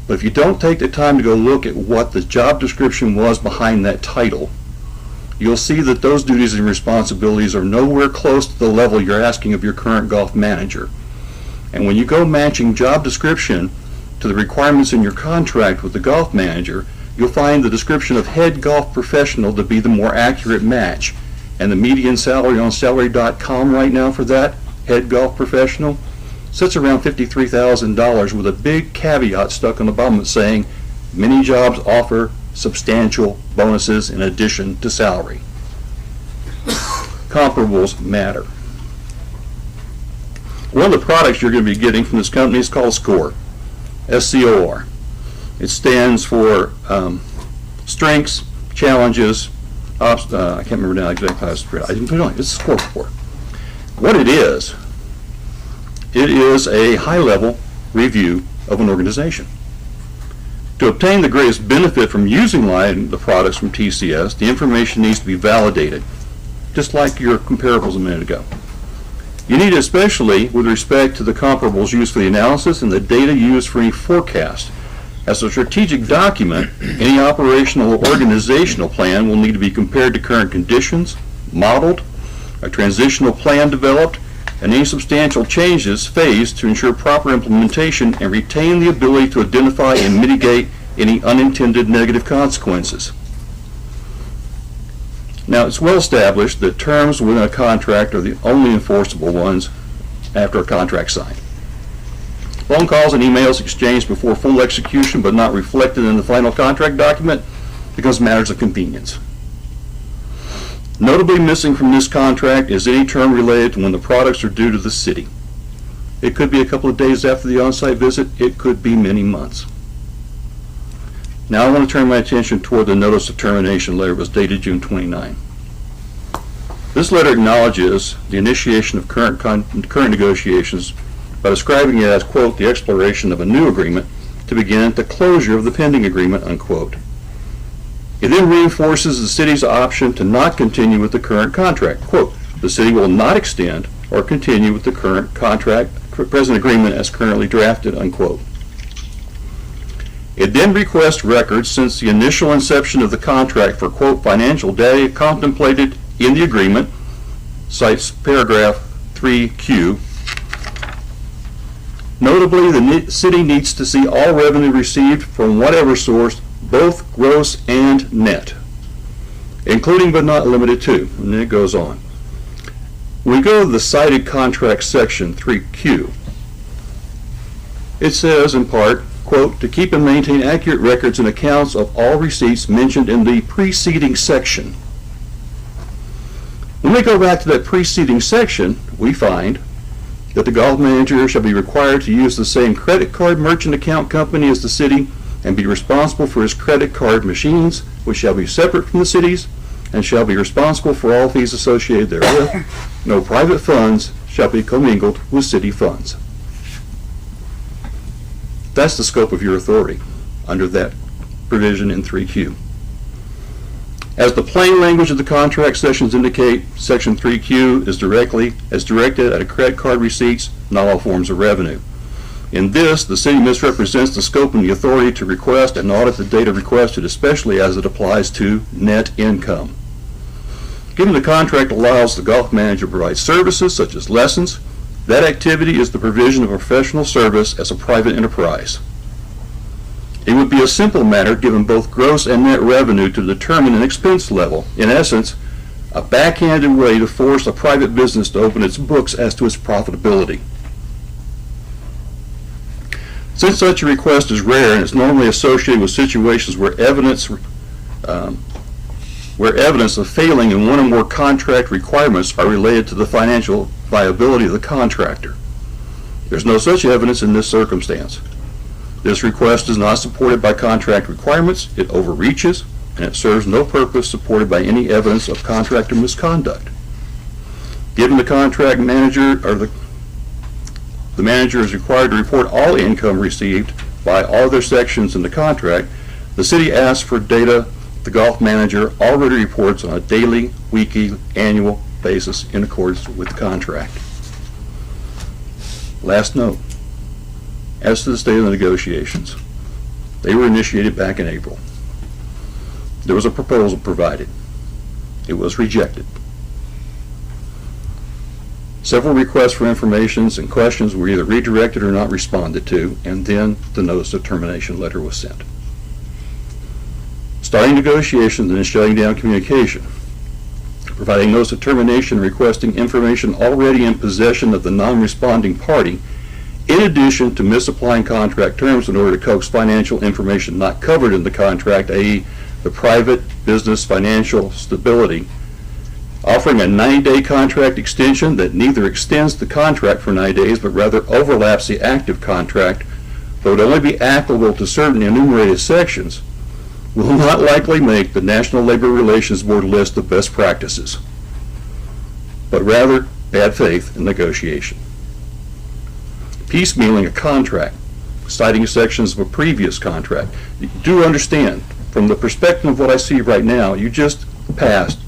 But if you don't take the time to go look at what the job description was behind that title, you'll see that those duties and responsibilities are nowhere close to the level you're asking of your current golf manager. And when you go matching job description to the requirements in your contract with the golf manager, you'll find the description of head golf professional to be the more accurate match. And the median salary on salary.com right now for that head golf professional sits around $53,000 with a big caveat stuck on the bottom saying many jobs offer substantial bonuses in addition to salary. Comparables matter. One of the products you're going to be getting from this company is called SCORE, S-C-O-R. It stands for strengths, challenges, I can't remember now exactly how it's spread. I didn't put it on. It's a score report. What it is a high-level review of an organization. To obtain the greatest benefit from using the products from TCS, the information needs to be validated, just like your comparables a minute ago. You need it especially with respect to the comparables used for the analysis and the data used for any forecast. As a strategic document, any operational or organizational plan will need to be compared to current conditions, modeled, a transitional plan developed, and any substantial changes phased to ensure proper implementation and retain the ability to identify and mitigate any unintended negative consequences. Now, it's well established that terms within a contract are the only enforceable ones after a contract's signed. Phone calls and emails exchanged before full execution but not reflected in the final contract document becomes matters of convenience. Notably missing from this contract is any term related to when the products are due to the city. It could be a couple of days after the on-site visit, it could be many months. Now I want to turn my attention toward the notice of termination letter that was dated June 29. This letter acknowledges the initiation of current negotiations by describing it as, quote, the exploration of a new agreement to begin at the closure of the pending agreement, unquote. It then reinforces the city's option to not continue with the current contract. Quote, the city will not extend or continue with the current present agreement as currently drafted, unquote. It then requests records since the initial inception of the contract for, quote, financial data contemplated in the agreement, cites paragraph 3Q. Notably, the city needs to see all revenue received from whatever source, both gross and net, including but not limited to, and then it goes on. When we go to the cited contract section 3Q, it says in part, quote, to keep and maintain accurate records and accounts of all receipts mentioned in the preceding section. When we go back to that preceding section, we find that the golf manager shall be required to use the same credit card merchant account company as the city and be responsible for his credit card machines, which shall be separate from the city's, and shall be responsible for all fees associated therewith. No private funds shall be commingled with city funds. That's the scope of your authority under that provision in 3Q. As the plain language of the contract sections indicate, Section 3Q is directed at a credit card receipts, not all forms of revenue. In this, the city misrepresents the scope and the authority to request and audit the data requested, especially as it applies to net income. Given the contract allows the golf manager to provide services such as lessons, that activity is the provision of a professional service as a private enterprise. It would be a simple matter, given both gross and net revenue, to determine an expense level. In essence, a backhanded way to force a private business to open its books as to its profitability. Since such a request is rare and is normally associated with situations where evidence of failing in one or more contract requirements are related to the financial viability of the contractor, there's no such evidence in this circumstance. This request is not supported by contract requirements, it overreaches, and it serves no purpose supported by any evidence of contractor misconduct. Given the contract manager, or the manager is required to report all income received by all other sections in the contract, the city asks for data the golf manager already reports on a daily, weekly, annual basis in accordance with the contract. Last note. As to the state of the negotiations, they were initiated back in April. There was a proposal provided. It was rejected. Several requests for information and questions were either redirected or not responded to, and then the notice of termination letter was sent. Starting negotiations and then shutting down communication. Providing notice of termination and requesting information already in possession of the non-responding party, in addition to misapplying contract terms in order to coax financial information not covered in the contract, i.e. the private business financial stability, offering a 90-day contract extension that neither extends the contract for 90 days but rather overlaps the active contract, but would only be applicable to certain enumerated sections, will not likely make the National Labor Relations Board list of best practices, but rather bad faith in negotiation. Piecemealing a contract citing sections of a previous contract. Do understand, from the perspective of what I see right now, you just passed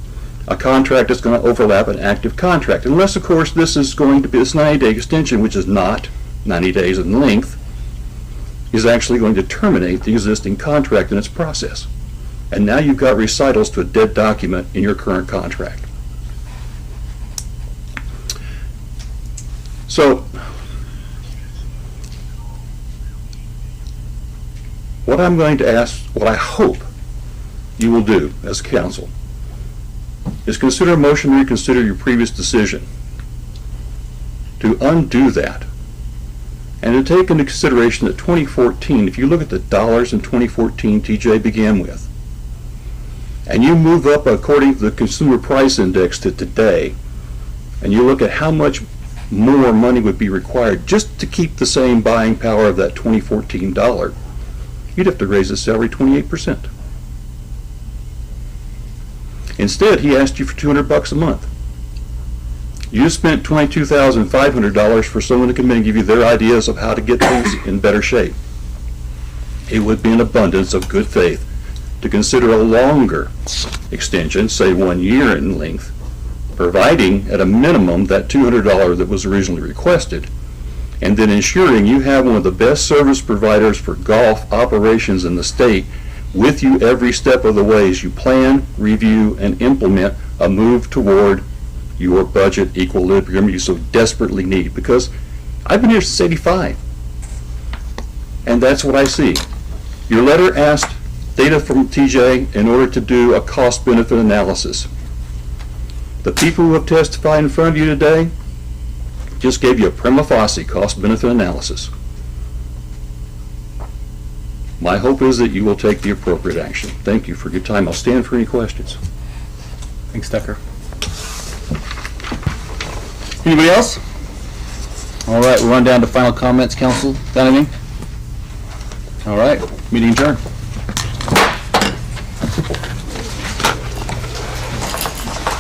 a contract that's going to overlap an active contract. Unless, of course, this is going to be this 90-day extension, which is not 90 days in length, is actually going to terminate the existing contract in its process. And now you've got recitals to a dead document in your current contract. So, what I'm going to ask, what I hope you will do as council, is consider a motion to reconsider your previous decision, to undo that, and to take into consideration that 2014, if you look at the dollars in 2014 TJ began with, and you move up according to the Consumer Price Index to today, and you look at how much more money would be required just to keep the same buying power of that 2014 dollar, you'd have to raise the salary 28%. Instead, he asked you for $200 a month. You spent $22,500 for someone to come in and give you their ideas of how to get things in better shape. It would be an abundance of good faith to consider a longer extension, say 1 year in length, providing at a minimum that $200 that was originally requested, and then ensuring you have one of the best service providers for golf operations in the state with you every step of the way as you plan, review, and implement a move toward your budget equilibrium you so desperately need. Because I've been here since '85, and that's what I see. Your letter asked data from TJ in order to do a cost-benefit analysis. The people who have testified in front of you today just gave you a prima facie cost-benefit analysis. My hope is that you will take the appropriate action. Thank you for your time. I'll stand for any questions. Thanks, Tucker. Anybody else? All right, we'll run down to final comments, council. Got anything? All right, meeting adjourned.